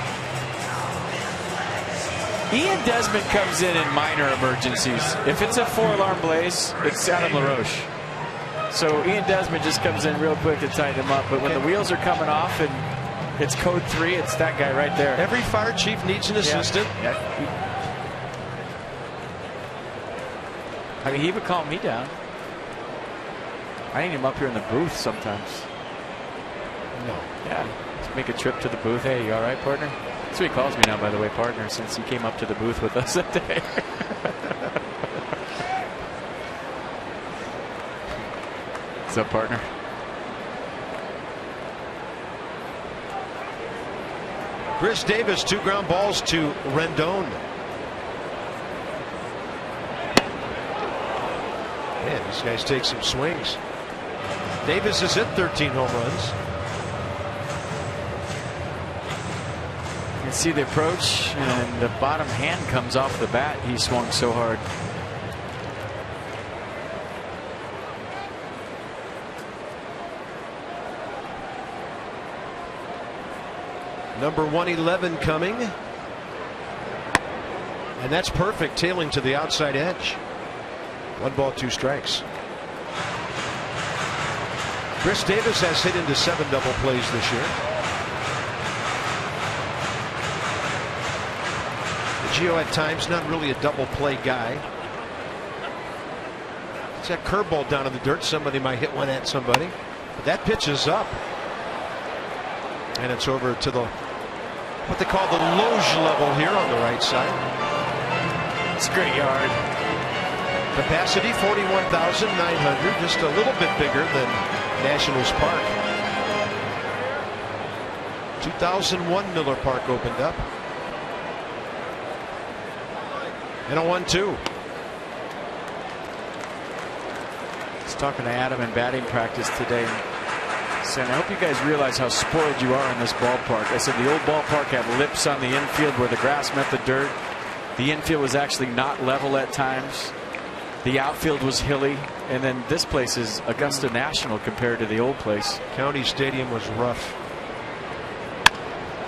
Ian Desmond comes in minor emergencies. If it's a 4-alarm blaze, it's Adam LaRoche. So Ian Desmond just comes in real quick to tighten him up. But when the wheels are coming off and it's code 3, it's that guy right there. Every fire chief needs an assistant. Yeah. I mean, he would calm me down. I need him up here in the booth sometimes. No. Yeah. Let's make a trip to the booth. Hey, you all right, partner? That's what he calls me now, by the way, partner, since he came up to the booth with us that day. What's up, partner? Chris Davis, 2 ground balls to Rendon. Man, these guys take some swings. Davis has hit 13 home runs. You can see the approach, and the bottom hand comes off the bat. He swung so hard. Number 111 coming. And that's perfect, tailing to the outside edge. 1 ball, 2 strikes. Chris Davis has hit into 7 double plays this year. Gio at times not really a double play guy. It's that curveball down in the dirt. Somebody might hit one at somebody. But that pitch is up. And it's over to the what they call the loge level here on the right side. It's a great yard. Capacity 41,900, just a little bit bigger than Nationals Park. 2001 Miller Park opened up. And a 1-2. I was talking to Adam in batting practice today. And I hope you guys realize how spoiled you are in this ballpark. I said the old ballpark had lips on the infield where the grass met the dirt. The infield was actually not level at times. The outfield was hilly. And then this place is Augusta National compared to the old place. County Stadium was rough.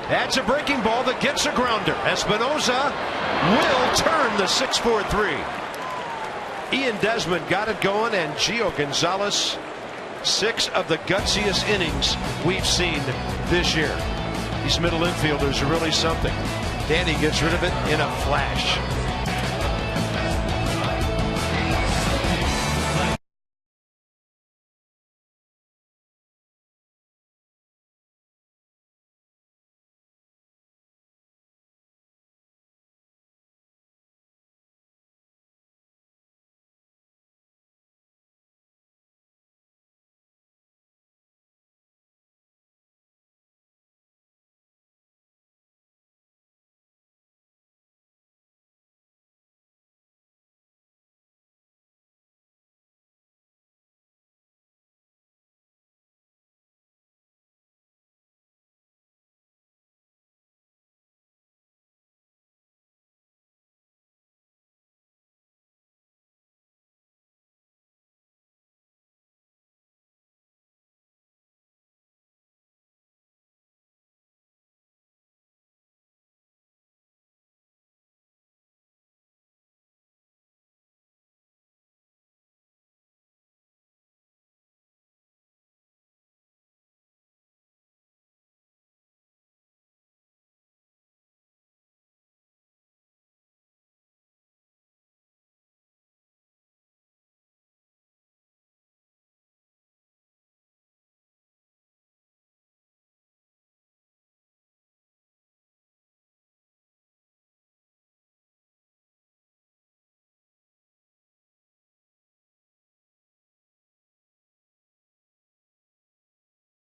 That's a breaking ball that gets a grounder. Espinosa will turn the 6-4-3. Ian Desmond got it going, and Gio Gonzalez, 6 of the gutsiest innings we've seen this year. These middle infielders are really something. Danny gets rid of it in a flash.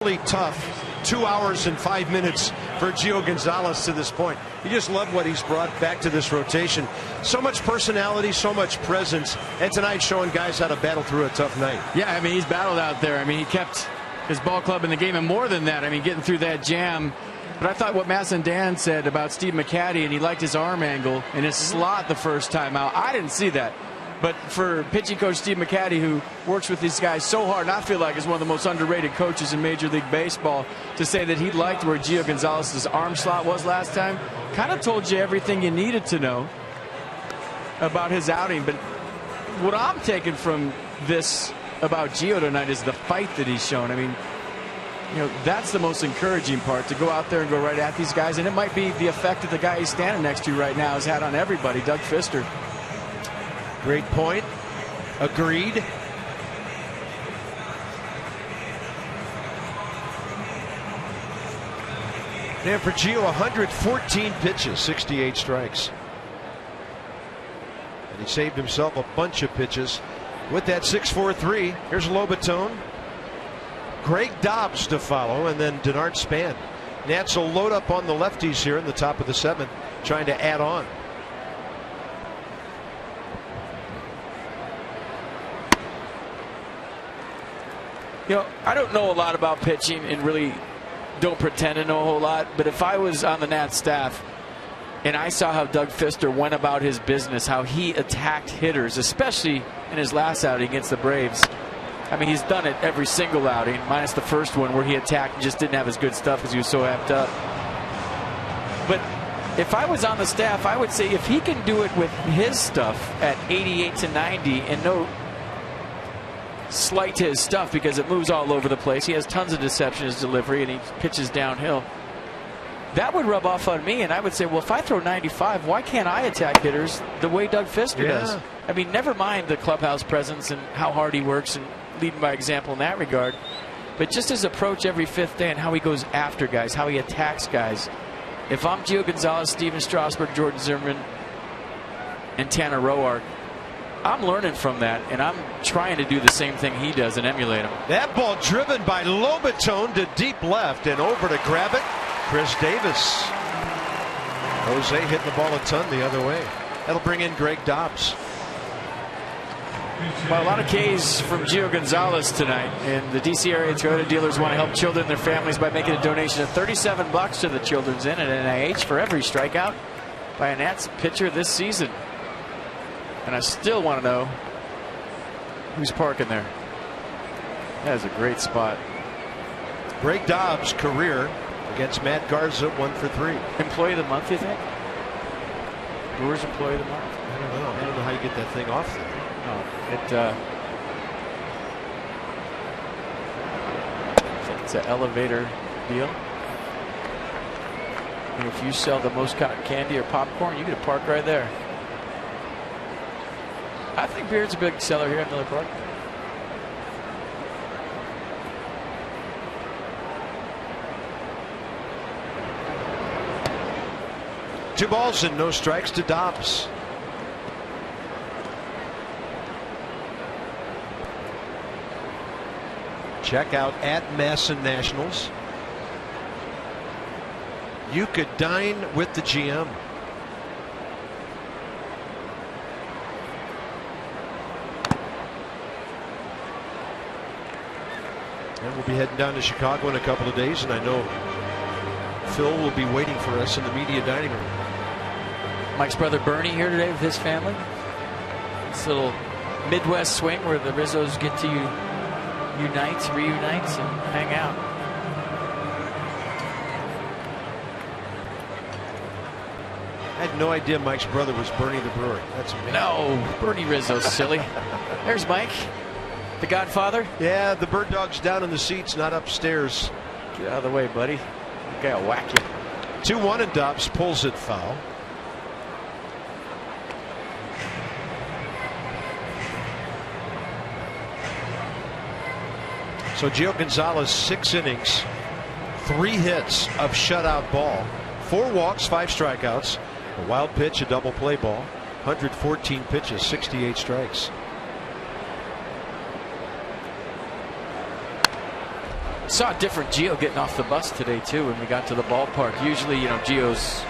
Really tough 2 hours and 5 minutes for Gio Gonzalez to this point. You just love what he's brought back to this rotation. So much personality, so much presence, and tonight showing guys how to battle through a tough night. Yeah, I mean, he's battled out there. I mean, he kept his ball club in the game, and more than that, I mean, getting through that jam. But I thought what Masson Dan said about Steve McCatty, and he liked his arm angle and his slot the first time out. I didn't see that. But for pitching coach Steve McCatty, who works with these guys so hard, and I feel like is one of the most underrated coaches in Major League Baseball, to say that he liked where Gio Gonzalez's arm slot was last time, kind of told you everything you needed to know about his outing. But what I'm taking from this about Gio tonight is the fight that he's shown. I mean, you know, that's the most encouraging part, to go out there and go right at these guys. And it might be the effect that the guy he's standing next to right now has had on everybody, Doug Fister. Great point. Agreed. And for Gio, 114 pitches, 68 strikes. And he saved himself a bunch of pitches with that 6-4-3. Here's Lobatone. Greg Dobbs to follow, and then Denard Span. Nats will load up on the lefties here in the top of the 7th, trying to add on. You know, I don't know a lot about pitching and really don't pretend to know a whole lot, but if I was on the Nats staff and I saw how Doug Fister went about his business, how he attacked hitters, especially in his last outing against the Braves. I mean, he's done it every single outing, minus the first one where he attacked and just didn't have his good stuff because he was so amped up. But if I was on the staff, I would say if he can do it with his stuff at 88 to 90 and no slight to his stuff because it moves all over the place. He has tons of deception in his delivery and he pitches downhill. That would rub off on me, and I would say, well, if I throw 95, why can't I attack hitters the way Doug Fister does? I mean, never mind the clubhouse presence and how hard he works and leading by example in that regard, but just his approach every 5th day and how he goes after guys, how he attacks guys. If I'm Gio Gonzalez, Steven Strasburg, Jordan Zimmerman, and Tanner Roark, I'm learning from that, and I'm trying to do the same thing he does and emulate him. That ball driven by Lobatone to deep left and over to grab it. Chris Davis. Jose hitting the ball a ton the other way. That'll bring in Greg Dobbs. Well, a lot of K's from Gio Gonzalez tonight, and the DC area Toyota dealers want to help children and their families by making a donation of $37 to the Children's Inn at NIH for every strikeout by a Nats pitcher this season. And I still want to know who's parking there. That is a great spot. Greg Dobbs' career against Matt Garza, 1 for 3. Employee of the month, you think? Brewers employee of the month? I don't know. I don't know how you get that thing off there. It's an elevator deal. And if you sell the most cotton candy or popcorn, you get a park right there. I think beer's a big seller here at Miller Park. Two balls and no strikes to Dobbs. Check out at Masson Nationals. You could dine with the GM. And we'll be heading down to Chicago in a couple of days, and I know Phil will be waiting for us in the media dining room. Mike's brother Bernie here today with his family. This little Midwest swing where the Rizzos get to reunites and hang out. I had no idea Mike's brother was Bernie the Brewer. That's amazing. No, Bernie Rizzo's silly. There's Mike, the Godfather. Yeah, the bird dog's down in the seats, not upstairs. Get out of the way, buddy. That guy will whack you. 2-1 and Dobbs pulls it foul. So Gio Gonzalez, 6 innings, 3 hits of shutout ball, 4 walks, 5 strikeouts, a wild pitch, a double play ball, 114 pitches, 68 strikes. Saw a different Gio getting off the bus today too when we got to the ballpark. Usually, you know, Gio's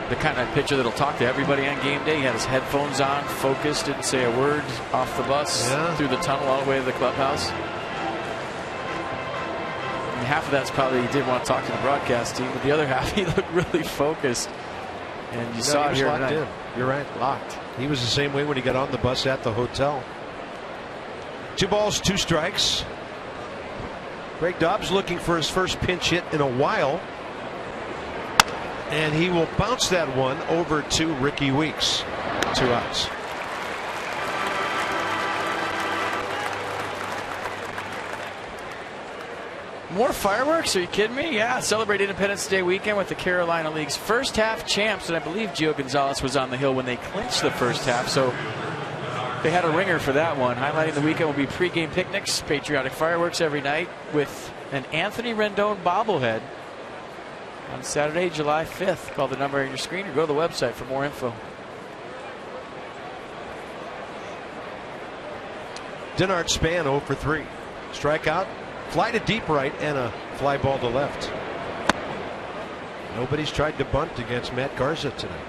the kind of pitcher that'll talk to everybody on game day. He had his headphones on, focused, didn't say a word off the bus, through the tunnel all the way to the clubhouse. And half of that's probably he didn't want to talk to the broadcast team, but the other half he looked really focused. And you saw it here tonight. In. You're right, locked. He was the same way when he got on the bus at the hotel. 2 balls, 2 strikes. Greg Dobbs looking for his first pinch hit in a while. And he will bounce that one over to Ricky Weeks. 2 outs. More fireworks? Are you kidding me? Yeah, celebrate Independence Day weekend with the Carolina League's first half champs. And I believe Gio Gonzalez was on the hill when they clinched the first half. So they had a ringer for that one. Highlighting the weekend will be pregame picnics, patriotic fireworks every night with an Anthony Rendon bobblehead on Saturday, July 5th. Call the number on your screen or go to the website for more info. Denard Span 0 for 3. Strikeout, fly to deep right, and a fly ball to left. Nobody's tried to bunt against Matt Garza tonight.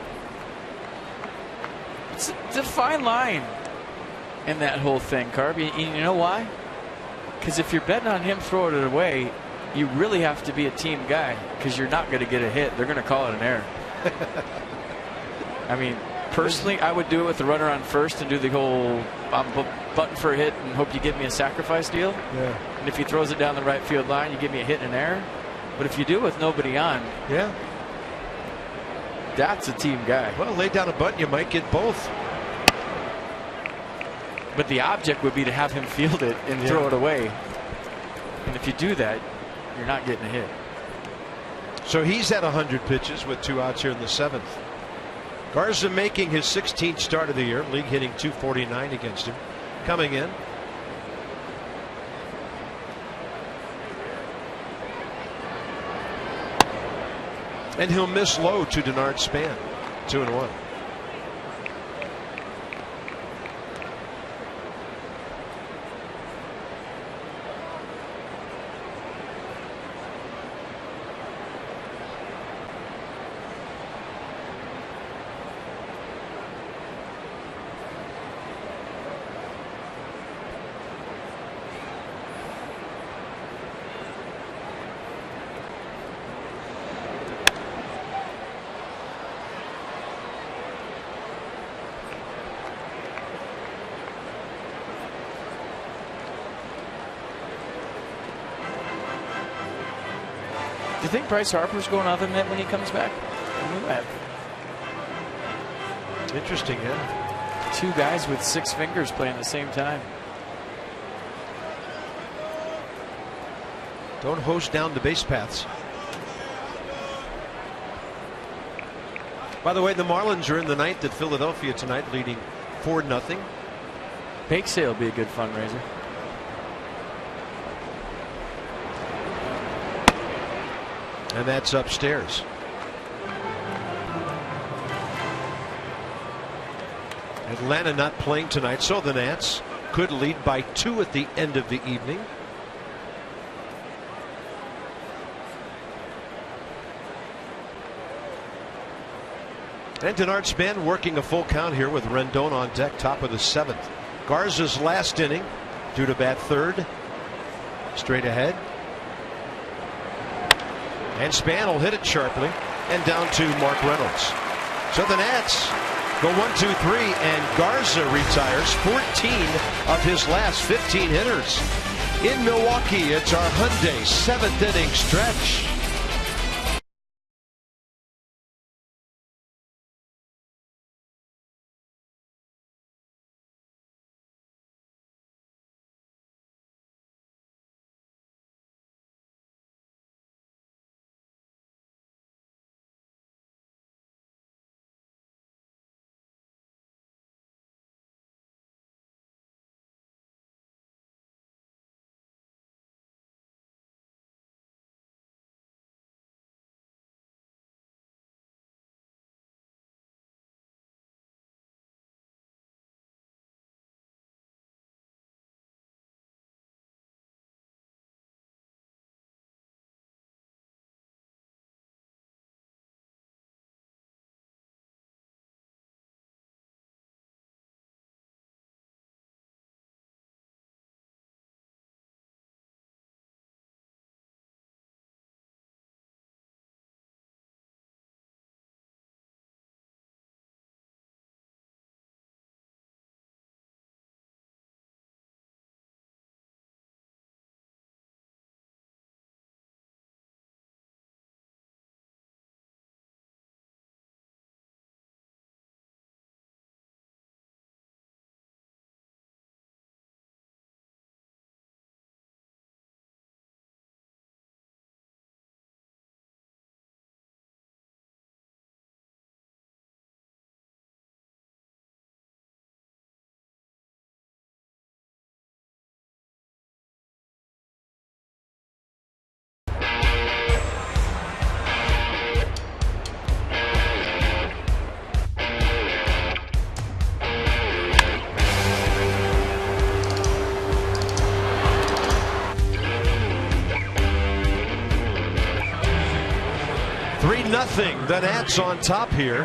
It's a fine line in that whole thing, Carb. You know why? Because if you're betting on him throwing it away, you really have to be a team guy because you're not going to get a hit. They're going to call it an error. I mean, personally, I would do it with the runner on first and do the whole button for a hit and hope you give me a sacrifice deal. Yeah. And if he throws it down the right field line, you give me a hit and an error. But if you do it with nobody on, yeah, that's a team guy. Well, lay down a bunt, you might get both. But the object would be to have him field it and throw it away. And if you do that, you're not getting a hit. So he's at 100 pitches with 2 outs here in the 7th. Garza making his 16th start of the year, league hitting .249 against him. Coming in. And he'll miss low to Denard Span. 2-1. Do you think Bryce Harper's going other than that when he comes back? Interesting, yeah. 2 guys with 6 fingers playing at the same time. Don't hose down the base paths. By the way, the Marlins are in the 9th at Philadelphia tonight, leading 4-0. Bake sale will be a good fundraiser. And that's upstairs. Atlanta not playing tonight, so the Nats could lead by 2 at the end of the evening. And Denard Span working a full count here with Rendon on deck, top of the 7th. Garza's last inning due to bat 3rd. Straight ahead. And Span will hit it sharply and down to Mark Reynolds. So the Nats go 1-2-3 and Garza retires 14 of his last 15 hitters. In Milwaukee, it's our Hyundai 7th inning stretch. 3-0. The Nats on top here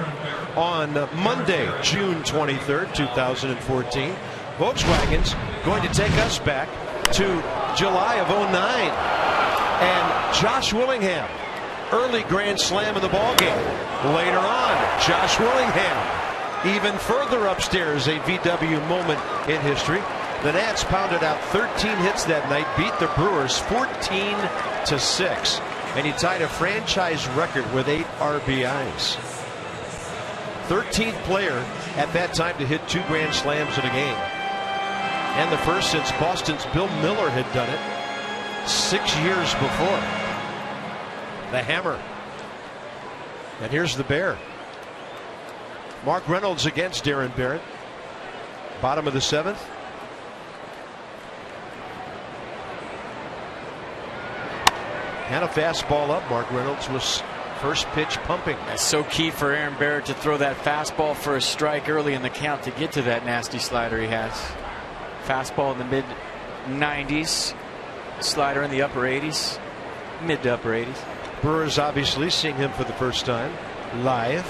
on Monday, June 23rd, 2014. Volkswagen's going to take us back to July of 09. And Josh Willingham, early grand slam in the ballgame. Later on, Josh Willingham, even further upstairs, a VW moment in history. The Nats pounded out 13 hits that night, beat the Brewers 14-6. And he tied a franchise record with 8 RBIs. 13th player at that time to hit 2 grand slams in a game. And the first since Boston's Bill Miller had done it 6 years before. The hammer. And here's the Bear. Mark Reynolds against Aaron Barrett. Bottom of the 7th. And a fastball up. Mark Reynolds was first pitch pumping. That's so key for Aaron Barrett to throw that fastball for a strike early in the count to get to that nasty slider he has. Fastball in the mid 90s. Slider in the upper 80s. Mid to upper 80s. Brewers obviously seeing him for the first time live.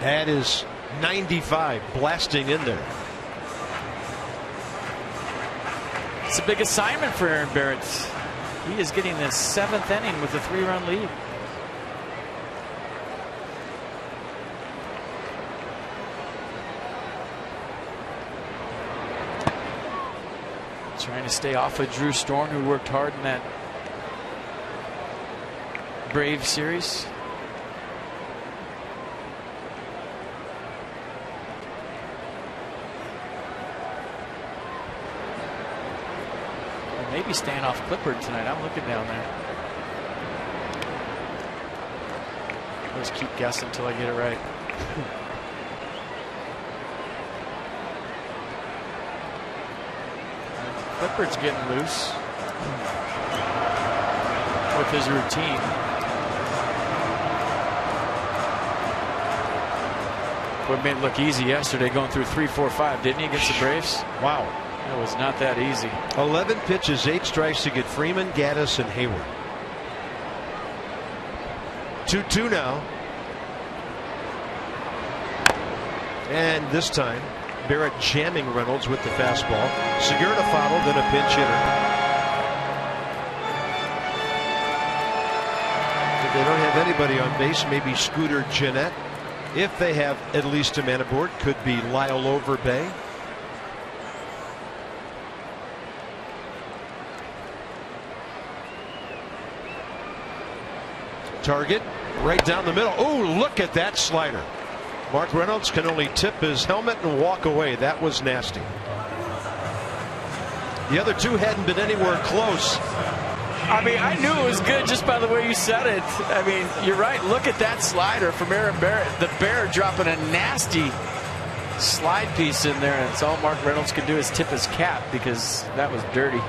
That is 95 blasting in there. It's a big assignment for Aaron Barrett. He is getting the 7th inning with a 3-run lead. Trying to stay off of Drew Storm, who worked hard in that Braves series. Maybe staying off Clippard tonight. I'm looking down there. I'll just keep guessing until I get it right. Clippard's getting loose with his routine. What made it look easy yesterday, going through 3, 4, 5, didn't he, against the Braves? Wow. It was not that easy. 11 pitches, 8 strikes to get Freeman, Gaddis, and Hayward. 2-2 now. And this time, Barrett jamming Reynolds with the fastball. Segura to foul, then a pinch hitter. If they don't have anybody on base, maybe Scooter Gennett. If they have at least a man aboard, could be Lyle Overbay. Target right down the middle. Oh, look at that slider. Mark Reynolds can only tip his helmet and walk away. That was nasty. The other two hadn't been anywhere close. I mean, I knew it was good just by the way you said it. I mean, you're right. Look at that slider from Aaron Barrett. The Bear dropping a nasty slide piece in there. And it's all Mark Reynolds could do is tip his cap because that was dirty.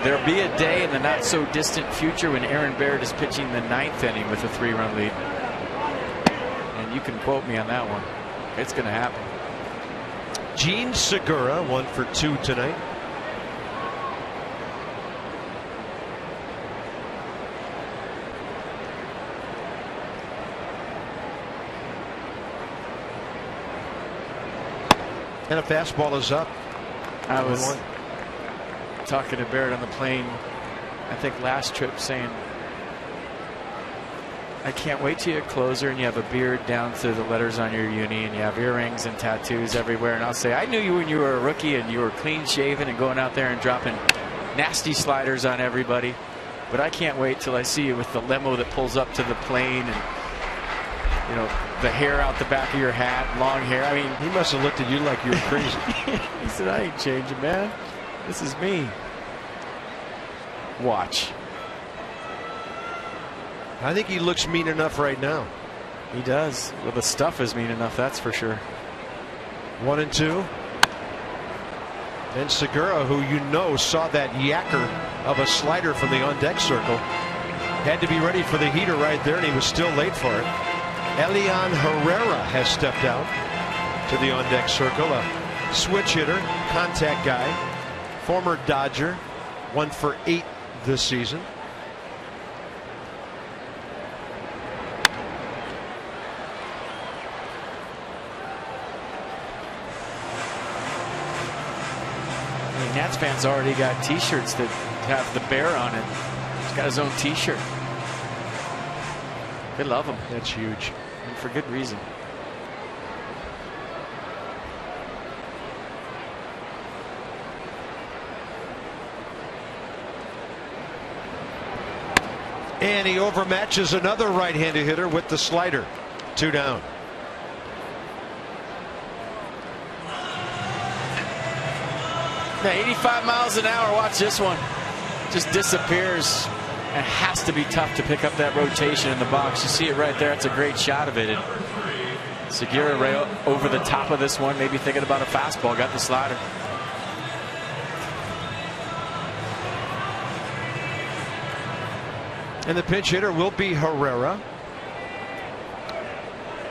There'll be a day in the not so distant future when Aaron Barrett is pitching the 9th inning with a 3-run lead. And you can quote me on that one. It's going to happen. Gene Segura 1 for 2 tonight. And a fastball is up. I was talking to Barrett on the plane, I think last trip, saying I can't wait till you're a closer and you have a beard down to the letters on your uni and you have earrings and tattoos everywhere, and I'll say I knew you when you were a rookie and you were clean shaven and going out there and dropping nasty sliders on everybody, but I can't wait till I see you with the limo that pulls up to the plane and, you know, the hair out the back of your hat, long hair. I mean, he must have looked at you like you were crazy. He said, I ain't changing, man. This is me. Watch. I think he looks mean enough right now. He does. Well, the stuff is mean enough, that's for sure. 1-2. And Segura, who you know saw that yacker of a slider from the on-deck circle, had to be ready for the heater right there, and he was still late for it. Elian Herrera has stepped out to the on-deck circle, a switch hitter, contact guy, former Dodger, 1 for 8 this season. Nats fans already got T-shirts that have the bear on it. He's got his own T-shirt. They love him. That's huge, and for good reason. And he overmatches another right-handed hitter with the slider. 2 down. Now 85 miles an hour. Watch this one. Just disappears. It has to be tough to pick up that rotation in the box. You see it right there. It's a great shot of it. And Segura right over the top of this one, maybe thinking about a fastball. Got the slider. And the pinch hitter will be Herrera.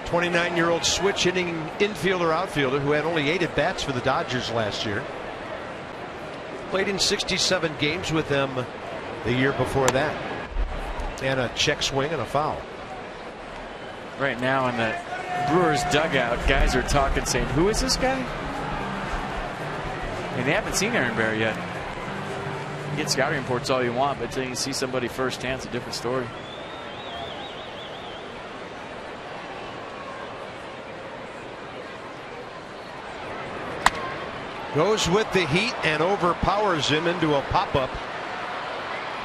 29-year-old switch hitting infielder outfielder who had only 8 at-bats for the Dodgers last year. Played in 67 games with them the year before that. And a check swing and a foul. Right now in the Brewers dugout, guys are talking, saying, who is this guy? And they haven't seen Aaron Bear yet. You get scouting reports all you want, but until you see somebody firsthand, it's a different story. Goes with the heat and overpowers him into a pop-up.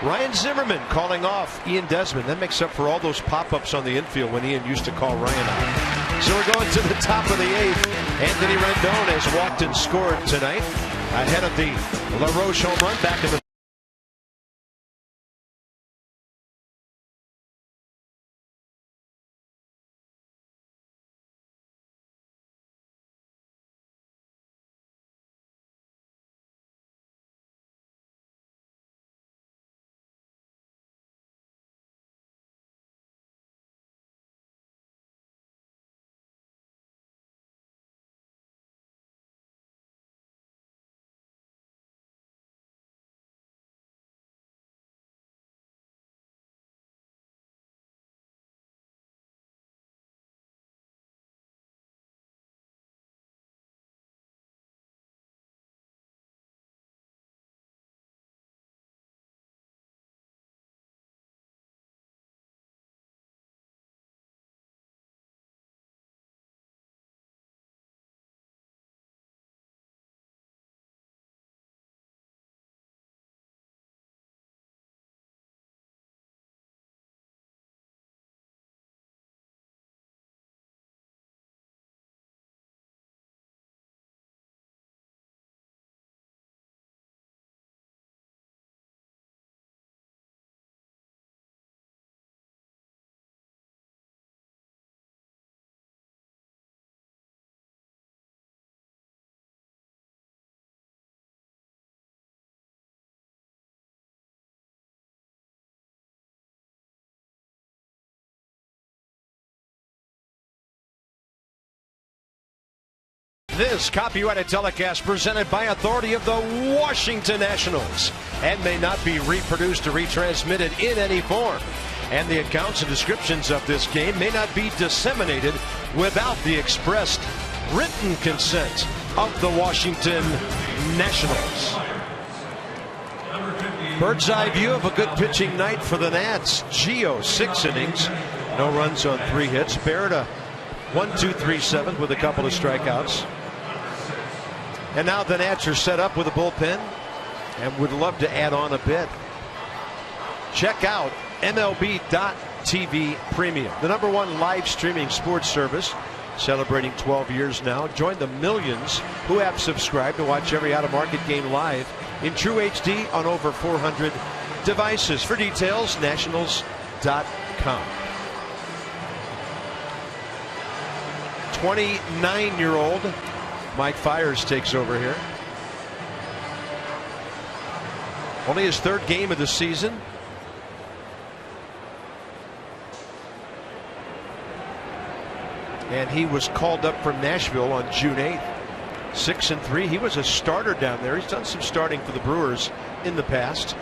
Ryan Zimmerman calling off Ian Desmond. That makes up for all those pop-ups on the infield when Ian used to call Ryan out. So we're going to the top of the 8th. Anthony Rendon has walked and scored tonight ahead of the LaRoche home run back in the This copyrighted telecast presented by authority of the Washington Nationals and may not be reproduced or retransmitted in any form. And the accounts and descriptions of this game may not be disseminated without the expressed written consent of the Washington Nationals. Bird's eye view of a good pitching night for the Nats. Gio, 6 innings, no runs on 3 hits. Barrett a 1-2-3-7 with a couple of strikeouts. And now the Nats are set up with a bullpen and would love to add on a bit. Check out MLB.TV Premium, the #1 live streaming sports service, celebrating 12 years now. Join the millions who have subscribed to watch every out-of-market game live in true HD on over 400 devices. For details, nationals.com. 29-year-old Mike Fiers takes over here. Only his 3rd game of the season. And he was called up from Nashville on June 8th. 6-3. He was a starter down there. He's done some starting for the Brewers in the past.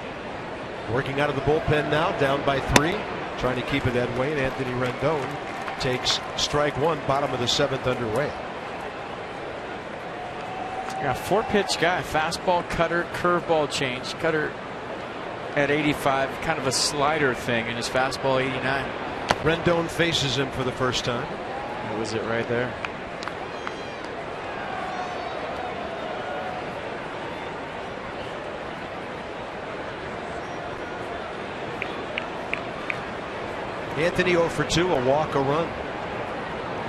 Working out of the bullpen now, down by 3, trying to keep it that way. And Anthony Rendon takes strike 1, bottom of the 7th underway. Yeah, 4-pitch guy, fastball, cutter, curveball change. Cutter at 85, kind of a slider thing, and his fastball 89. Rendon faces him for the first time. That was it right there. Anthony 0 for 2, a walk, a run.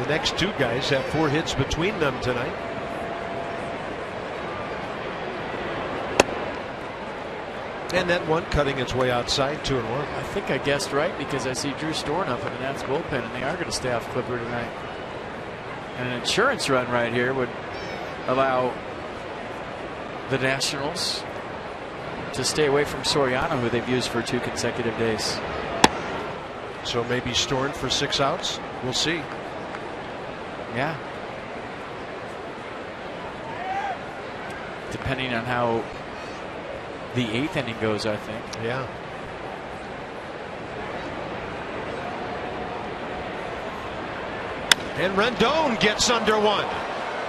The next 2 guys have 4 hits between them tonight. And that one cutting its way outside, 2-1. I think I guessed right because I see Drew Storn up in the Nats bullpen, and they are going to stay off Clipper tonight. And an insurance run right here would allow the Nationals to stay away from Soriano, who they've used for 2 consecutive days. So maybe Storn for 6 outs. We'll see. Yeah. Depending on how the 8th inning goes, I think. Yeah. And Rendon gets under 1.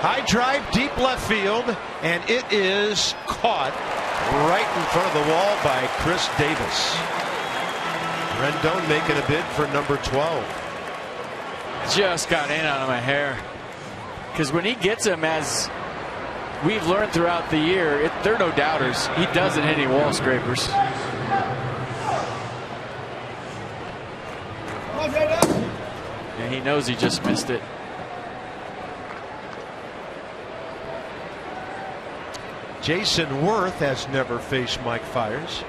High drive, deep left field, and it is caught right in front of the wall by Chris Davis. Rendon making a bid for number 12. Just got in out of my hair. Because when he gets him, as we've learned throughout the year, there are no doubters. He doesn't hit any wall scrapers. And he knows he just missed it. Jason Worth has never faced Mike Fiers.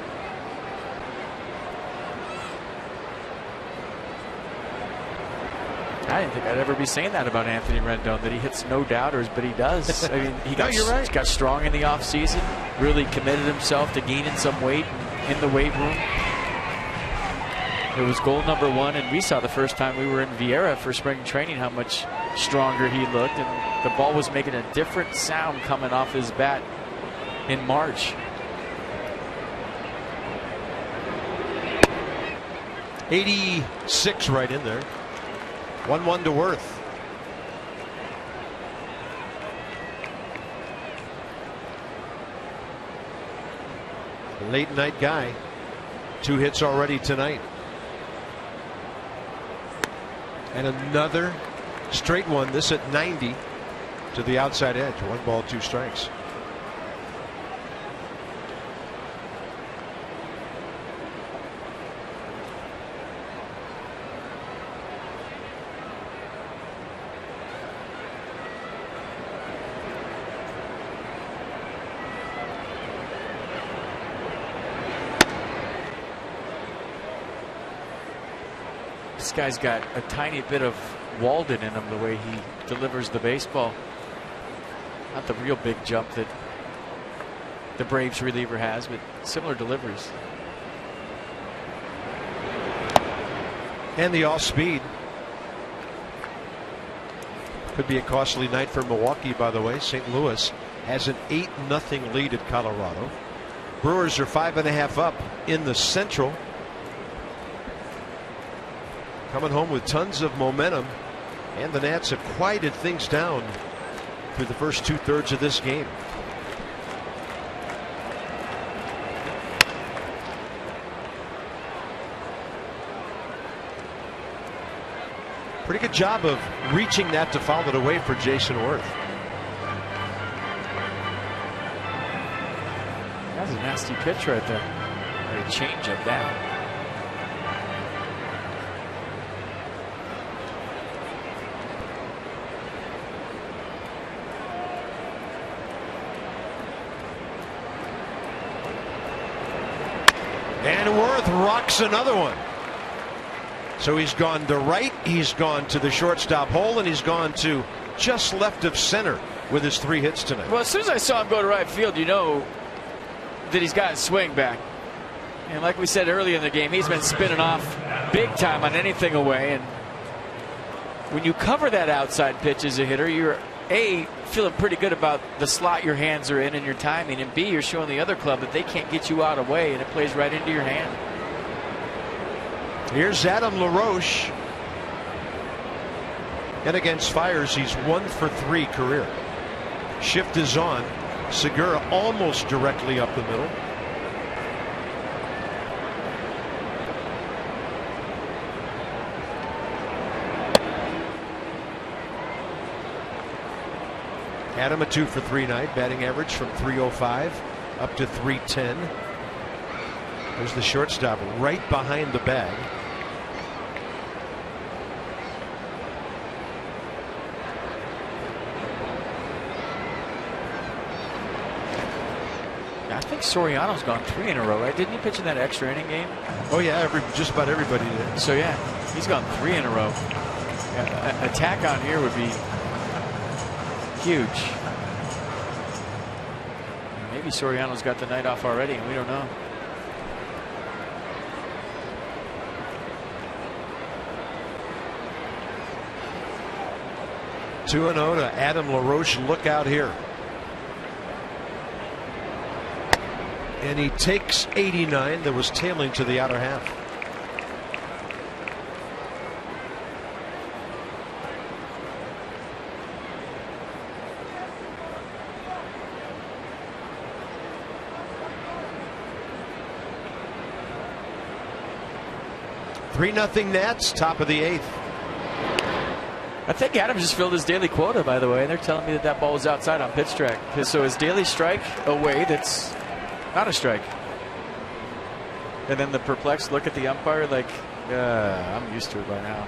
I didn't think I'd ever be saying that about Anthony Rendon, that he hits no doubters, but he does. I mean, he got, you're right. got strong in the offseason, really committed himself to gaining some weight in the weight room. It was goal number 1, and we saw the first time we were in Vieira for spring training how much stronger he looked, and the ball was making a different sound coming off his bat in March. '86 right in there. 1-1 to Worth. Late night guy. 2 hits already tonight. And another straight one, this at 90 to the outside edge. 1 ball, 2 strikes. This guy's got a tiny bit of Walden in him, the way he delivers the baseball. Not the real big jump that the Braves reliever has, but similar deliveries. And the off speed. Could be a costly night for Milwaukee, by the way. St. Louis has an 8-0 lead at Colorado. Brewers are 5.5 up in the Central. Coming home with tons of momentum, and the Nats have quieted things down through the first 2/3 of this game. Pretty good job of reaching that to foul it away for Jason Worth. That's a nasty pitch right there. Or a change up that. And Worth rocks another one. So he's gone to right, he's gone to the shortstop hole, and he's gone to just left of center with his 3 hits tonight. Well, as soon as I saw him go to right field, you know that he's got his swing back. And like we said earlier in the game, he's been spinning off big time on anything away. And when you cover that outside pitch as a hitter, you're A, feeling pretty good about the slot your hands are in and your timing, and B, you're showing the other club that they can't get you out of the way, and it plays right into your hand. Here's Adam LaRoche. And against Fiers, he's 1 for 3 career. Shift is on. Segura almost directly up the middle. Adam a 2 for 3 night, batting average from .305 up to .310. There's the shortstop right behind the bag. I think Soriano's gone 3 in a row, right? Didn't he pitch in that extra inning game? Oh yeah, just about everybody did. So yeah, he's gone 3 in a row. Attack on here would be huge. Maybe Soriano's got the night off already, and we don't know. Two and 0 to Adam LaRoche. Look out here. And he takes 89 that was tailing to the outer half. (3-0) Nats, top of the 8th. I think Adam just filled his daily quota, by the way, and they're telling me that that ball was outside on pitch track. So his daily strike away, that's not a strike. And then the perplexed look at the umpire like, I'm used to it by now.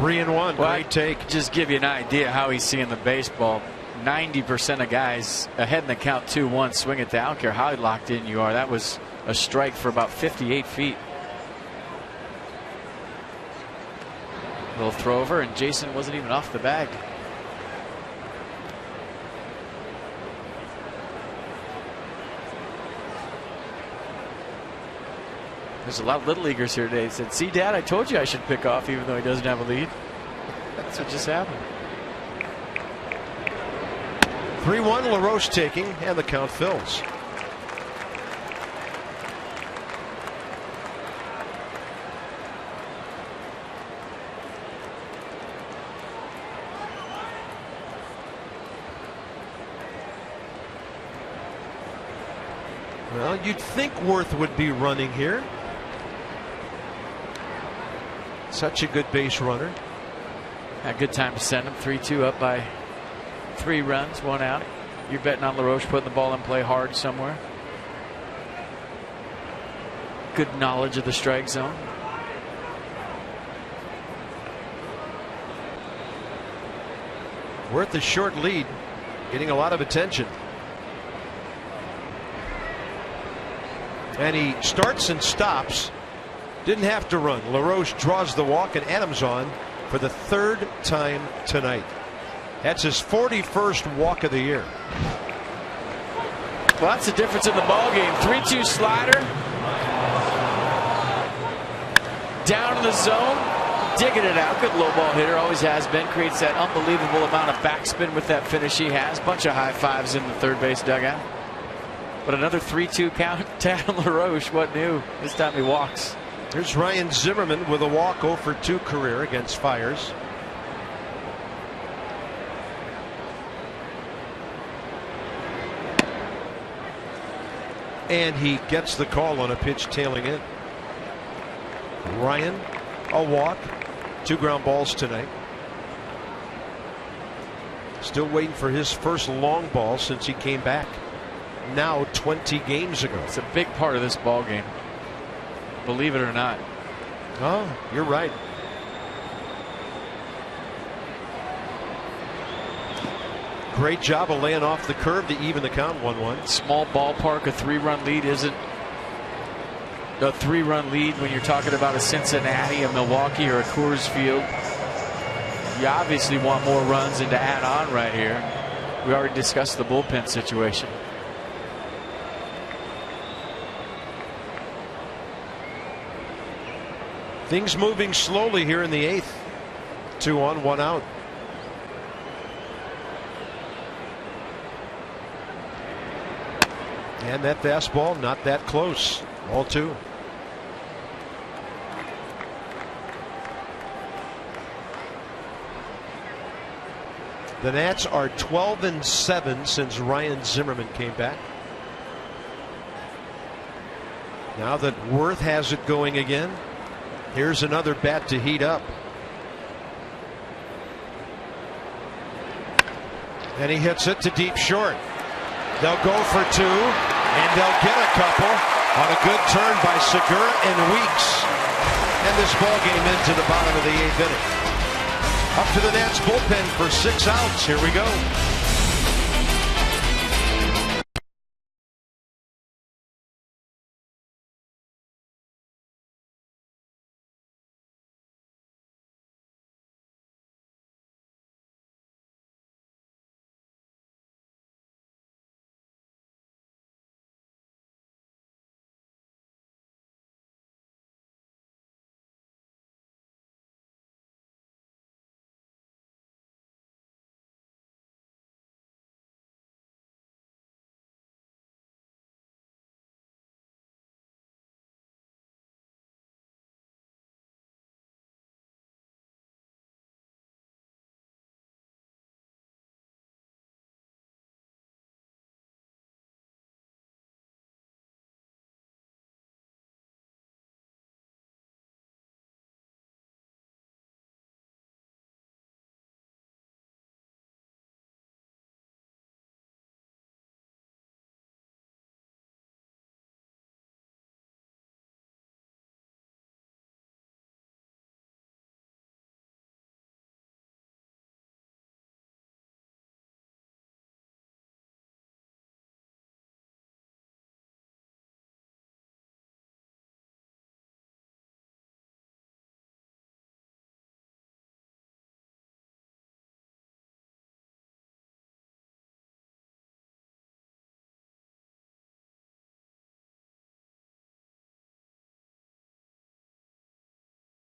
Three and one. Well, great take. Just give you an idea how he's seeing the baseball. 90% of guys ahead in the count 2-1 swing it down. I don't care how locked in you are. That was a strike for about 58 feet. A little throw over, and Jason wasn't even off the bag. There's a lot of little leaguers here today. He said, "See, Dad, I told you I should pick off even though he doesn't have a lead." That's what just happened. 3-1 LaRoche taking, and the count fills. Well, you'd think Worth would be running here. Such a good base runner. A good time to send him. 3-2 up by 3 runs, 1 out. You're betting on LaRoche putting the ball in play hard somewhere. Good knowledge of the strike zone. Worth a short lead, getting a lot of attention. And he starts and stops. Didn't have to run. LaRoche draws the walk, and Adams on for the 3rd time tonight. That's his 41st walk of the year. Well, that's the difference in the ball game. 3-2 slider. Down in the zone. Digging it out. Good low ball hitter. Always has been. Creates that unbelievable amount of backspin with that finish he has. Bunch of high fives in the third base dugout. But another 3-2 count to Adam LaRoche. What new? This time he walks. Here's Ryan Zimmerman with a walk 0 for 2 career against Fiers. And he gets the call on a pitch tailing in. Ryan, a walk, 2 ground balls tonight. Still waiting for his first long ball since he came back. Now 20 games ago. It's a big part of this ball game. Believe it or not. Oh, you're right. Great job of laying off the curve to even the count 1-1. Small ballpark, a 3-run lead isn't a 3-run lead when you're talking about a Cincinnati, a Milwaukee, or a Coors Field. You obviously want more runs and to add on right here. We already discussed the bullpen situation. Things moving slowly here in the 8th. 2 on, 1 out. And that fastball not that close. Ball 2. The Nats are 12-7 since Ryan Zimmerman came back. Now that Worth has it going again, here's another bat to heat up. And he hits it to deep short. They'll go for 2, and they'll get a couple on a good turn by Segura and Weeks. And this ball game into the bottom of the 8th inning. Up to the Nats bullpen for 6 outs. Here we go.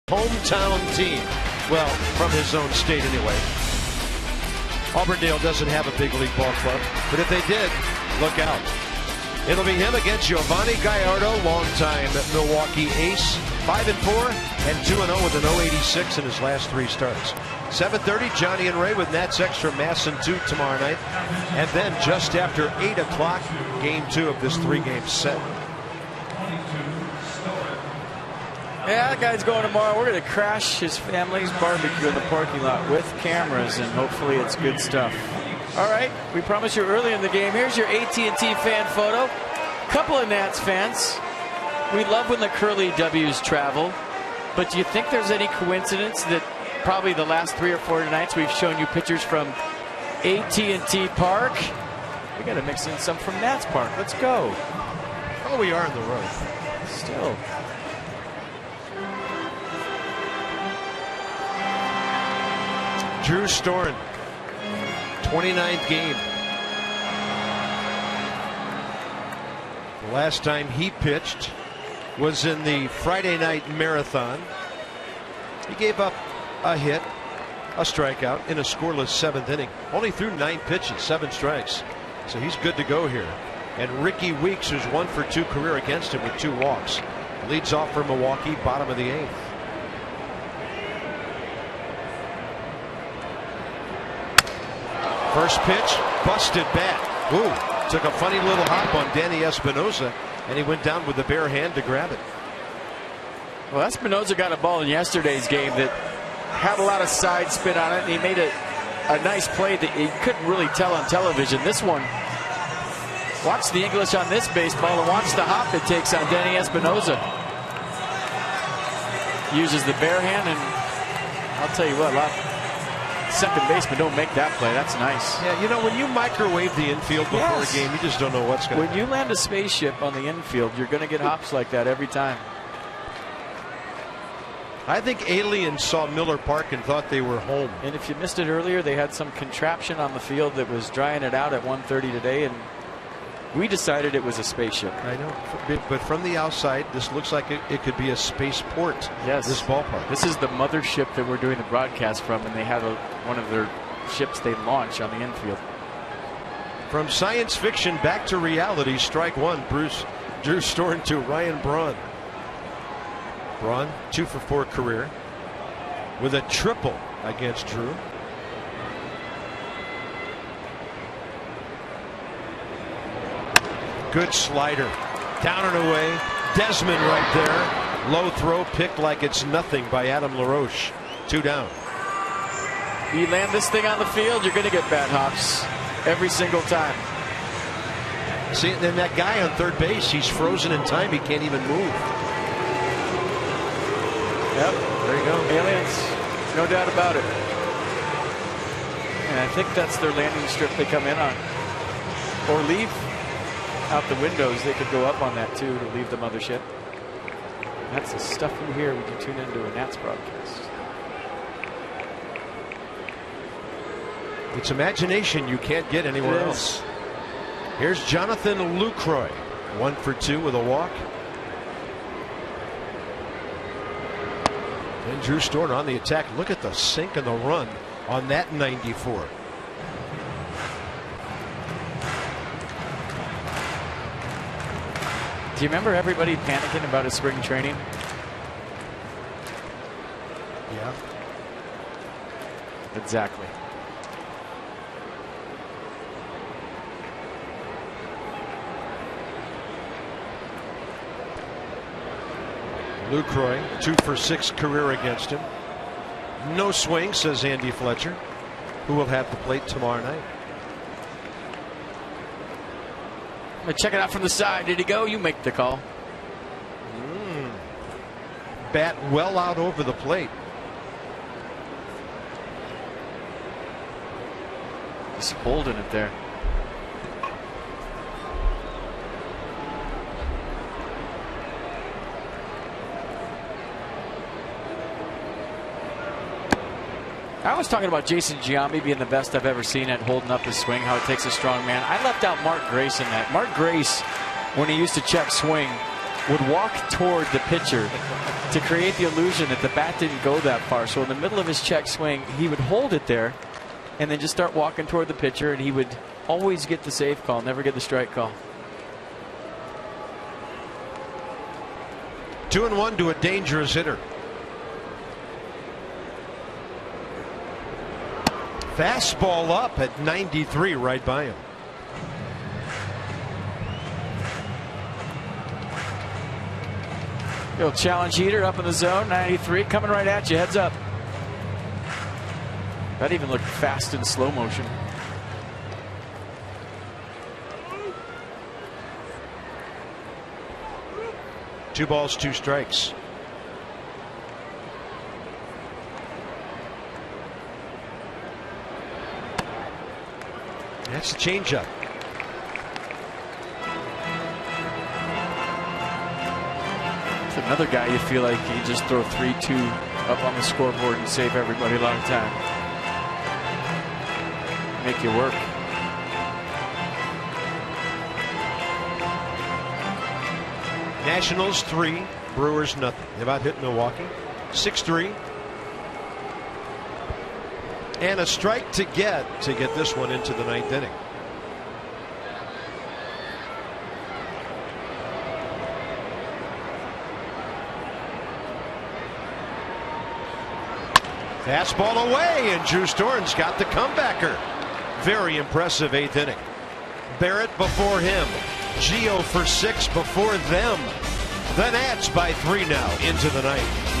Hometown team. Well, from his own state anyway. Auburndale doesn't have a big league ball club, but if they did, look out. It'll be him against Giovanni Gallardo, longtime Milwaukee ace, 5-4 and 2-0 with an 0.86 in his last 3 starts. 7:30, Johnny and Ray with Nats Extra Masson 2 tomorrow night, and then just after 8 o'clock, game 2 of this 3-game set. Yeah, that guy's going tomorrow. We're going to crash his family's barbecue in the parking lot with cameras, and hopefully it's good stuff. All right, we promised you early in the game. Here's your AT&T fan photo. Couple of Nats fans. We love when the Curly W's travel, but do you think there's any coincidence that probably the last 3 or 4 nights we've shown you pictures from AT&T Park? We got to mix in some from Nats Park. Let's go. Oh, we are on the road. Still. Drew Storen, 29th game. The last time he pitched was in the Friday night marathon. He gave up a hit, a strikeout in a scoreless 7th inning. Only threw 9 pitches, 7 strikes. So he's good to go here. And Ricky Weeks, who's 1 for 2 career against him with 2 walks, leads off for Milwaukee, bottom of the 8th. First pitch, busted bat. Ooh, took a funny little hop on Danny Espinosa, and he went down with the bare hand to grab it. Well, Espinosa got a ball in yesterday's game that had a lot of side spin on it, and he made a nice play that you couldn't really tell on television. This one, watch the English on this baseball and watch the hop it takes on Danny Espinosa. Uses the bare hand, and I'll tell you what, second baseman don't make that play. That's nice. Yeah, you know, when you microwave the infield before a game, you just don't know what's going to happen. When you land a spaceship on the infield, you're going to get hops like that every time. I think aliens saw Miller Park and thought they were home. And if you missed it earlier, they had some contraption on the field that was drying it out at 1:30 today, and We decided it was a spaceship. I know, but from the outside, this looks like it could be a spaceport. Yes. This ballpark. This is the mothership that we're doing the broadcast from, and they have one of their ships they launch on the infield. From science fiction back to reality, strike one. Drew Storen to Ryan Braun. Braun, 2 for 4 career, with a triple against Drew. Good slider. Down and away. Desmond right there. Low throw picked like it's nothing by Adam LaRoche. 2 down. You land this thing on the field, you're going to get bad hops every single time. See, and then that guy on third base, he's frozen in time. He can't even move. Yep. There you go. Aliens. No doubt about it. And I think that's their landing strip they come in on. Or leave out the windows. They could go up on that too to leave the mothership. That's the stuff you hear when you tune into a Nats broadcast. It's imagination you can't get anywhere else. Here's Jonathan Lucroy. 1 for 2 with a walk. And Drew Storen on the attack. Look at the sink and the run on that 94. Do you remember everybody panicking about his spring training? Yeah. Exactly. Lucroy, 2 for 6 career against him. No swing, says Andy Fletcher, who will have the plate tomorrow night. I'm going to check it out from the side. Did he go? You make the call. Bat well out over the plate. Just holding it there. I was talking about Jason Giambi being the best I've ever seen at holding up his swing, how it takes a strong man. I left out Mark Grace in that. Mark Grace, when he used to check swing, would walk toward the pitcher to create the illusion that the bat didn't go that far. So in the middle of his check swing, he would hold it there and then just start walking toward the pitcher, and he would always get the safe call, never get the strike call. 2-1 to a dangerous hitter. Fastball up at 93 right by him. Little challenge heater up in the zone. 93 coming right at you. Heads up. That even looked fast in slow motion. Two balls, 2 strikes. That's a changeup. It's another guy you feel like you just throw 3-2 up on the scoreboard and save everybody a lot of time. Make you work. Nationals 3, Brewers nothing. They've about hit Milwaukee 6-3. And a strike to get this one into the 9th inning. Fastball away, and Drew Storen's got the comebacker. Very impressive 8th inning. Barrett before him. Gio for 6 before them. The Nats by 3 now into the 9th.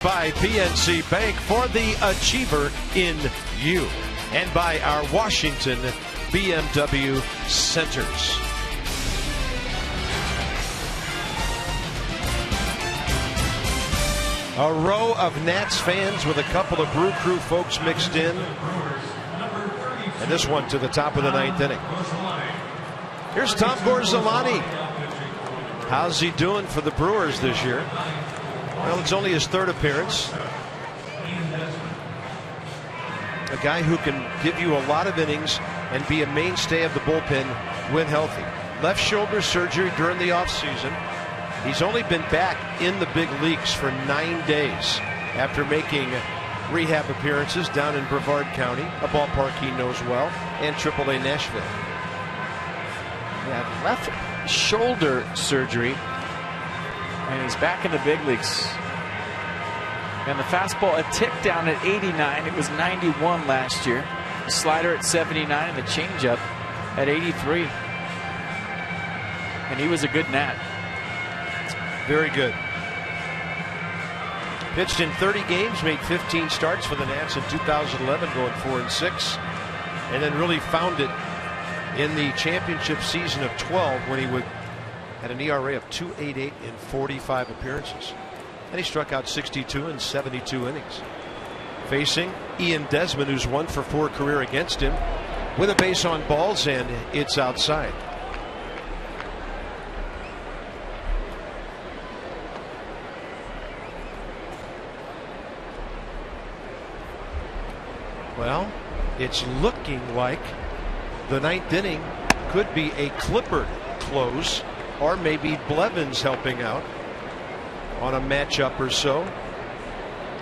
By PNC Bank for the achiever in you, and by our Washington BMW Centers. A row of Nats fans with a couple of Brew Crew folks mixed in, and this one to the top of the 9th inning. Here's Tom Gorzolani. How's he doing for the Brewers this year? Well, it's only his 3rd appearance. A guy who can give you a lot of innings and be a mainstay of the bullpen when healthy. Left shoulder surgery during the offseason. He's only been back in the big leagues for 9 days after making rehab appearances down in Brevard County, a ballpark he knows well, and AAA Nashville. Yeah, left shoulder surgery. And he's back in the big leagues. And the fastball a tick down at 89. It was 91 last year. The slider at 79 and the changeup at 83. And he was a good Nat. Very good. Pitched in 30 games, made 15 starts for the Nats in 2011, going 4-6. And then really found it in the championship season of 12 when he had an ERA of 2.88 in 45 appearances. And he struck out 62 in 72 innings. Facing Ian Desmond, who's 1 for 4 career against him, with a base on balls, and it's outside. Well, it's looking like the 9th inning could be a Clipper close, or maybe Blevins helping out on a matchup or so.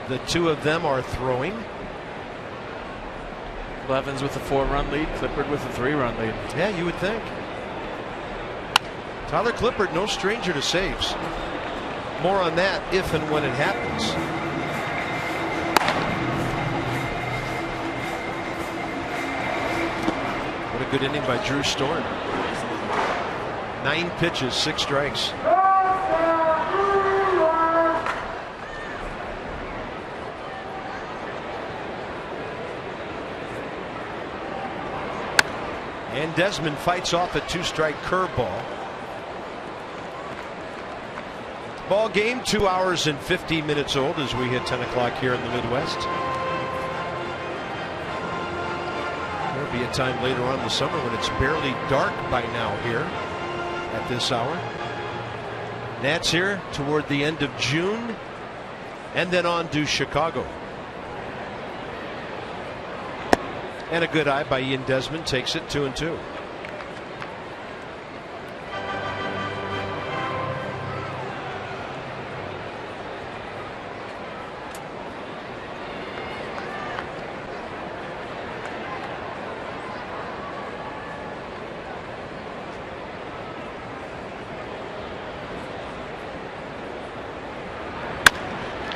The two of them are throwing. Blevins with a 4-run lead, Clippard with a 3-run lead. Yeah, you would think. Tyler Clippard, no stranger to saves. More on that if and when it happens. What a good inning by Drew Storm. 9 pitches, 6 strikes. And Desmond fights off a 2-strike curveball. Ball game 2 hours and 15 minutes old as we hit 10 o'clock here in the Midwest. There'll be a time later on in the summer when it's barely dark by now here at this hour. Nats here toward the end of June, and then on to Chicago. And a good eye by Ian Desmond takes it 2-2.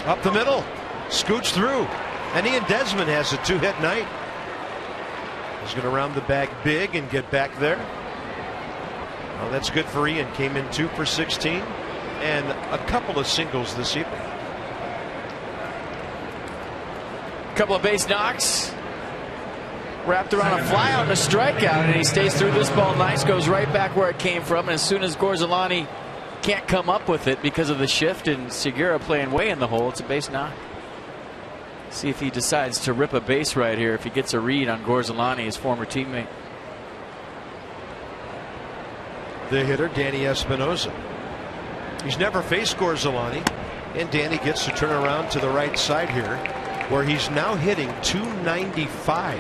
Up the middle, scooch through, and Ian Desmond has a 2-hit night. He's going to round the bag big and get back there. Well, that's good for Ian. Came in 2 for 16 and a couple of singles this evening. Couple of base knocks. Wrapped around a flyout and a strikeout, and he stays through this ball nice, goes right back where it came from. And as soon as Gorzolani can't come up with it because of the shift and Segura playing way in the hole, it's a base knock. See if he decides to rip a base right here, if he gets a read on Gorzolani, his former teammate. The hitter, Danny Espinosa. He's never faced Gorzolani, and Danny gets to turn around to the right side here, where he's now hitting .295.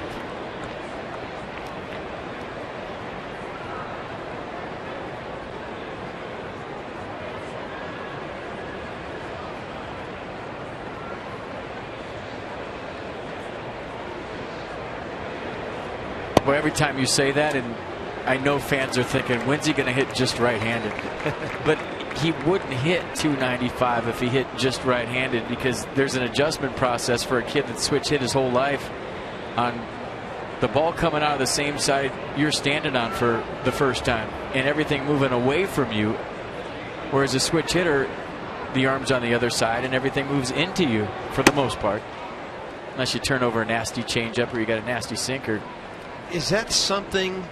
Well, every time you say that, and I know fans are thinking, when's he going to hit just right-handed? But he wouldn't hit .295 if he hit just right-handed, because there's an adjustment process for a kid that's switch hit his whole life on the ball coming out of the same side you're standing on for the first time and everything moving away from you. Whereas a switch hitter, the arms on the other side, and everything moves into you for the most part, unless you turn over a nasty changeup or you got a nasty sinker. Is that something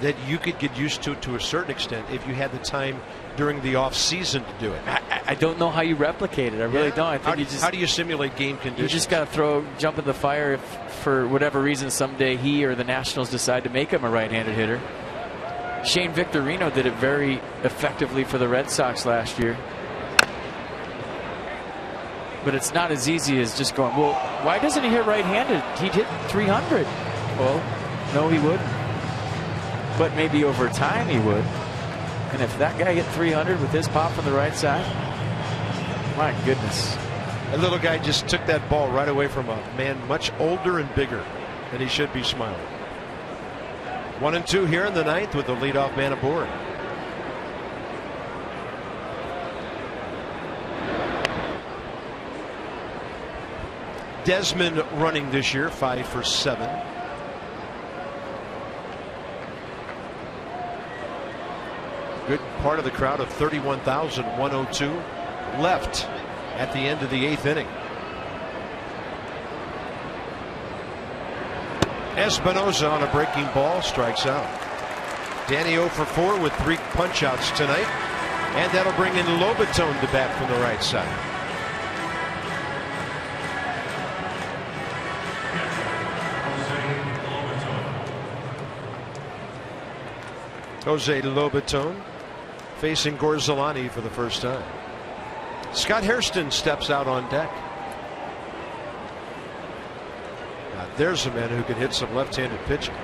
that you could get used to a certain extent if you had the time during the off season to do it? I don't know how you replicate it. I really don't. I think how do you simulate game conditions? You just got to jump in the fire if for whatever reason someday he or the Nationals decide to make him a right-handed hitter. Shane Victorino did it very effectively for the Red Sox last year. But it's not as easy as just going, well, why doesn't he hit right-handed? He'd hit 300. Well, no, he wouldn't. But maybe over time he would. And if that guy hit 300 with his pop from the right side, my goodness. That little guy just took that ball right away from a man much older and bigger, and he should be smiling. 1-2 here in the ninth with the leadoff man aboard. Desmond running this year, 5 for 7. Good part of the crowd of 31,102 left at the end of the 8th inning. Espinosa on a breaking ball strikes out. Danny 0 for 4 with 3 punch outs tonight, and that'll bring in Lobatone to bat from the right side. Jose Lobatone facing Gorzolani for the first time. Scott Hairston steps out on deck. Now there's a man who can hit some left-handed pitching.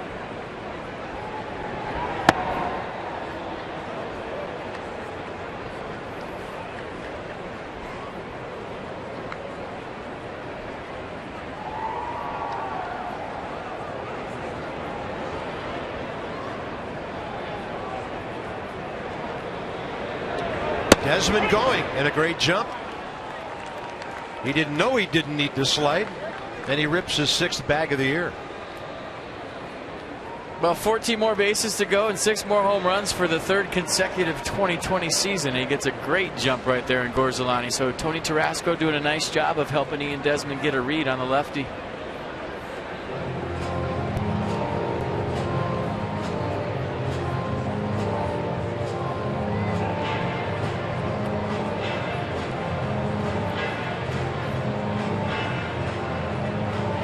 Desmond going, and a great jump. He didn't know he didn't need to slide, and he rips his 6th bag of the year. Well, 14 more bases to go and 6 more home runs for the 3rd consecutive 2020 season. He gets a great jump right there in Gorzolani. So Tony Tarasco doing a nice job of helping Ian Desmond get a read on the lefty.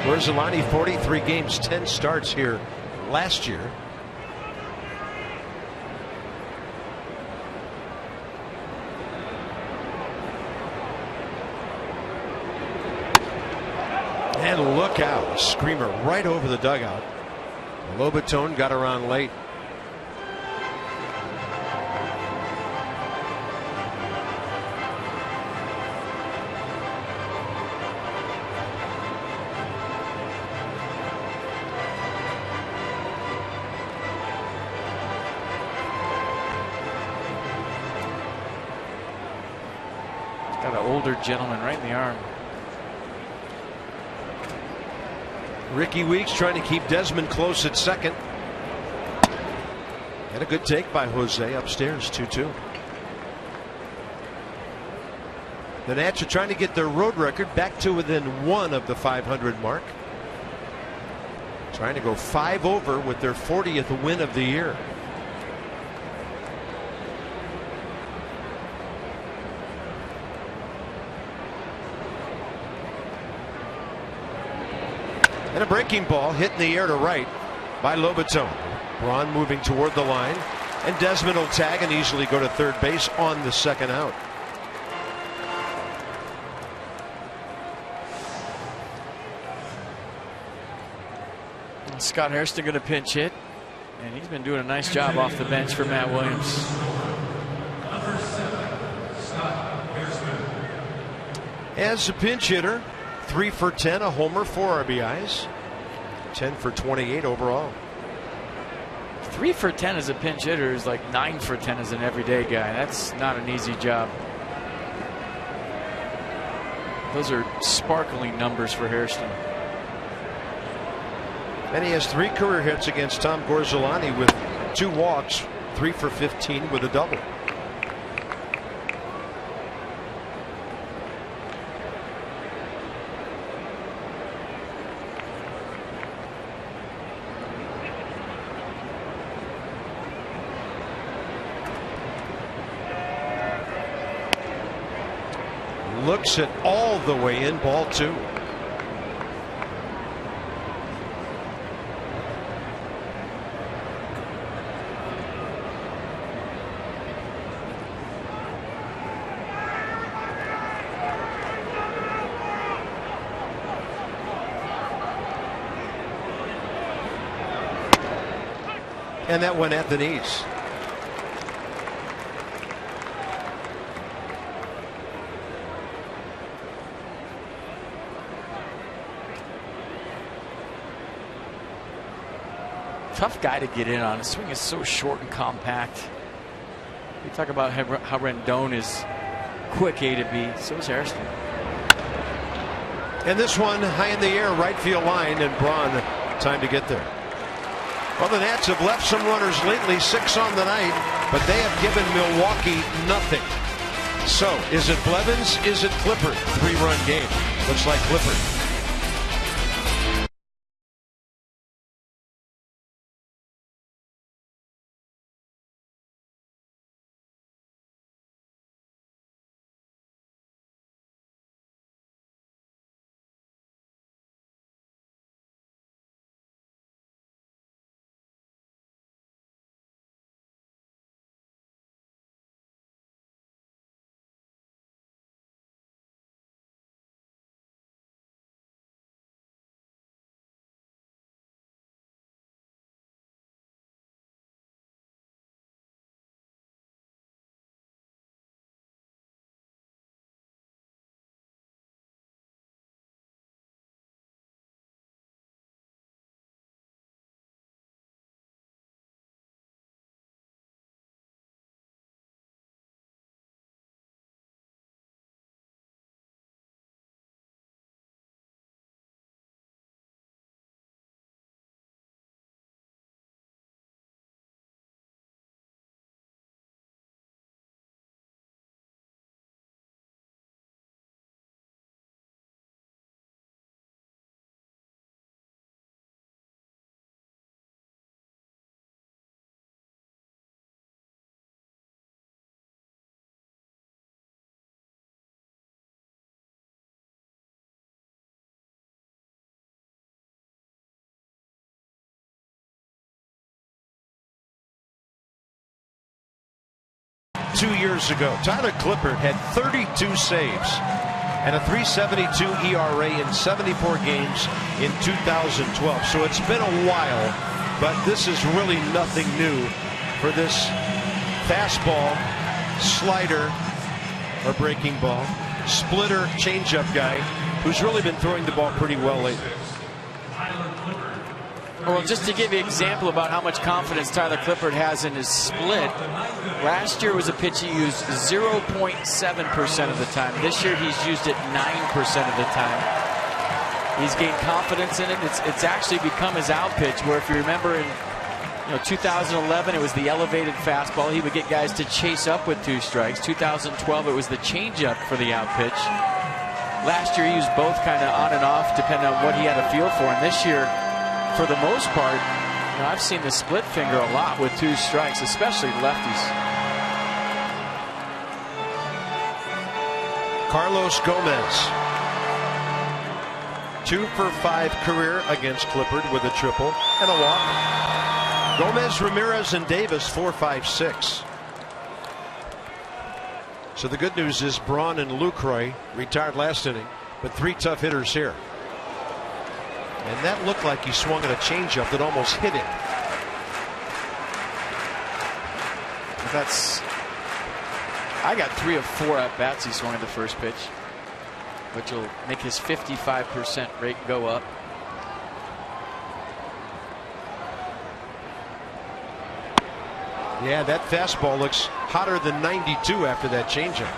Gorzolani, 43 games, 10 starts here last year. And look out, a screamer right over the dugout. Lobatone got around late. Got an older gentleman right in the arm. Ricky Weeks trying to keep Desmond close at second. And a good take by Jose upstairs, 2-2. The Nats are trying to get their road record back to within 1 of the 500 mark. Trying to go 5 over with their 40th win of the year. And a breaking ball hit in the air to right by Lobatone. Braun moving toward the line, and Desmond will tag and easily go to third base on the 2nd out. Scott Hairston going to pinch hit, and he's been doing a nice job off the bench for Matt Williams. Number 7, Scott Hairston. As a pinch hitter, 3 for 10, a homer, 4 RBIs, 10 for 28 overall. 3 for 10 as a pinch hitter is like 9 for 10 as an everyday guy. That's not an easy job. Those are sparkling numbers for Hairston. And he has 3 career hits against Tom Gorzolani with 2 walks, 3 for 15 with a double. hooks it all the way in, ball 2. And that went at the knees. Tough guy to get in on. His swing is so short and compact. We talk about how Rendon is quick A to B. So is Hairston. And this one high in the air, right field line, and Braun time to get there. Well, the Nats have left some runners lately, 6 on the night, but they have given Milwaukee nothing. So, is it Blevins? Is it Clippard? 3-run game. Looks like Clippard. Two years ago, Tyler Clippard had 32 saves and a 3.72 ERA in 74 games in 2012. So it's been a while, but this is really nothing new for this fastball, slider, or breaking ball, splitter, changeup guy who's really been throwing the ball pretty well lately. Well, just to give you an example about how much confidence Tyler Clippard has in his split, last year was a pitch he used 0.7% of the time. This year he's used it 9% of the time. He's gained confidence in it. It's actually become his out pitch, where if you remember in 2011 it was the elevated fastball. He would get guys to chase up with 2 strikes. 2012 it was the changeup for the out pitch. Last year he used both kind of on and off depending on what he had a feel for. And this year, for the most part, I've seen the split finger a lot with 2 strikes, especially lefties. Carlos Gomez, 2 for 5 career against Clippard with a triple and a walk. Gomez, Ramirez, and Davis 4, 5, 6. So the good news is Braun and Lucroy retired last inning, but 3 tough hitters here. And that looked like he swung at a changeup that almost hit him. I got 3 of 4 at bats he swung at the first pitch, which will make his 55% rate go up. Yeah, that fastball looks hotter than 92 after that changeup.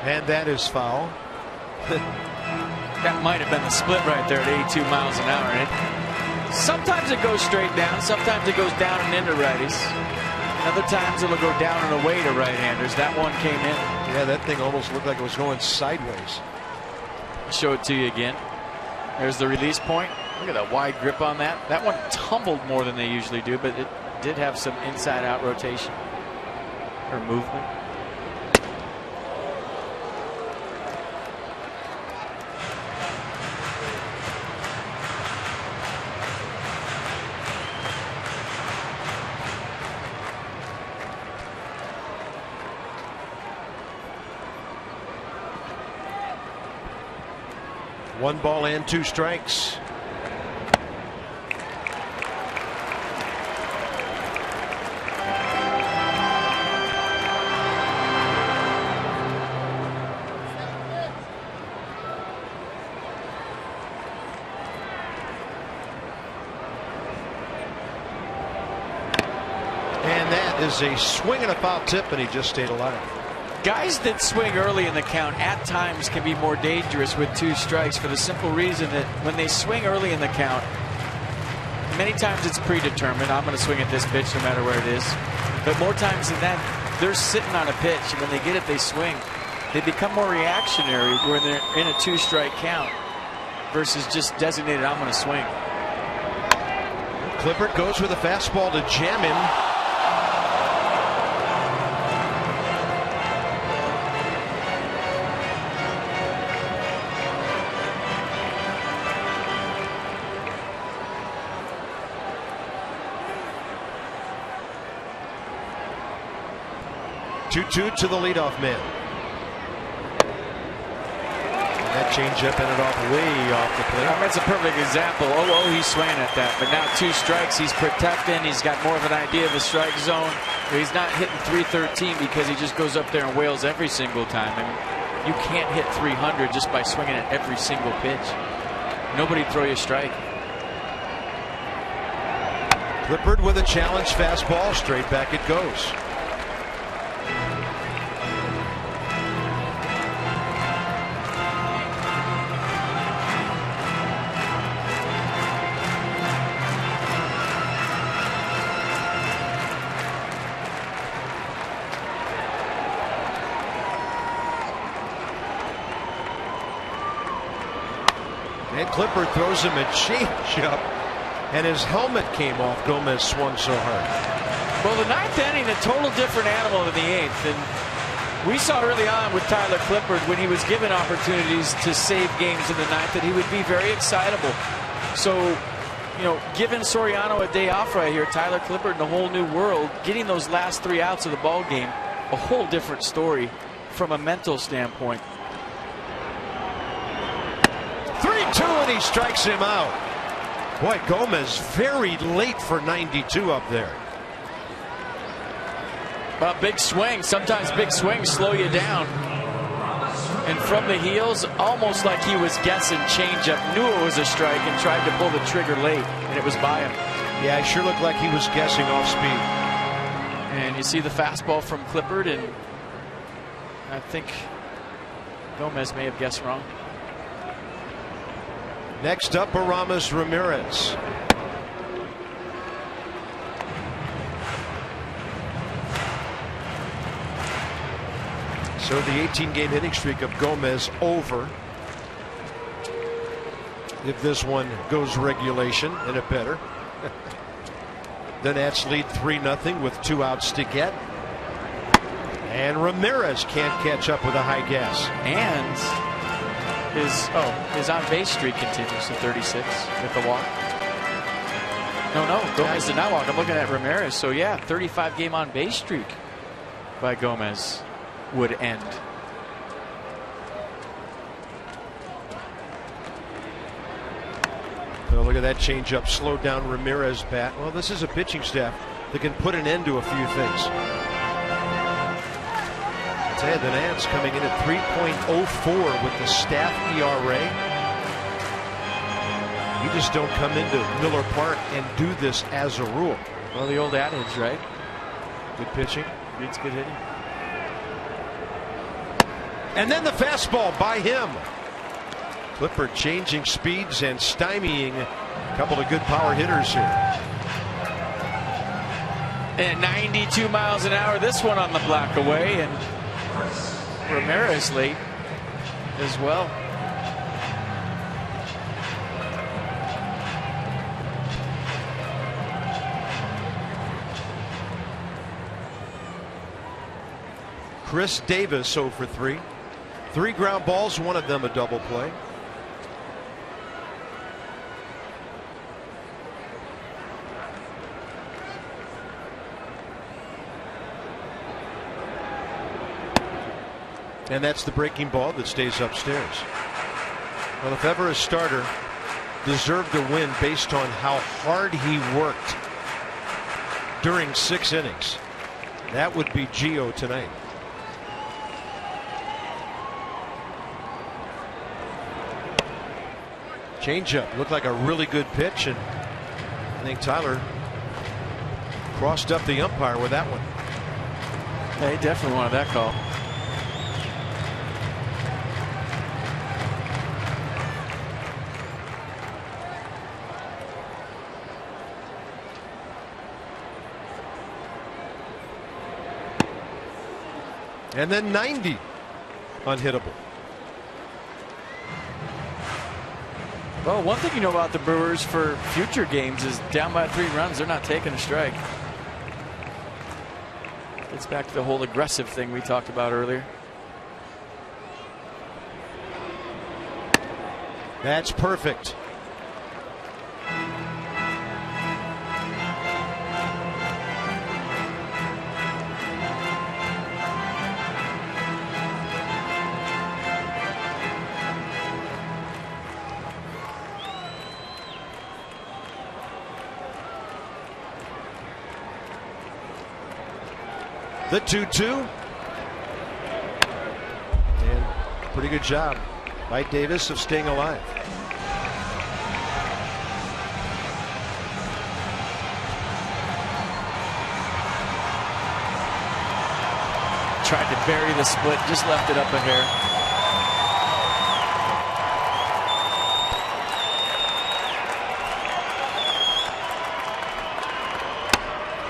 And that is foul. That might have been the split right there at 82 miles an hour. And sometimes it goes straight down. Sometimes it goes down and into righties. Other times it'll go down and away to right-handers. That one came in. Yeah, that thing almost looked like it was going sideways. Show it to you again. There's the release point. Look at that wide grip on that. That one tumbled more than they usually do, but it did have some inside-out rotation or movement. One ball and 2 strikes. And that is a swing and a foul tip, and he just stayed alive. Guys that swing early in the count at times can be more dangerous with 2 strikes for the simple reason that when they swing early in the count, many times it's predetermined. I'm going to swing at this pitch no matter where it is. But more times than that, they're sitting on a pitch, and when they get it, they swing. They become more reactionary when they're in a 2-strike count versus just designated, I'm going to swing. Clippard goes with a fastball to jam him. Two to the leadoff man. And that changeup ended off way off the plate. That's a perfect example. He's swinging at that. But now 2 strikes. He's protecting. He's got more of an idea of the strike zone. He's not hitting 313 because he just goes up there and wails every single time. I mean, you can't hit 300 just by swinging at every single pitch. Nobody throw you a strike. Clippard with a challenge fastball. Straight back it goes. And Clippard throws him a changeup, and his helmet came off. Gomez swung so hard. Well, the 9th inning, a total different animal than the 8th. And we saw early on with Tyler Clippard, when he was given opportunities to save games in the 9th, that he would be very excitable. So, you know, giving Soriano a day off right here, Tyler Clippard in a whole new world, getting those last 3 outs of the ball game, a whole different story from a mental standpoint. 3-2, and he strikes him out. Boy, Gomez very late for 92 up there. Well, big swing. Sometimes big swings slow you down. And from the heels, almost like he was guessing changeup, knew it was a strike and tried to pull the trigger late, and it was by him. Yeah, it sure looked like he was guessing off speed. And you see the fastball from Clippard, and I think Gomez may have guessed wrong. Next up, Aramis Ramirez. So the 18-game hitting streak of Gomez over. If this one goes regulation, and it better. The Nats lead 3-0 with 2 outs to get. And Ramirez can't catch up with a high gas. And his on base streak continues to 36 with the walk. No, Gomez did not walk. I'm looking at Ramirez. So yeah, 35-game on base streak by Gomez would end. So look at that changeup, slowed down Ramirez bat. Well, this is a pitching staff that can put an end to a few things. The Nats coming in at 3.04 with the staff ERA. You just don't come into Miller Park and do this as a rule. Well, the old adage, right? Good pitching. It's good hitting. And then the fastball by him. Clipper changing speeds and stymieing a couple of good power hitters here. And 92 miles an hour, this one on the block away, and Ramirez late as well. Chris Davis 0 for 3. 3 ground balls, one of them a double play. And that's the breaking ball that stays upstairs. Well, if ever a starter deserved a win based on how hard he worked during 6 innings, that would be Gio tonight. Changeup looked like a really good pitch, and I think Tyler crossed up the umpire with that one. Yeah, he definitely wanted that call. And then 90 unhittable. Well, one thing you know about the Brewers for future games is down by 3 runs, they're not taking a strike. It's back to the whole aggressive thing we talked about earlier. That's perfect. The 2-2. And pretty good job by Davis of staying alive. Tried to bury the split, just left it up a hair.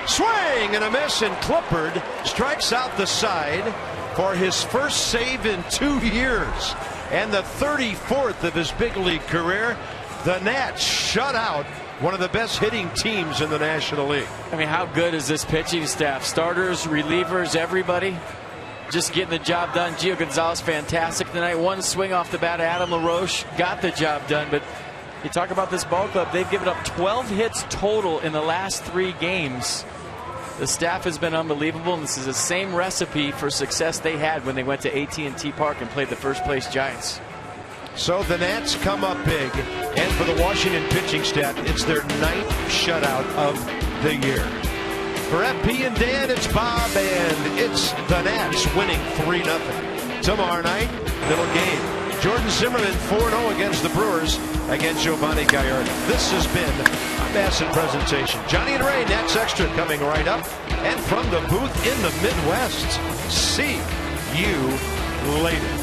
Swing and a miss, and Clippard strikes out the side for his first save in 2 years and the 34th of his big league career. The Nats shut out one of the best hitting teams in the National League. I mean, how good is this pitching staff? Starters, relievers, everybody just getting the job done. Gio Gonzalez fantastic tonight. One swing off the bat. Adam LaRoche got the job done. But you talk about this ball club, they've given up 12 hits total in the last 3 games. The staff has been unbelievable, and this is the same recipe for success they had when they went to AT&T Park and played the first place Giants. So the Nats come up big, and for the Washington pitching staff, it's their 9th shutout of the year. For FP and Dan, it's Bob, and it's the Nats winning 3-0. Tomorrow night, middle game. Jordan Zimmerman 4-0 against the Brewers against Giovanni Gallardo. This has been a Bassett presentation. Johnny and Ray, Nats Extra coming right up. And from the booth in the Midwest, see you later.